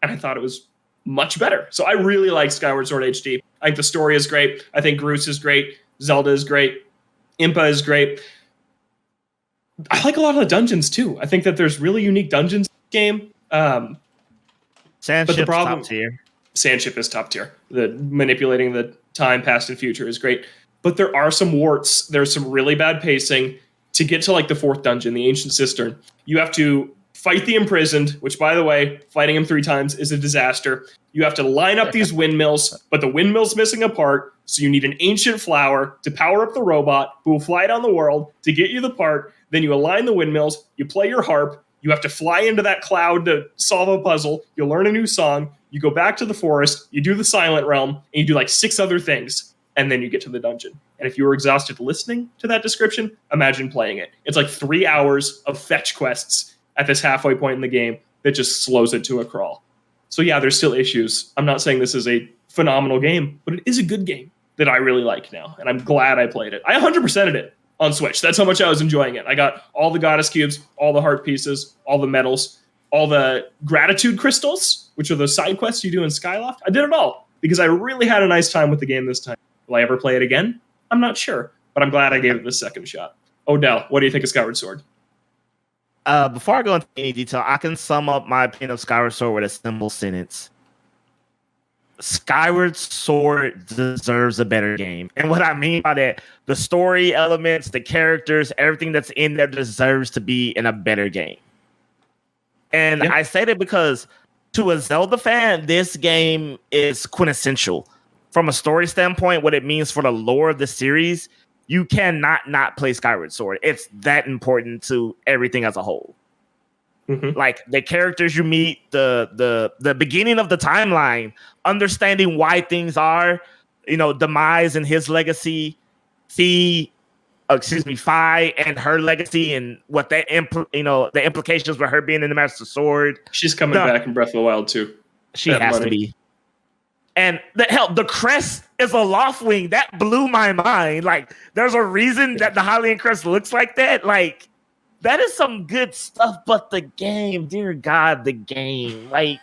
And I thought it was much better. So I really like Skyward Sword HD. I think the story is great. I think Groose is great. Zelda is great. Impa is great. I like a lot of the dungeons too. I think that there's really unique dungeons in the game. Sandship's top tier. Sandship is top tier. The manipulating the time, past and future is great. But there are some warts. There's some really bad pacing. To get to like the 4th dungeon, the Ancient Cistern, you have to fight the Imprisoned, which, by the way, fighting him 3 times is a disaster. You have to line up these windmills, but the windmill's missing a part, so you need an ancient flower to power up the robot who will fly down the world to get you the part. Then you align the windmills, you play your harp, you have to fly into that cloud to solve a puzzle, you learn a new song, you go back to the forest, you do the Silent Realm, and you do like 6 other things, and then you get to the dungeon. And if you were exhausted listening to that description, imagine playing it. It's like 3 hours of fetch quests at this halfway point in the game that just slows it to a crawl. So yeah, there's still issues. I'm not saying this is a phenomenal game, but it is a good game that I really like now, and I'm glad I played it. I 100%ed it on Switch. That's how much I was enjoying it. I got all the goddess cubes, all the heart pieces, all the medals, all the gratitude crystals, which are those side quests you do in Skyloft. I did it all because I really had a nice time with the game this time. Will I ever play it again? I'm not sure, but I'm glad I gave it the second shot. Odell, what do you think of Skyward Sword? Before I go into any detail, I can sum up my opinion of Skyward Sword with a simple sentence. Skyward Sword deserves a better game. And what I mean by that, the story elements, the characters, everything that's in there deserves to be in a better game. And I say that because to a Zelda fan, this game is quintessential. From a story standpoint, what it means for the lore of the series, you cannot not play Skyward Sword. It's that important to everything as a whole. Mm-hmm. Like the characters you meet, the beginning of the timeline, understanding why things are, Demise and his legacy, Fi and her legacy, and what that the implications with her being in the Master Sword. She's coming back in Breath of the Wild too. She has to be. And the crest is a Loftwing. That blew my mind. Like, there's a reason that the Hylian crest looks like that. Like, that is some good stuff. But the game, dear God, the game. Like,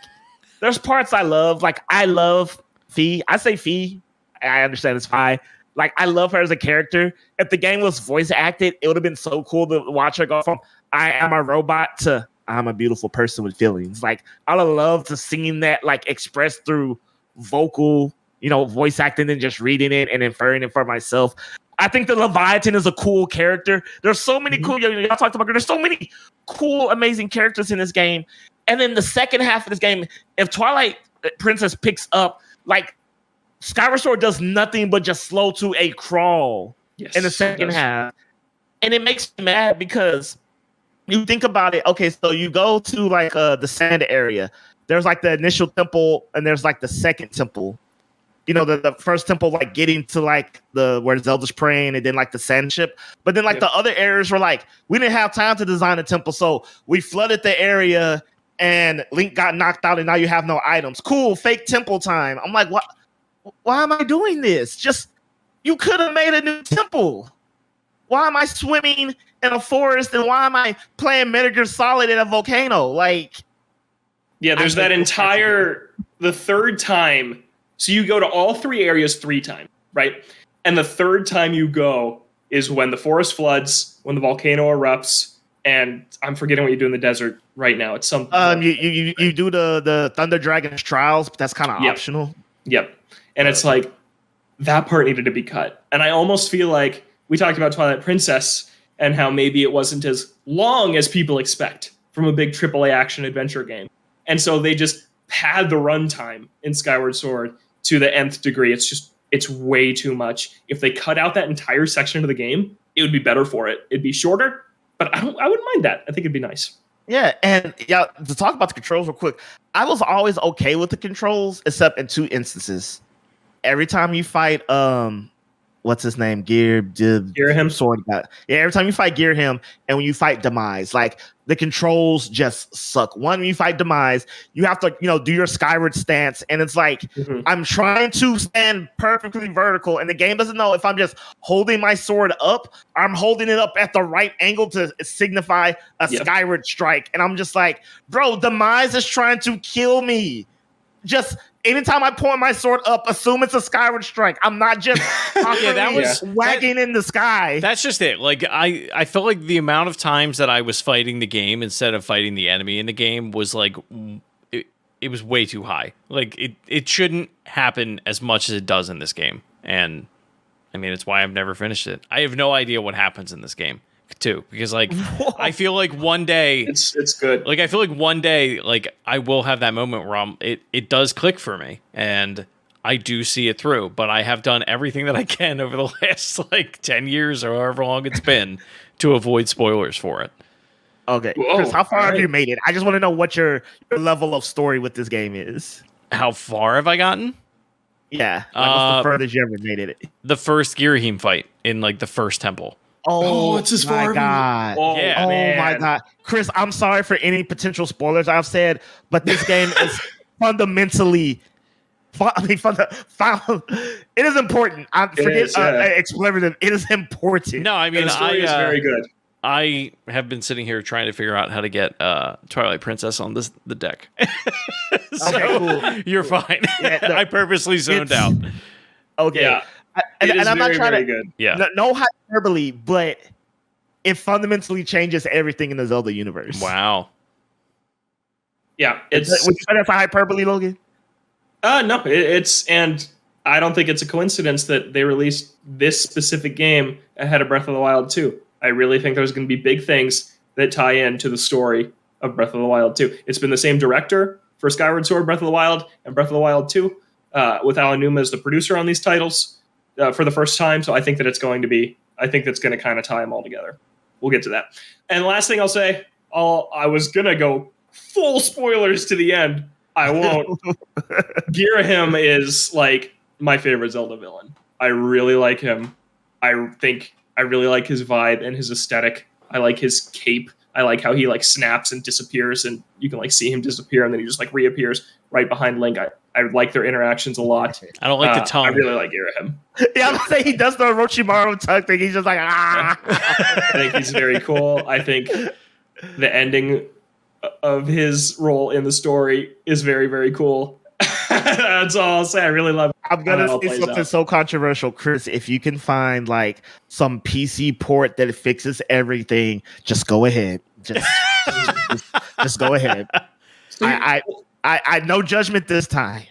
there's parts I love. Like, I love Fi. I say Fi. I understand it's Fi. Like, I love her as a character. If the game was voice acted, it would have been so cool to watch her go from I am a robot to I'm a beautiful person with feelings. Like, I would love to see that, like, expressed through vocal, voice acting and just reading it and inferring it for myself. I think the Leviathan is a cool character. There's so many cool, y'all talked about, there's so many cool, amazing characters in this game. And then the second half of this game, if Twilight Princess picks up, like, Skyward Sword does nothing but just slow to a crawl in the second half. And it makes me mad because you think about it. Okay, so you go to like the sand area. There's like the initial temple and there's like the second temple. The first temple, like getting to like where Zelda's praying, and then like the sand ship. But then like the other areas were like, we didn't have time to design a temple. So we flooded the area and Link got knocked out and now you have no items. Cool, fake temple time. I'm like, what? Why am I doing this? Just, you could have made a new temple. Why am I swimming in a forest and why am I playing Metal Gear Solid in a volcano? Like, yeah, there's that entire, the third time. So you go to all 3 areas 3 times, right? And the third time you go is when the forest floods, when the volcano erupts, and I'm forgetting what you do in the desert right now. It's something. You do the Thunder Dragon's trials, but that's kind of optional. Yep. And it's like, that part needed to be cut. And I almost feel like we talked about Twilight Princess and how maybe it wasn't as long as people expect from a big AAA action adventure game. And so they just pad the runtime in Skyward Sword to the nth degree. It's way too much. If they cut out that entire section of the game, it would be better for it. It'd be shorter, but I wouldn't mind that. I think it'd be nice. Yeah, and to talk about the controls real quick, I was always okay with the controls, except in 2 instances. Every time you fight, what's his name? Girahim. Sword guy. Yeah, every time you fight Girahim, and when you fight Demise, like the controls just suck. One, when you fight Demise, you have to, do your skyward stance, and it's like I'm trying to stand perfectly vertical, and the game doesn't know if I'm just holding my sword up, I'm holding it up at the right angle to signify a skyward strike, and I'm just like, bro, Demise is trying to kill me. Just anytime I point my sword up, assume it's a skyward strike. I'm not just wagging in the sky. That's just it. Like I felt like the amount of times that I was fighting the game instead of fighting the enemy in the game was like it was way too high. Like it shouldn't happen as much as it does in this game. And I mean, it's why I've never finished it. I have no idea what happens in this game too, because like I feel like one day it's good. Like I feel like one day like I will have that moment where it does click for me and I do see it through, but I have done everything that I can over the last like 10 years or however long it's been to avoid spoilers for it. Okay. Chris, how far have you made it? I just want to know what your level of story with this game is. How far have I gotten? Yeah. Like what's the furthest you ever made it? The first Girahim fight in like the first temple. Oh, it's as far. My God. Oh, yeah. My God. Chris, I'm sorry for any potential spoilers I've said, but this game is fundamentally it is important. I forget expletive. It is important. No, I mean, the story is very good. I have been sitting here trying to figure out how to get Twilight Princess on the deck. So okay, cool. You're fine. Yeah, no, I purposely zoned out. Okay. Yeah. And I'm not trying to good. Yeah. No hyperbole, but it fundamentally changes everything in the Zelda universe. Wow. Yeah. Would you say that's a hyperbole, Logan? No, and I don't think it's a coincidence that they released this specific game ahead of Breath of the Wild 2. I really think there's going to be big things that tie into the story of Breath of the Wild 2. It's been the same director for Skyward Sword, Breath of the Wild, and Breath of the Wild 2, with Alan Numa as the producer on these titles for the first time. So I think that it's going to kind of tie them all together. We'll get to that. And last thing I'll say, I was going to go full spoilers to the end. I won't. Girahim is like my favorite Zelda villain. I really like him. I think I really like his vibe and his aesthetic. I like his cape. I like how he like snaps and disappears, and you can like see him disappear, and then he just like reappears right behind Link. I like their interactions a lot. I don't like the tongue. I really like Girahim. Yeah, I'm saying he does the Orochimaru tongue thing. He's just like I think he's very cool. I think the ending of his role in the story is very, very cool. That's all I'll say. I really love it. I'm gonna say something so controversial, Chris. If you can find like some PC port that fixes everything, just go ahead. Just go ahead. I no judgment this time.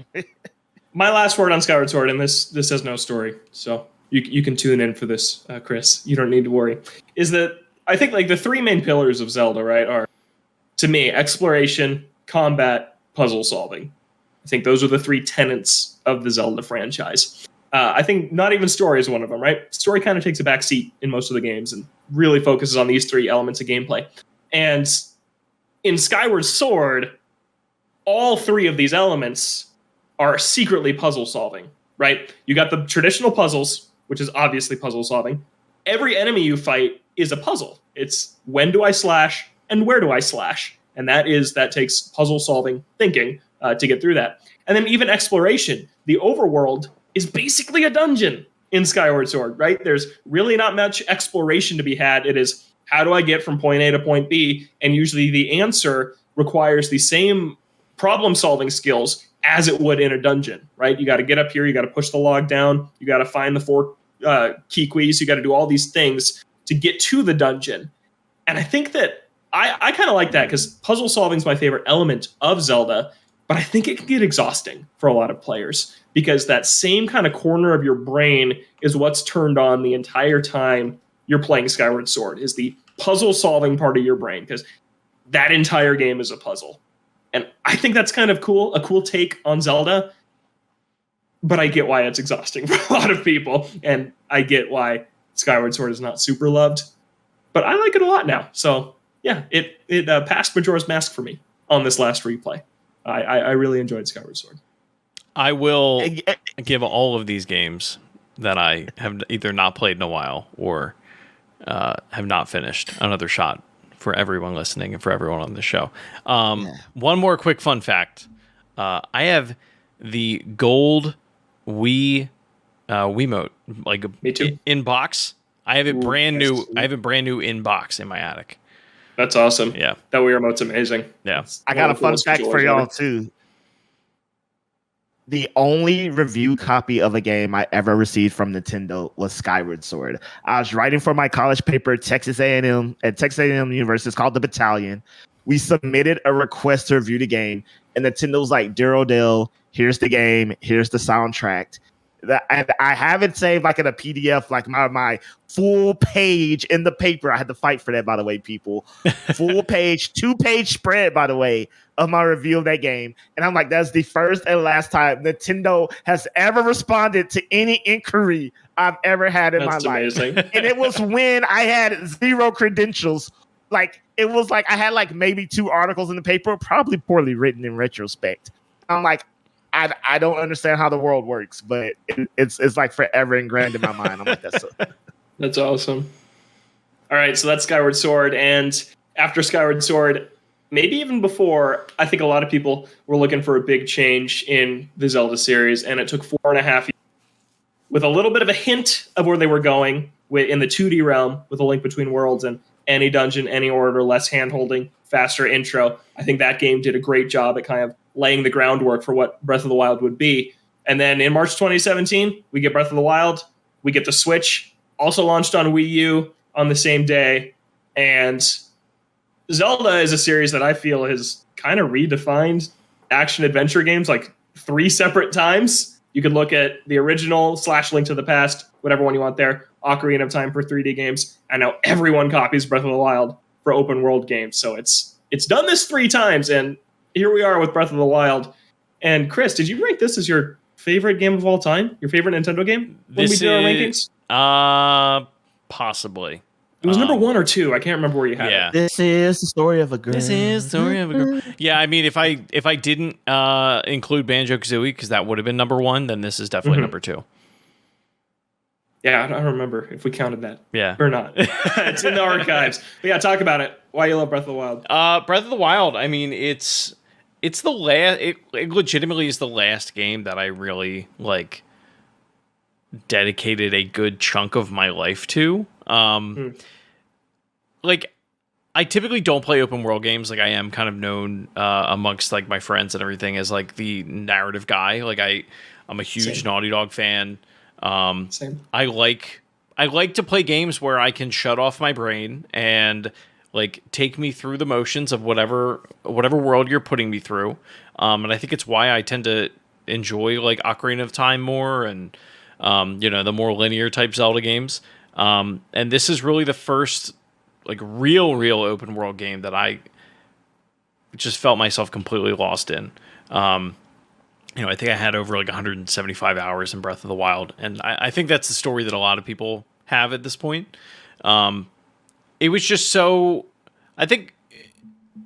My last word on Skyward Sword, and this has no story, so you can tune in for this, Chris. You don't need to worry. Is that I think like the 3 main pillars of Zelda, right, are to me exploration, combat, puzzle solving. I think those are the 3 tenets of the Zelda franchise. I think not even story is one of them, right? Story kind of takes a back seat in most of the games and really focuses on these 3 elements of gameplay. And in Skyward Sword, all 3 of these elements are secretly puzzle solving, right? You got the traditional puzzles, which is obviously puzzle solving. Every enemy you fight is a puzzle. It's when do I slash and where do I slash? And that takes puzzle solving thinking to get through that. And then even exploration. The overworld is basically a dungeon in Skyward Sword, right? There's really not much exploration to be had. It is, how do I get from point A to point B? And usually the answer requires the same problem-solving skills as it would in a dungeon, right? You got to get up here, you got to push the log down, you got to find the 4 key keys, you got to do all these things to get to the dungeon. And I think that I kind of like that because puzzle solving is my favorite element of Zelda, but I think it can get exhausting for a lot of players because that same kind of corner of your brain is what's turned on the entire time you're playing Skyward Sword, is the puzzle solving part of your brain. Because that entire game is a puzzle. And I think that's kind of cool, a cool take on Zelda. But I get why it's exhausting for a lot of people. And I get why Skyward Sword is not super loved. But I like it a lot now. So yeah, it passed Majora's Mask for me on this last replay. I really enjoyed Skyward Sword. I will give all of these games that I have either not played in a while or have not finished another shot for everyone listening and for everyone on the show. One more quick fun fact. I have the gold Wiimote, like Me too. in box. I have it brand new. Nice. I have it brand new in box in my attic. That's awesome. Yeah. That Wii Remote's amazing. Yeah. I got a fun fact for y'all too. The only review copy of a game I ever received from Nintendo was Skyward Sword. I was writing for my college paper at Texas A&M University. It's called The Battalion. We submitted a request to review the game, and Nintendo was like, "Dear Odell, here's the game. Here's the soundtrack." And I have it saved like in a PDF, like my full page in the paper. I had to fight for that, by the way, people. Full page, 2-page spread, by the way, of my review of that game. And I'm like, that's the first and last time Nintendo has ever responded to any inquiry I've ever had in my life. And it was when I had 0 credentials. Like, it was like I had like maybe 2 articles in the paper, probably poorly written in retrospect. I'm like, I don't understand how the world works, but it's like forever ingrained in my mind. I'm like, that's awesome. All right, so that's Skyward Sword, and after Skyward Sword, maybe even before, I think a lot of people were looking for a big change in the Zelda series, and it took 4.5 years with a little bit of a hint of where they were going in the 2D realm with A Link Between Worlds and any dungeon, any order, less hand-holding, faster intro. I think that game did a great job at kind of laying the groundwork for what Breath of the Wild would be. And then in March 2017, we get Breath of the Wild. We get the Switch, also launched on Wii U on the same day. And Zelda is a series that I feel has kind of redefined action-adventure games like 3 separate times. You could look at the original / Link to the Past, whatever one you want there, Ocarina of Time for 3D games. And now everyone copies Breath of the Wild for open world games. So it's done this 3 times, and here we are with Breath of the Wild. And Chris, did you rank this as your favorite game of all time? Your favorite Nintendo game when we did our rankings? Possibly. It was number 1 or 2. I can't remember where you had it. This is the story of a girl. This is the story of a girl. Yeah, I mean, if I didn't include Banjo-Kazooie, because that would have been number 1, then this is definitely number 2. Yeah, I don't remember if we counted that. Yeah. Or not. It's in the archives. But yeah, talk about it. Why you love Breath of the Wild. Breath of the Wild, I mean, it's the last, it legitimately is the last game that I really, like, dedicated a good chunk of my life to. Like, I typically don't play open world games. Like, I am kind of known amongst, like, my friends and everything as, like, the narrative guy. Like, I'm a huge Naughty Dog fan. Same. I like to play games where I can shut off my brain and like take me through the motions of whatever world you're putting me through. And I think it's why I tend to enjoy like Ocarina of Time more and the more linear type Zelda games. And this is really the first like real open world game that I just felt myself completely lost in. I think I had over like 175 hours in Breath of the Wild, and I think that's the story that a lot of people have at this point. It was just so, I think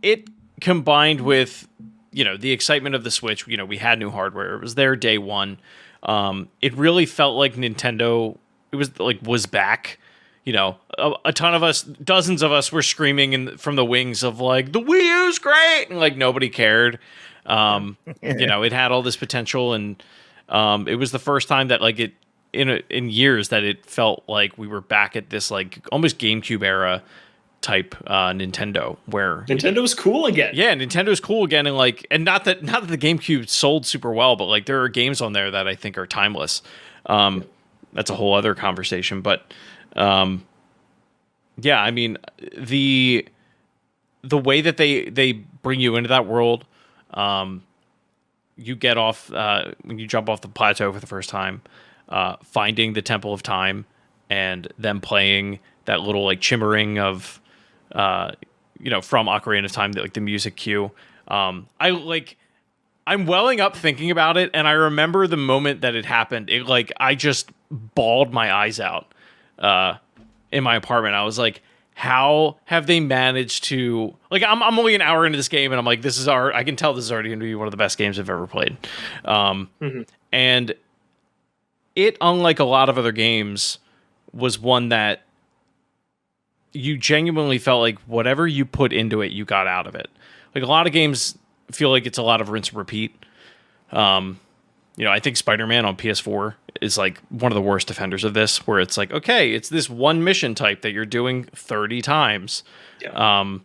it combined with, the excitement of the Switch, we had new hardware. It was there day one. It really felt like Nintendo, was back. A ton of us, dozens of us were screaming from the wings of like, the Wii U's great, and like nobody cared. It had all this potential, and it was the first time that like it in years that it felt like we were back at this like almost GameCube era type Nintendo, where Nintendo was cool again. Yeah, Nintendo's cool again, and not that the GameCube sold super well, but like there are games on there that I think are timeless. That's a whole other conversation, but I mean the way that they bring you into that world. You get off when you jump off the plateau for the first time, finding the Temple of Time, and then playing that little like chimmering of from Ocarina of Time, like the music cue. I'm welling up thinking about it, and I remember the moment that it happened. I just bawled my eyes out in my apartment. I was like, how have they managed to, like, I'm only an hour into this game, and I'm like, I can tell this is already going to be one of the best games I've ever played. And it, unlike a lot of other games, was one that you genuinely felt like whatever you put into it, you got out of it. Like, a lot of games feel like it's a lot of rinse and repeat. I think Spider-Man on PS4 is like one of the worst offenders of this, where it's like, okay, it's this one mission type that you're doing 30 times. Yeah.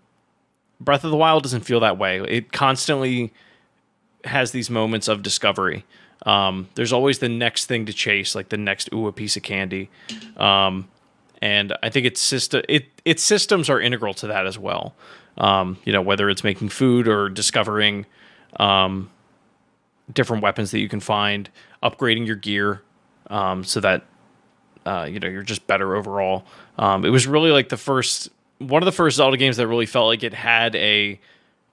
Breath of the Wild doesn't feel that way. It constantly has these moments of discovery. There's always the next thing to chase, like the next a piece of candy. And I think its systems are integral to that as well. Whether it's making food or discovering different weapons that you can find, upgrading your gear so that you're just better overall. It was really like one of the first Zelda games that really felt like it had a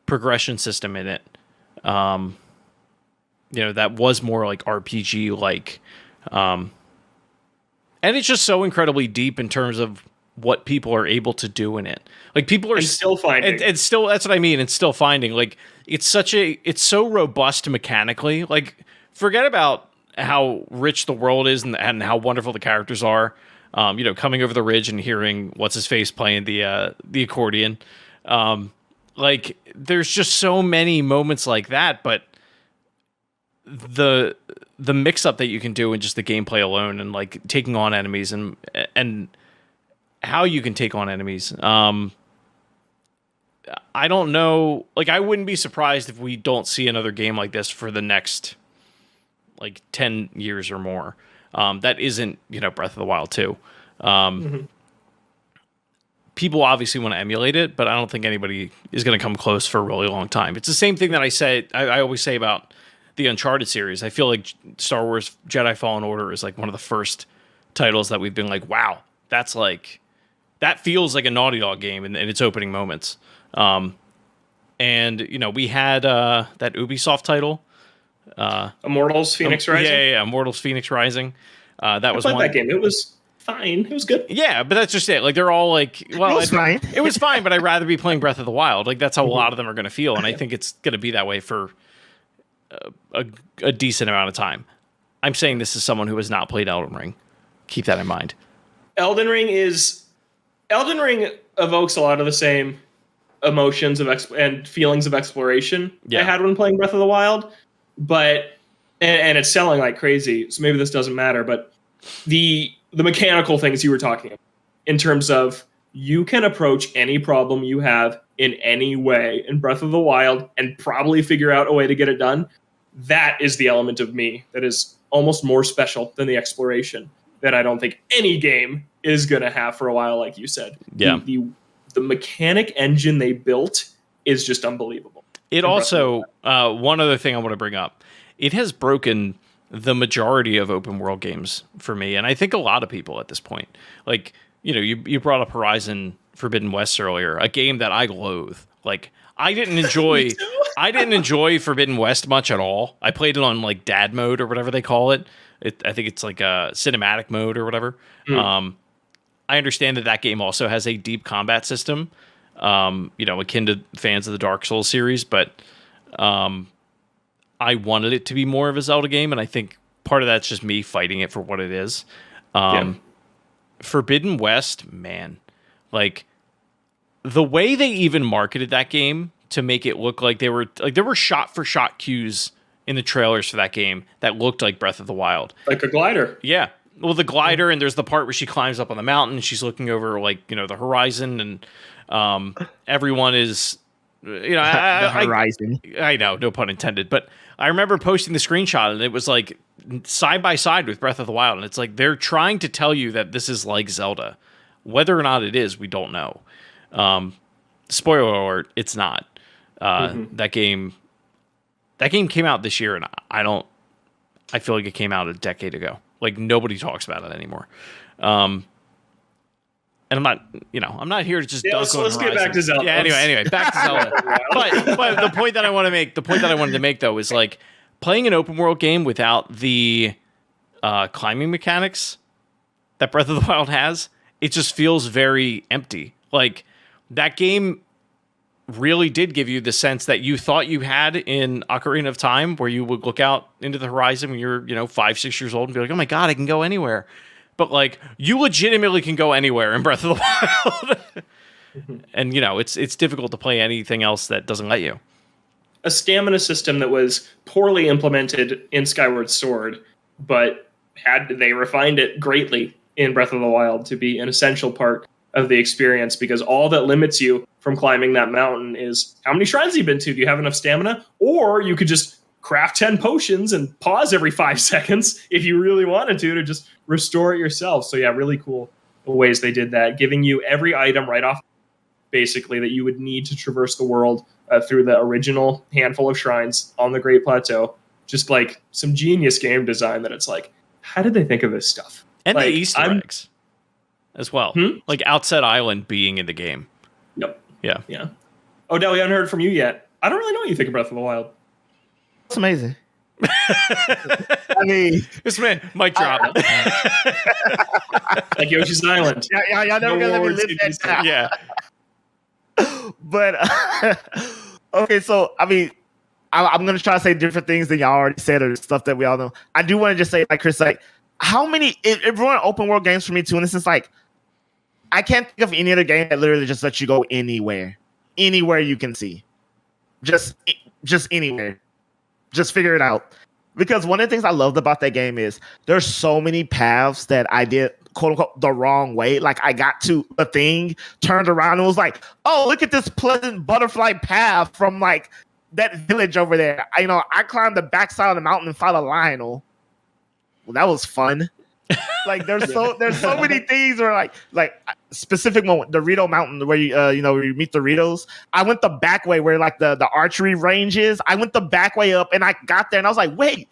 progression system in it. That was more like RPG like. And it's just so incredibly deep in terms of what people are able to do in it. Like, people are still finding. It's still, that's what I mean. It's still finding. Like, it's so robust mechanically. Like, forget about how rich the world is and how wonderful the characters are. Coming over the ridge and hearing what's his face playing the accordion. There's just so many moments like that, but the mix up that you can do in just the gameplay alone, and like taking on enemies and how you can take on enemies. I don't know. Like, I wouldn't be surprised if we don't see another game like this for the next 10 years or more. That isn't, Breath of the Wild 2. People obviously want to emulate it, but I don't think anybody is going to come close for a really long time. It's the same thing that I always say about the Uncharted series. I feel like Star Wars Jedi Fallen Order is like one of the first titles that we've been like, wow, that feels like a Naughty Dog game in its opening moments. And we had that Ubisoft title, Immortals Phoenix Rising. Yeah, Immortals Phoenix Rising. That was played one. That game. It was fine. It was good. Yeah, but that's just it. Like, they're all like, well, it was fine. It was fine, but I'd rather be playing Breath of the Wild. Like, that's how a lot of them are going to feel, and I think it's going to be that way for a decent amount of time. I'm saying this is someone who has not played Elden Ring. Keep that in mind. Elden Ring evokes a lot of the same emotions and feelings of exploration I had when playing Breath of the Wild, but and it's selling like crazy, so maybe this doesn't matter, but the mechanical things you were talking about, in terms of you can approach any problem you have in any way in Breath of the Wild and probably figure out a way to get it done. That is the element of me that is almost more special than the exploration that I don't think any game is going to have for a while, like you said. Yeah. The mechanic engine they built is just unbelievable. It also, one other thing I want to bring up, it has broken the majority of open world games for me, and I think a lot of people at this point. Like, you brought up Horizon Forbidden West earlier, a game that I loathe. Like, I didn't enjoy Forbidden West much at all. I played it on like dad mode or whatever they call it. I think it's like a cinematic mode or whatever. I understand that game also has a deep combat system, akin to fans of the Dark Souls series, but I wanted it to be more of a Zelda game, and I think part of that's just me fighting it for what it is. Forbidden West, man, like, the way they even marketed that game to make it look like there were shot for shot cues in the trailers for that game that looked like Breath of the Wild, like a glider. Yeah, well, the glider, and there's the part where she climbs up on the mountain and she's looking over the horizon, and everyone is the horizon. I know, no pun intended, but I remember posting the screenshot and it was like side by side with Breath of the Wild, and it's like they're trying to tell you that this is like Zelda. Whether or not it is, we don't know. Spoiler alert, it's not. That game came out this year, and I feel like it came out a decade ago. Like, nobody talks about it anymore. And and I'm not here to just let's dunk on get back to Zelda. Yeah, anyway, back to Zelda. but the point that I wanted to make though is like playing an open world game without the climbing mechanics that Breath of the Wild has, it just feels very empty. Like that game really did give you the sense that you thought you had in Ocarina of Time, where you would look out into the horizon when you're 5-6 years old and be like, oh my god, I can go anywhere. But like you legitimately can go anywhere in Breath of the Wild. And it's difficult to play anything else that doesn't let you. A stamina system that was poorly implemented in Skyward Sword, but they refined it greatly in Breath of the Wild to be an essential part of the experience, because all that limits you from climbing that mountain is how many shrines you've been to. Do you have enough stamina? Or you could just craft 10 potions and pause every 5 seconds if you really wanted to just restore it yourself. So yeah, really cool the ways they did that, giving you every item right off, basically, that you would need to traverse the world through the original handful of shrines on the Great Plateau. Just like some genius game design that it's like, how did they think of this stuff? And like, the Easter eggs as well. Like Outset Island being in the game. Yep. Yeah. Odell, we haven't heard from you yet. I don't really know what you think of Breath of the Wild. It's amazing. I mean, this man might drop. Like Yoshi's Island. Yeah, y'all never gonna let me live that down. Yeah. But okay, so I mean, I'm gonna try to say different things than y'all already said or stuff that we all know. I do want to just say, like Chris, like how many it ruined open world games for me too, and this is like I can't think of any other game that literally just lets you go anywhere you can see, just anywhere, just figure it out. Because one of the things I loved about that game is there's so many paths that I did quote unquote the wrong way. Like I got to a thing, turned around and was like, oh, look at this pleasant butterfly path from like that village over there. I climbed the backside of the mountain and found a Lionel. Well, that was fun. Like there's so many things where like specific moment, Dorito Mountain where you where you meet Doritos. I went the back way where like the archery range is. I went the back way up and I got there and I was like, wait,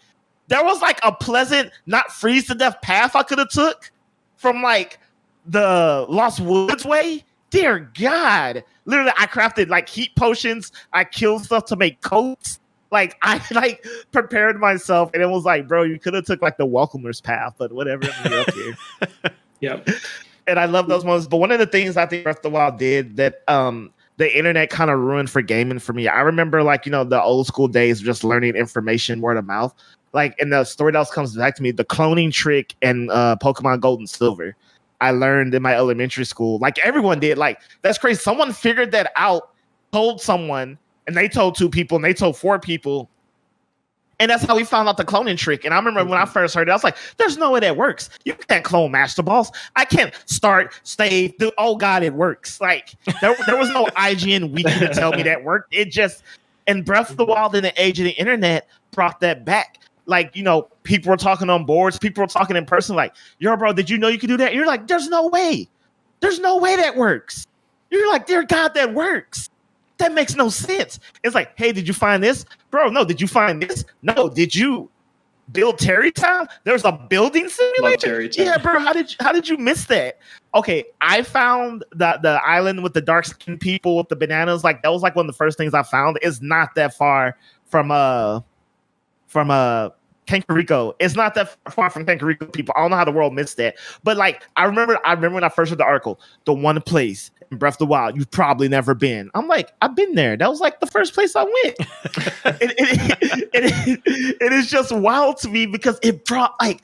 there was like a pleasant, not freeze to death path I could have took from like the Lost Woods way. Dear God, literally I crafted like heat potions. I killed stuff to make coats. Like I like prepared myself, and it was like, bro, you could have took like the welcomer's path, but whatever. You're up here. Yep. And I love those moments. But one of the things I think Breath of the Wild did that the internet kind of ruined for gaming for me. I remember like the old school days of just learning information word of mouth. Like, and the story that comes back to me, the cloning trick and Pokemon Gold and Silver. I learned in my elementary school, like everyone did. Like that's crazy. Someone figured that out, told someone. And they told 2 people, and they told 4 people. And that's how we found out the cloning trick. And I remember when I first heard it, I was like, there's no way that works. You can't clone Master Balls. I can't start, stay, do, oh God, it works. Like, there was no IGN wiki to tell me that worked. It just, and Breath of the Wild in the age of the internet brought that back. Like, people were talking on boards. People were talking in person like, yo, bro, did you know you could do that? And you're like, there's no way. There's no way that works. You're like, dear God, that works. That makes no sense. It's like, hey, did you find this? Bro, no. Did you find this? No. Did you build Terrytown? There's a building simulator? Yeah, bro. How did you miss that? Okay, I found the island with the dark skinned people with the bananas. Like that was like one of the first things I found. It's not that far from Kankarico. It's not that far from Kankarico, people. I don't know how the world missed that. But like I remember when I first read the article, the one place in Breath of the Wild you've probably never been. I'm like, I've been there. That was like the first place I went. It is just wild to me because it brought like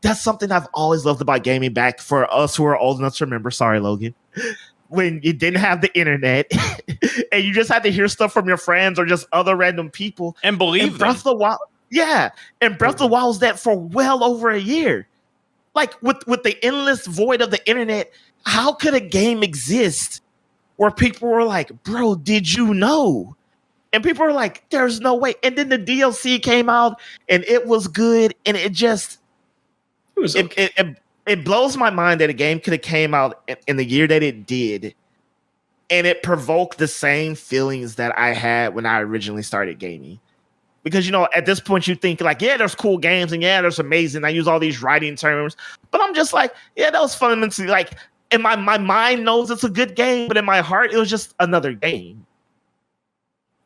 that's something I've always loved about gaming back for us who are old enough to remember. Sorry, Logan. When you didn't have the internet and you just had to hear stuff from your friends or just other random people. And believe Breath of the Wild. Yeah, and Breath of the Wild was that for well over a year. Like with the endless void of the internet, how could a game exist where people were like, bro, did you know? And people were like, there's no way. And then the DLC came out and it was good. And it was okay. It blows my mind that a game could have came out in the year that it did. And it provoked the same feelings that I had when I originally started gaming. Because, at this point you think like, yeah, there's cool games and yeah, there's amazing. I use all these writing terms, but I'm just like, yeah, that was fundamentally like, and my mind knows it's a good game, but in my heart, it was just another game.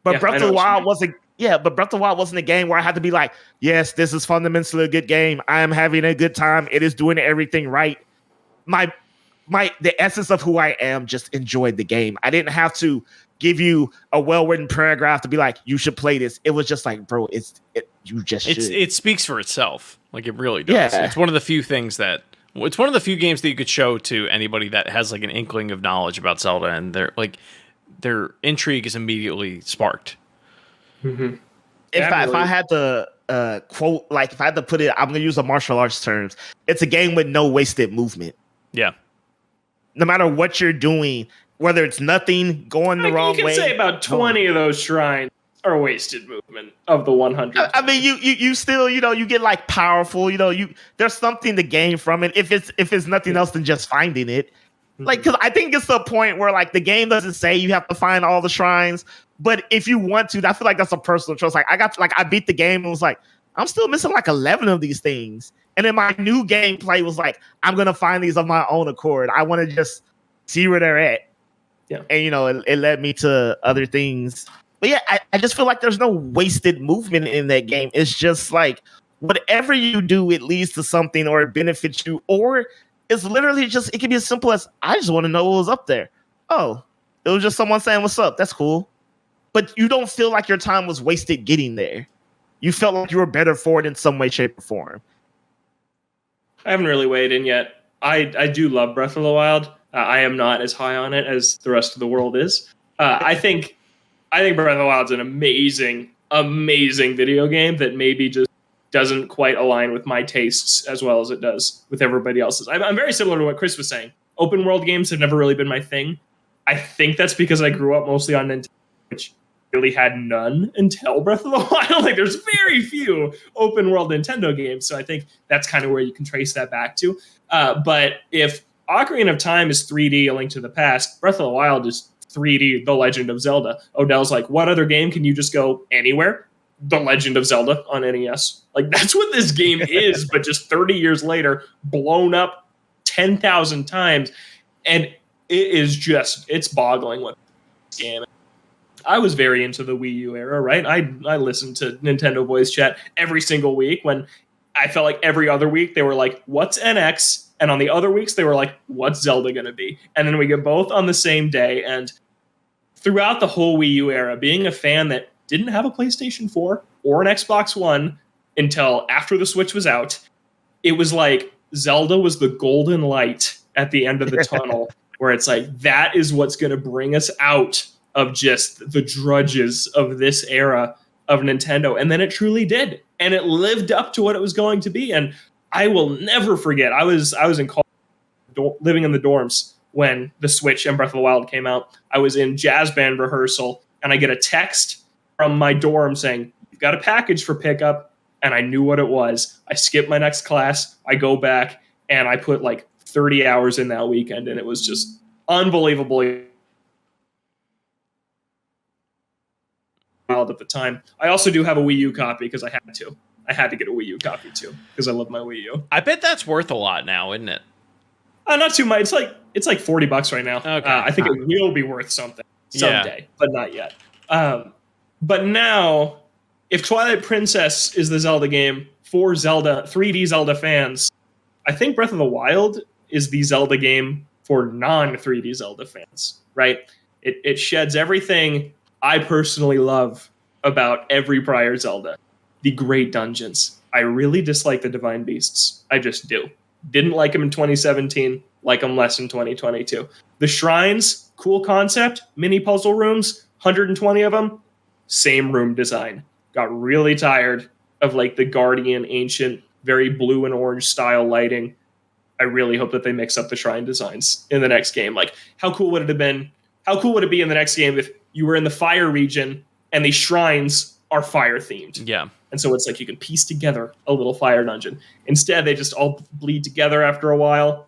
But Breath of the Wild wasn't. Yeah, but Breath of the Wild wasn't a game where I had to be like, yes, this is fundamentally a good game. I am having a good time. It is doing everything right. The essence of who I am just enjoyed the game. I didn't have to give you a well-written paragraph to be like, you should play this. It was just like, bro, you just should. It speaks for itself. Like it really does. Yeah. It's one of the few things that it's one of the few games that you could show to anybody that has like an inkling of knowledge about Zelda, and their intrigue is immediately sparked. Mm-hmm. If I had to quote, like if I had to put it, I'm gonna use a martial arts terms. It's a game with no wasted movement. Yeah. No matter what you're doing, whether it's nothing going the wrong way. You can say about 20 of those shrines are wasted movement of the 100. I mean, you still, you get like powerful, there's something to gain from it. If it's nothing else than just finding it. Like, because I think it's the point where like the game doesn't say you have to find all the shrines, but if you want to, I feel like that's a personal choice. Like I beat the game and was like, I'm still missing like 11 of these things. And then my new gameplay was like, I'm going to find these of my own accord. I want to just see where they're at. Yeah. And, it led me to other things. But yeah, I just feel like there's no wasted movement in that game. It's just like whatever you do, it leads to something or it benefits you. Or it's literally just, it can be as simple as, I just want to know what was up there. Oh, it was just someone saying, what's up? That's cool. But you don't feel like your time was wasted getting there. You felt like you were better for it in some way, shape, or form. I haven't really weighed in yet. I do love Breath of the Wild. I am not as high on it as the rest of the world is. I think Breath of the Wild is an amazing, amazing video game that maybe just doesn't quite align with my tastes as well as it does with everybody else's. I'm very similar to what Chris was saying. Open world games have never really been my thing. I think that's because I grew up mostly on Nintendo, which really had none until Breath of the Wild. Like there's very few open world Nintendo games. So I think that's kind of where you can trace that back to. But if Ocarina of Time is 3D A Link to the Past, Breath of the Wild is 3D The Legend of Zelda. Odell's like, what other game can you just go anywhere? The Legend of Zelda on NES. Like that's what this game is, but just 30 years later, blown up 10,000 times. And it is just, it's boggling what this game is. I was very into the Wii U era, right? I listened to Nintendo voice chat every single week when I felt like every other week they were like, what's NX? And on the other weeks they were like, what's Zelda going to be? And then we get both on the same day. And throughout the whole Wii U era, being a fan that didn't have a PlayStation 4 or an Xbox One until after the Switch was out, it was like Zelda was the golden light at the end of the tunnel where it's like, that is what's going to bring us out of just the drudges of this era of Nintendo. And then it truly did. And it lived up to what it was going to be. And I will never forget, I was in college, living in the dorms when the Switch and Breath of the Wild came out. I was in jazz band rehearsal and I get a text from my dorm saying, you've got a package for pickup. And I knew what it was. I skipped my next class. I go back and I put like 30 hours in that weekend. And it was just unbelievably at the time. I also do have a Wii U copy because I had to. I had to get a Wii U copy too because I love my Wii U. I bet that's worth a lot now, isn't it? Not too much. It's like $40 right now. Okay. I think it will be worth something someday, but not yet. But now, if Twilight Princess is the Zelda game for Zelda 3D Zelda fans, I think Breath of the Wild is the Zelda game for non-3D Zelda fans. Right? It sheds everything I personally love about every prior Zelda. The great dungeons. I really dislike the Divine Beasts. I just do. Didn't like them in 2017, like them less in 2022. The shrines, cool concept, mini puzzle rooms, 120 of them, same room design. Got really tired of like the Guardian ancient, very blue and orange style lighting. I really hope that they mix up the shrine designs in the next game. Like, how cool would it have been? How cool would it be in the next game if you were in the fire region and the shrines are fire themed? Yeah. And so it's like you can piece together a little fire dungeon. Instead, they just all bleed together after a while.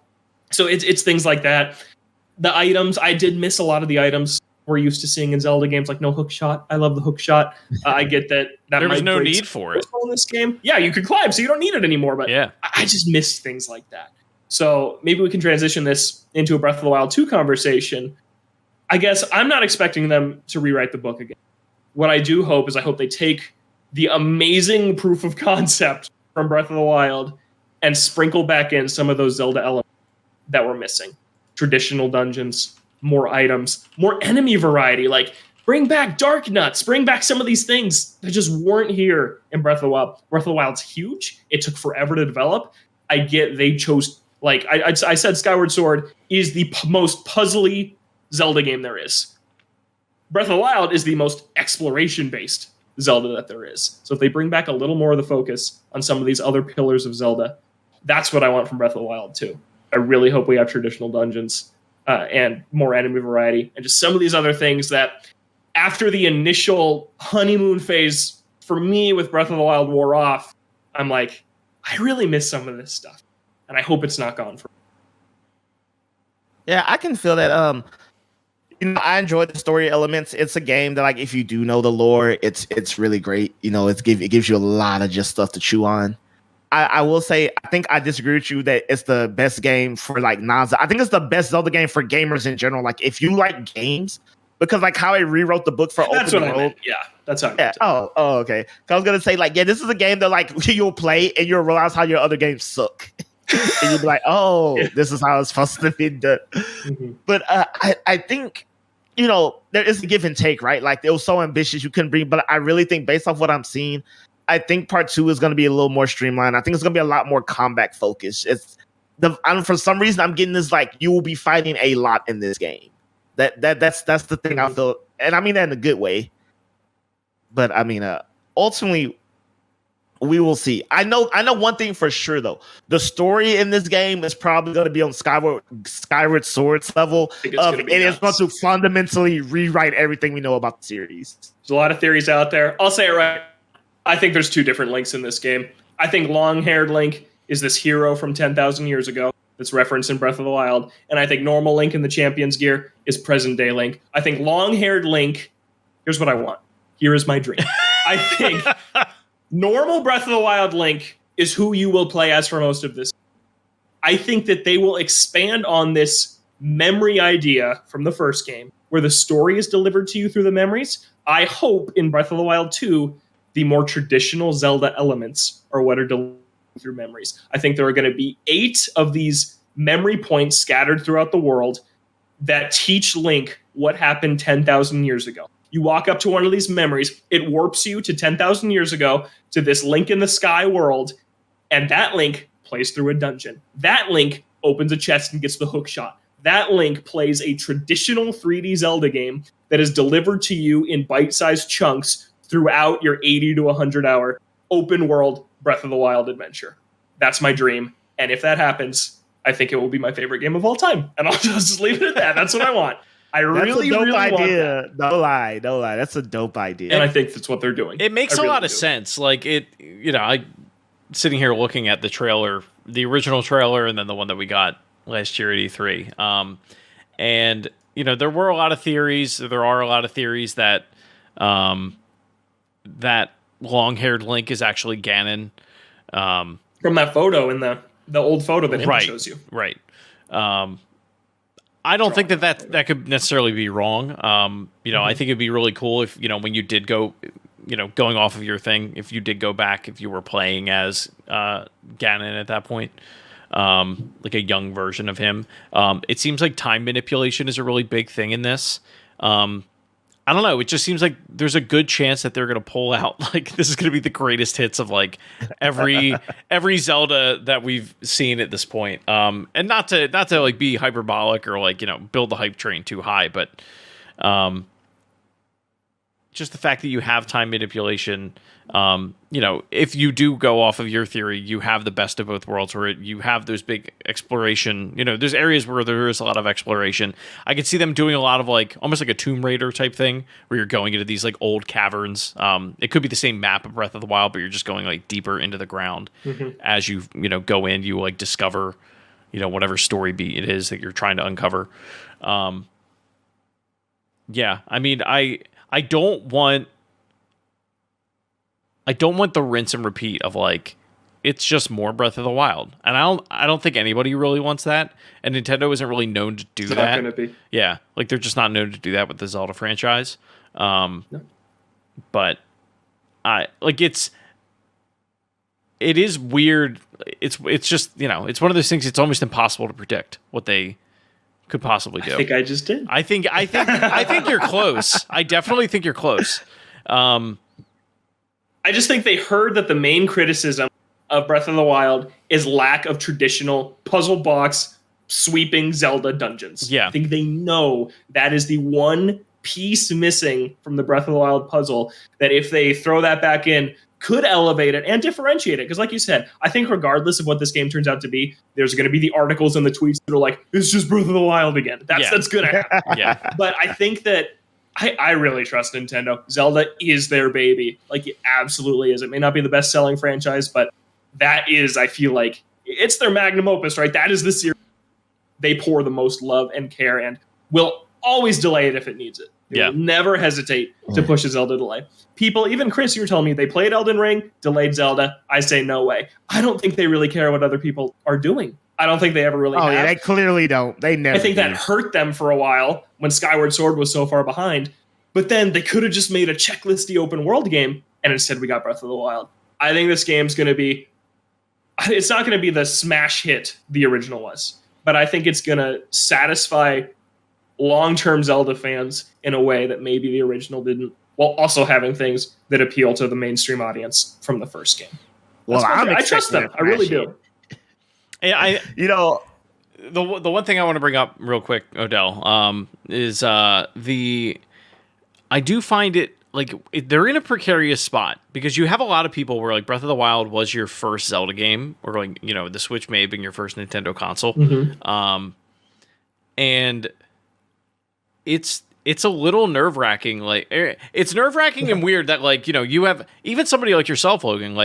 So it's things like that. The items, I did miss a lot of the items we're used to seeing in Zelda games, like no hook shot. I love the hook shot. I get that. There was no need for it in this game. Yeah, you could climb, so you don't need it anymore. But yeah, I just miss things like that. So maybe we can transition this into a Breath of the Wild 2 conversation. I guess I'm not expecting them to rewrite the book again. What I do hope is I hope they take the amazing proof of concept from Breath of the Wild and sprinkle back in some of those Zelda elements that were missing. Traditional dungeons, more items, more enemy variety. Like, bring back Dark Nuts, bring back some of these things that just weren't here in Breath of the Wild. Breath of the Wild's huge. It took forever to develop. I get they chose, like, I said Skyward Sword is the most puzzly Zelda game there is. Breath of the Wild is the most exploration-based Zelda that there is. So if they bring back a little more of the focus on some of these other pillars of Zelda, that's what I want from Breath of the Wild too. I really hope we have traditional dungeons and more enemy variety and just some of these other things that after the initial honeymoon phase for me with Breath of the Wild wore off, I'm like, I really miss some of this stuff. And I hope it's not gone for me. Yeah, I can feel that. I enjoy the story elements. It's a game that, like, if you do know the lore, it's really great. It gives you a lot of just stuff to chew on. I will say, I think I disagree with you that it's the best game for like I think it's the best Zelda game for gamers in general. Like, if you like games, because like how I rewrote the book for That's Open what I meant. Yeah, that's how I meant. Oh, okay. I was gonna say, like, yeah, this is a game that like you'll play and you'll realize how your other games suck. And you'll be like, oh, this is how it's supposed to be done. Mm-hmm. But I think, there is a give and take, right? Like, it was so ambitious you couldn't bring, but I really think based off what I'm seeing, I think part 2 is going to be a little more streamlined. I think it's going to be a lot more combat focused. For some reason, I'm getting this, like, you will be fighting a lot in this game. That's the thing I feel, and I mean that in a good way. But I mean, ultimately, we will see. I know one thing for sure though. The story in this game is probably going to be on Skyward Sword's level. It is going to fundamentally rewrite everything we know about the series. There's a lot of theories out there. I'll say it right. I think there's 2 different Links in this game. I think long-haired Link is this hero from 10,000 years ago that's referenced in Breath of the Wild. And I think normal Link in the Champion's gear is present-day Link. I think long-haired Link, here's what I want. Here is my dream. I think normal Breath of the Wild Link is who you will play as for most of this. I think that they will expand on this memory idea from the first game, where the story is delivered to you through the memories. I hope in Breath of the Wild 2, the more traditional Zelda elements are what are delivered through memories. I think there are going to be 8 of these memory points scattered throughout the world that teach Link what happened 10,000 years ago. You walk up to one of these memories, it warps you to 10,000 years ago to this Link in the Sky world, and that Link plays through a dungeon. That Link opens a chest and gets the hook shot. That Link plays a traditional 3D Zelda game that is delivered to you in bite-sized chunks throughout your 80 to 100 hour open world Breath of the Wild adventure. That's my dream. And if that happens, I think it will be my favorite game of all time. And I'll just leave it at that. That's what I want. I really want that. No lie. That's a dope idea. And I think that's what they're doing. It makes a lot of sense. Like, I sitting here looking at the trailer, the original trailer, and then the one that we got last year at E3. And, there were a lot of theories. There are a lot of theories that that long-haired Link is actually Ganon. From that photo in the old photo that Impa shows you. Right. I don't think that could necessarily be wrong. I think it'd be really cool if, when you did go, going off of your thing, if you did go back, if you were playing as Ganon at that point, like a young version of him. It seems like time manipulation is a really big thing in this. I don't know. It just seems like there's a good chance that they're going to pull out, like, this is going to be the greatest hits of like every Zelda that we've seen at this point. And not to like be hyperbolic or like, build the hype train too high, but just the fact that you have time manipulation, if you do go off of your theory, you have the best of both worlds where you have those big exploration, there's areas where there is a lot of exploration. I could see them doing a lot of like, almost like a Tomb Raider type thing where you're going into these like old caverns. It could be the same map of Breath of the Wild, but you're just going like deeper into the ground. As you, go in, you like discover, whatever story beat it is that you're trying to uncover. Yeah. I mean, I don't want the rinse and repeat of like it's just more Breath of the Wild, and I don't think anybody really wants that, and Nintendo isn't really known to do It's that. not going to be. Yeah, like they're just not known to do that with the Zelda franchise. No. But it is weird. It's just, it's one of those things. It's almost impossible to predict what they could possibly do. I think I just did. I think you're close. I definitely think you're close. I just think they heard that the main criticism of Breath of the Wild is lack of traditional puzzle box sweeping Zelda dungeons. Yeah. I think they know that is the one piece missing from the Breath of the Wild puzzle that if they throw that back in, could elevate it and differentiate it. Because like you said, I think regardless of what this game turns out to be, there's going to be the articles and the tweets that are like, it's just Breath of the Wild again. That's going to happen. Yeah. But I think that I really trust Nintendo. Zelda is their baby. Like, it absolutely is. It may not be the best-selling franchise, but that is, I feel like, it's their magnum opus, right? That is the series they pour the most love and care and will always delay it if it needs it. They will never hesitate to push a Zelda delay. People, even Chris, you were telling me they played Elden Ring, delayed Zelda. I say no way. I don't think they really care what other people are doing. I don't think they ever really have. Yeah, they clearly don't. They never I think do. that hurt them for a while when Skyward Sword was so far behind. But then they could have just made a checklisty open world game, and instead we got Breath of the Wild. I think this game's going to be... It's not going to be the smash hit the original was, but I think it's going to satisfy long-term Zelda fans in a way that maybe the original didn't, while also having things that appeal to the mainstream audience from the first game. Well, I trust them. I really do. Yeah, the one thing I want to bring up real quick, Odell, is I do find it they're in a precarious spot because you have a lot of people where like Breath of the Wild was your first Zelda game, or like the Switch may have been your first Nintendo console, and it's a little nerve-wracking. Like, it's nerve-wracking and weird that you have even somebody like yourself, Logan,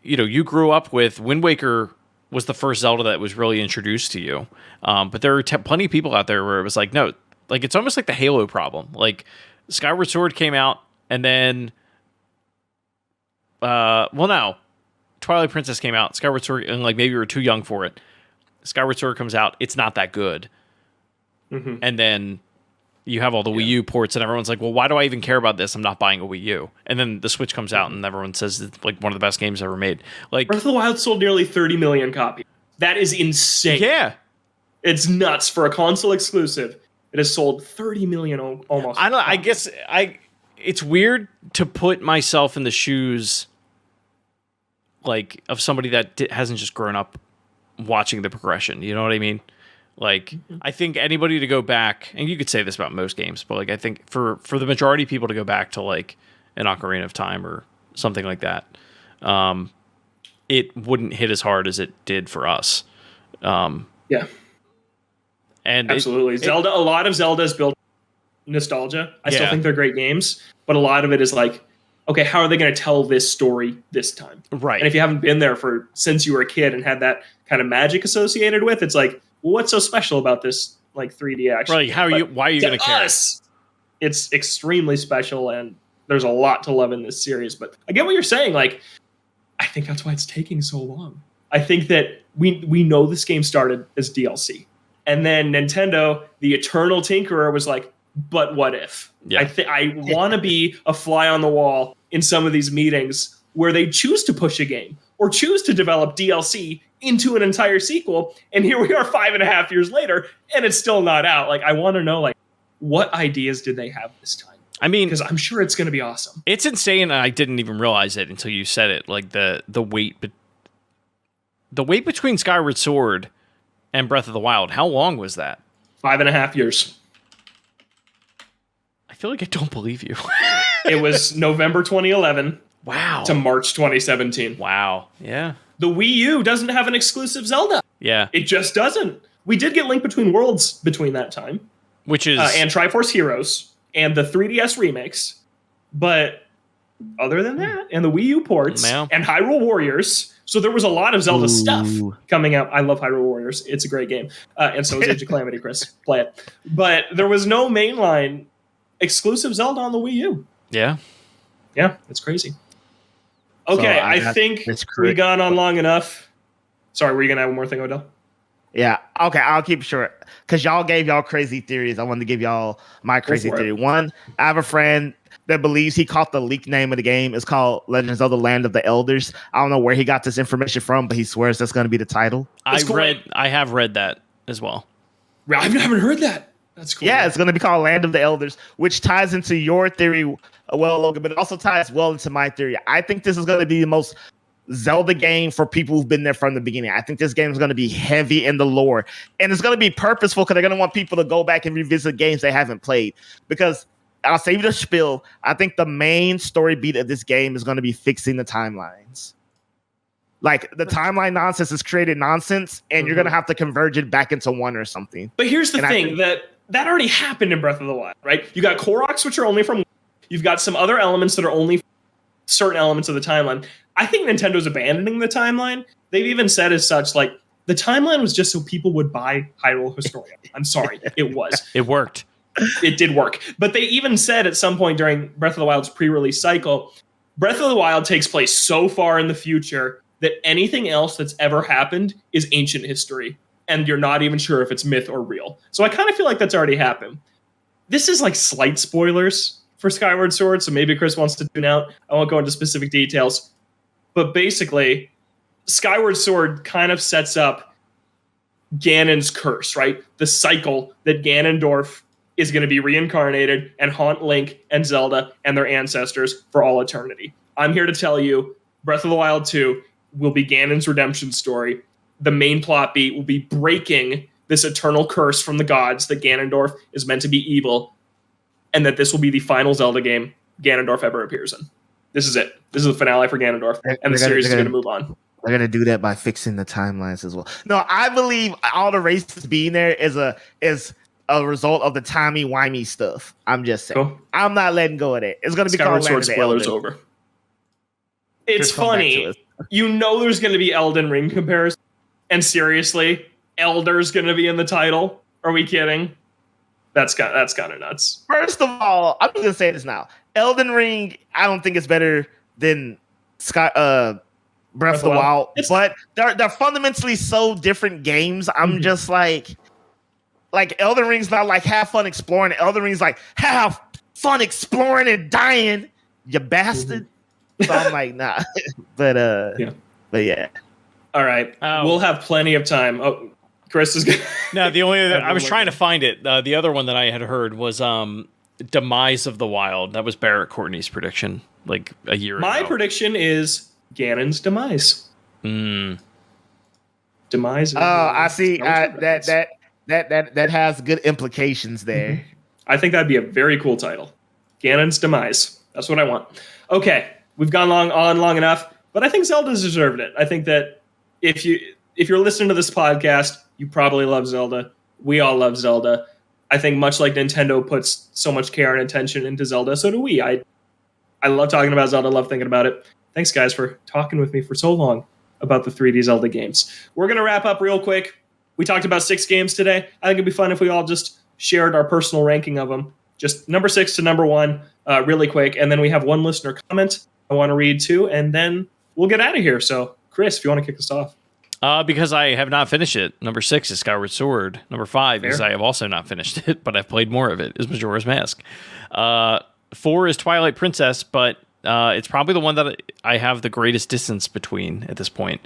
you grew up with Wind Waker was the first Zelda that was really introduced to you. But there are plenty of people out there where it was like, no, it's almost like the Halo problem. Like, Skyward Sword came out, and then, Twilight Princess came out. Skyward Sword, and maybe you were too young for it. Skyward Sword comes out, it's not that good. Mm-hmm. And then you have all the Wii U ports, and everyone's like, well, why do I even care about this? I'm not buying a Wii U. And then the Switch comes out, and everyone says it's one of the best games ever made. Breath of the Wild sold nearly 30 million copies. That is insane. Yeah. It's nuts for a console exclusive. It has sold 30 million almost. I don't know. I guess it's weird to put myself in the shoes of somebody that hasn't just grown up watching the progression. You know what I mean? I think anybody to go back, and you could say this about most games, but I think for the majority of people to go back to an Ocarina of Time or something like that, it wouldn't hit as hard as it did for us. Yeah. And absolutely. Zelda, a lot of Zelda is built nostalgia. I still think they're great games, but a lot of it is okay, how are they going to tell this story this time? Right. And if you haven't been there since you were a kid and had that kind of magic associated with, it's what's so special about this 3D action? Right. Why are you going to care? It's extremely special, and there's a lot to love in this series. But I get what you're saying. I think that's why it's taking so long. I think that we know this game started as DLC. And then Nintendo, the eternal tinkerer, was like, but what if? Yeah. I want to be a fly on the wall in some of these meetings where they choose to push a game or choose to develop DLC into an entire sequel. And here we are 5.5 years later, and it's still not out. I want to know, what ideas did they have this time? I mean, because I'm sure it's going to be awesome. It's insane. And I didn't even realize it until you said it. The wait, but the wait between Skyward Sword and Breath of the Wild, how long was that? 5.5 years. I feel like I don't believe you. It was November 2011. Wow. To March 2017. Wow. Yeah. The Wii U doesn't have an exclusive Zelda. Yeah. It just doesn't. We did get Link Between Worlds between that time. Which is... and Triforce Heroes and the 3DS remakes. But other than that, and the Wii U ports, and Hyrule Warriors... So there was a lot of Zelda stuff coming out. I love Hyrule Warriors. It's a great game. And so is Age of Calamity, Chris. Play it. But there was no mainline exclusive Zelda on the Wii U. Yeah. Yeah, it's crazy. Okay, So I think we've gone on long enough. Sorry, were you gonna have one more thing, Odell? Yeah. Okay, I'll keep it short because y'all gave y'all crazy theories. I wanted to give y'all my crazy theory. One, I have a friend that believes he caught the leak name of the game. It's called Legends of the Land of the Elders. I don't know where he got this information from, but he swears that's going to be the title. I have read that as well. I haven't heard that. That's cool. Yeah, it's going to be called Land of the Elders, which ties into your theory, well, Logan, but it also ties well into my theory. I think this is going to be the most Zelda game for people who've been there from the beginning. I think this game is going to be heavy in the lore, and it's going to be purposeful because they're going to want people to go back and revisit games they haven't played. Because I'll save you the spiel. I think the main story beat of this game is going to be fixing the timelines. Like, the timeline nonsense is created nonsense, and you're going to have to converge it back into one or something. But here's the thing, that already happened in Breath of the Wild, right? You got Koroks, which are only from... You've got some other elements that are only certain elements of the timeline. I think Nintendo's abandoning the timeline. They've even said as such, like, the timeline was just so people would buy Hyrule Historia. I'm sorry, it was. It worked. It did work. But they even said at some point during Breath of the Wild's pre-release cycle, Breath of the Wild takes place so far in the future that anything else that's ever happened is ancient history. And you're not even sure if it's myth or real. So I kind of feel like that's already happened. This is like slight spoilers for Skyward Sword, so maybe Chris wants to tune out. I won't go into specific details. But basically, Skyward Sword kind of sets up Ganon's curse, right? The cycle that Ganondorf is going to be reincarnated and haunt Link and Zelda and their ancestors for all eternity. I'm here to tell you, Breath of the Wild 2 will be Ganon's redemption story. The main plot beat will be breaking this eternal curse from the gods that Ganondorf is meant to be evil, and that this will be the final Zelda game Ganondorf ever appears in. This is it. This is the finale for Ganondorf, and the series is going to move on. They're going to do that by fixing the timelines as well. No, I believe all the races being there is a result of the timey-wimey stuff. I'm just saying. Cool. I'm not letting go of that. It's going to be Skyward Sword spoilers over. It's funny. You know there's going to be Elden Ring comparison. And seriously, Elder's going to be in the title. Are we kidding? That's kind of nuts. First of all, I'm going to say this now. Elden Ring, I don't think it's better than Breath of the Wild. But they're fundamentally so different games. I'm just like Elden Ring's not like have fun exploring. Elden Ring's like have fun exploring and dying, you bastard. So I'm like, nah. But yeah. All right. We'll have plenty of time. Oh, Chris is good. No, the only other, I was trying to find it. The other one that I had heard was Demise of the Wild. That was Barrett Courtney's prediction like a year ago. My prediction is Ganon's demise. Demise. I see. That has good implications there. I think that'd be a very cool title. Ganon's demise. That's what I want. Okay, we've gone long enough, but I think Zelda's deserved it. I think that if you're listening to this podcast, you probably love Zelda. We all love Zelda. I think much like Nintendo puts so much care and attention into Zelda, so do we. I love talking about Zelda, love thinking about it. Thanks, guys, for talking with me for so long about the 3D Zelda games. We're going to wrap up real quick. We talked about 6 games today. I think it'd be fun if we all just shared our personal ranking of them. Just number 6 to number 1 really quick. And then we have one listener comment I want to read too, and then we'll get out of here. So, Chris, if you want to kick us off. Because I have not finished it. Number 6 is Skyward Sword. Number 5 is I have also not finished it, but I've played more of it, is Majora's Mask. 4 is Twilight Princess, but it's probably the one that I have the greatest distance between at this point.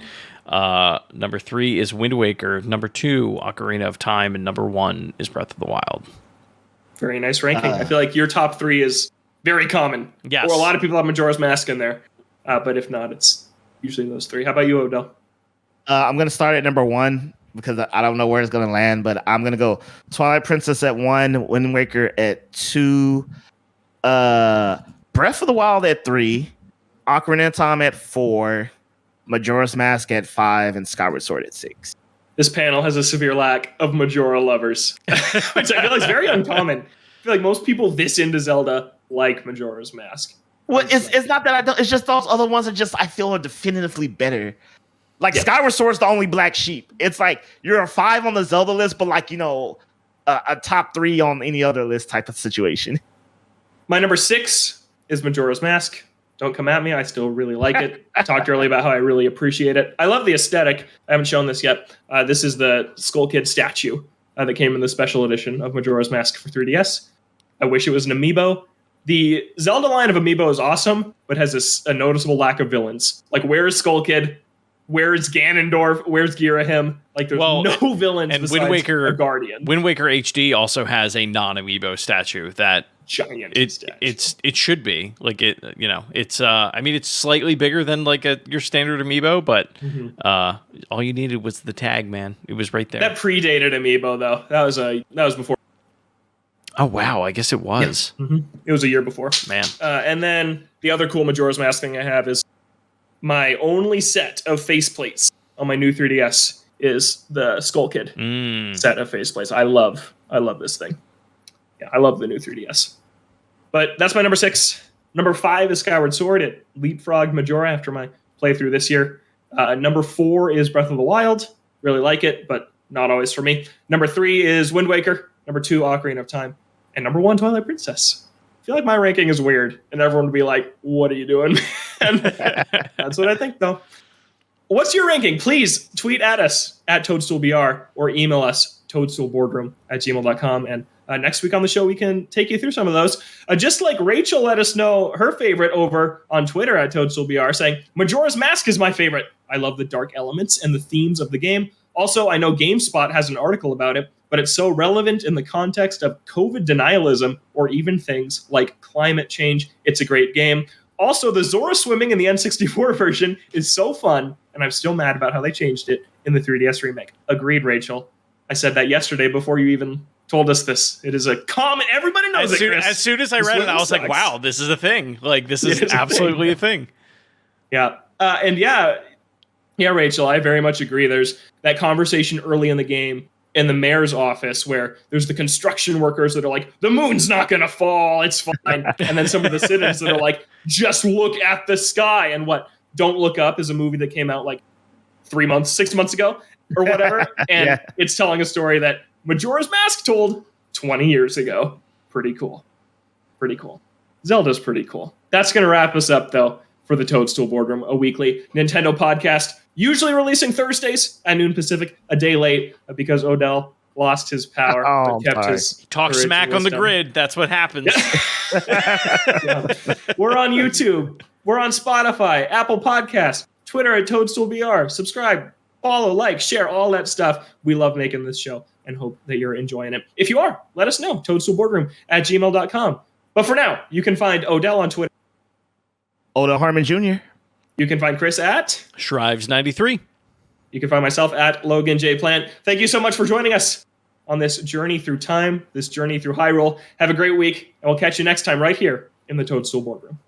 Number 3 is Wind Waker. Number 2, Ocarina of Time. And number 1 is Breath of the Wild. Very nice ranking. I feel like your top 3 is very common. Yes. Or a lot of people have Majora's Mask in there. But if not, it's usually those 3. How about you, Odell? I'm going to start at number 1 because I don't know where it's going to land, but I'm going to go Twilight Princess at 1, Wind Waker at 2, Breath of the Wild at 3, Ocarina of Time at 4, Majora's Mask at 5, and Skyward Sword at 6. This panel has a severe lack of Majora lovers, which I feel is very uncommon. I feel like most people this into Zelda like Majora's Mask. Well, it's not that I don't. It's just those other ones I feel are definitively better. Like Skyward Sword's the only black sheep. It's like you're a 5 on the Zelda list, but like, a top 3 on any other list type of situation. My number 6 is Majora's Mask. Don't come at me. I still really like it. I talked earlier about how I really appreciate it. I love the aesthetic. I haven't shown this yet. This is the Skull Kid statue that came in the special edition of Majora's Mask for 3DS. I wish it was an amiibo. The Zelda line of amiibo is awesome, but has a noticeable lack of villains. Like, where's Skull Kid? Where's Ganondorf? Where's Girahim? Like, there's no villains and besides Wind Waker, a Guardian. Wind Waker HD also has a non-amiibo statue that giant statue. It should be like it. You know, it's I mean, it's slightly bigger than like your standard amiibo, but all you needed was the tag, man. It was right there. That predated amiibo though. That was before. Oh wow, I guess it was. Yeah. It was a year before, man. And then the other cool Majora's Mask thing I have is my only set of faceplates on my new 3DS is the Skull Kid set of faceplates. I love this thing. Yeah, I love the new 3DS. But that's my number 6. Number 5 is Skyward Sword. It leapfrogged Majora after my playthrough this year. Number 4 is Breath of the Wild. Really like it, but not always for me. Number 3 is Wind Waker. Number 2, Ocarina of Time. And number 1, Twilight Princess. I feel like my ranking is weird, and everyone would be like, what are you doing? And that's what I think, though. What's your ranking? Please tweet at us at ToadstoolBR or email us toadstoolboardroom@gmail.com. And next week on the show, we can take you through some of those. Just like Rachel let us know her favorite over on Twitter at ToadstoolBR, saying, Majora's Mask is my favorite. I love the dark elements and the themes of the game. Also, I know GameSpot has an article about it, but it's so relevant in the context of COVID denialism or even things like climate change. It's a great game. Also, the Zora swimming in the N64 version is so fun, and I'm still mad about how they changed it in the 3DS remake. Agreed, Rachel. I said that yesterday before you even told us this. It is a common, everybody knows it, Chris. As soon as I read it, I was like, wow, this is a thing. Like, this is absolutely a thing. Yeah. And yeah, Rachel, I very much agree. There's that conversation early in the game in the mayor's office where there's the construction workers that are like, the moon's not going to fall, it's fine. And then some of the citizens that are like, just look at the sky. And what Don't Look Up is a movie that came out like 6 months ago or whatever. And it's telling a story that Majora's Mask told 20 years ago. Pretty cool. Zelda's pretty cool. That's going to wrap us up, though, for the Toadstool Boardroom, a weekly Nintendo podcast, usually releasing Thursdays at noon Pacific, a day late because Odell lost his power. But kept his talk smack on the grid. That's what happens. Yeah. We're on YouTube. We're on Spotify, Apple Podcasts, Twitter at ToadstoolBR. Subscribe, follow, like, share, all that stuff. We love making this show and hope that you're enjoying it. If you are, let us know. ToadstoolBoardroom@gmail.com. But for now, you can find Odell on Twitter. Odell Harmon Jr. You can find Chris at Shrives93. You can find myself at Logan J. Plant. Thank you so much for joining us on this journey through time, this journey through Hyrule. Have a great week, and we'll catch you next time right here in the Toadstool Boardroom.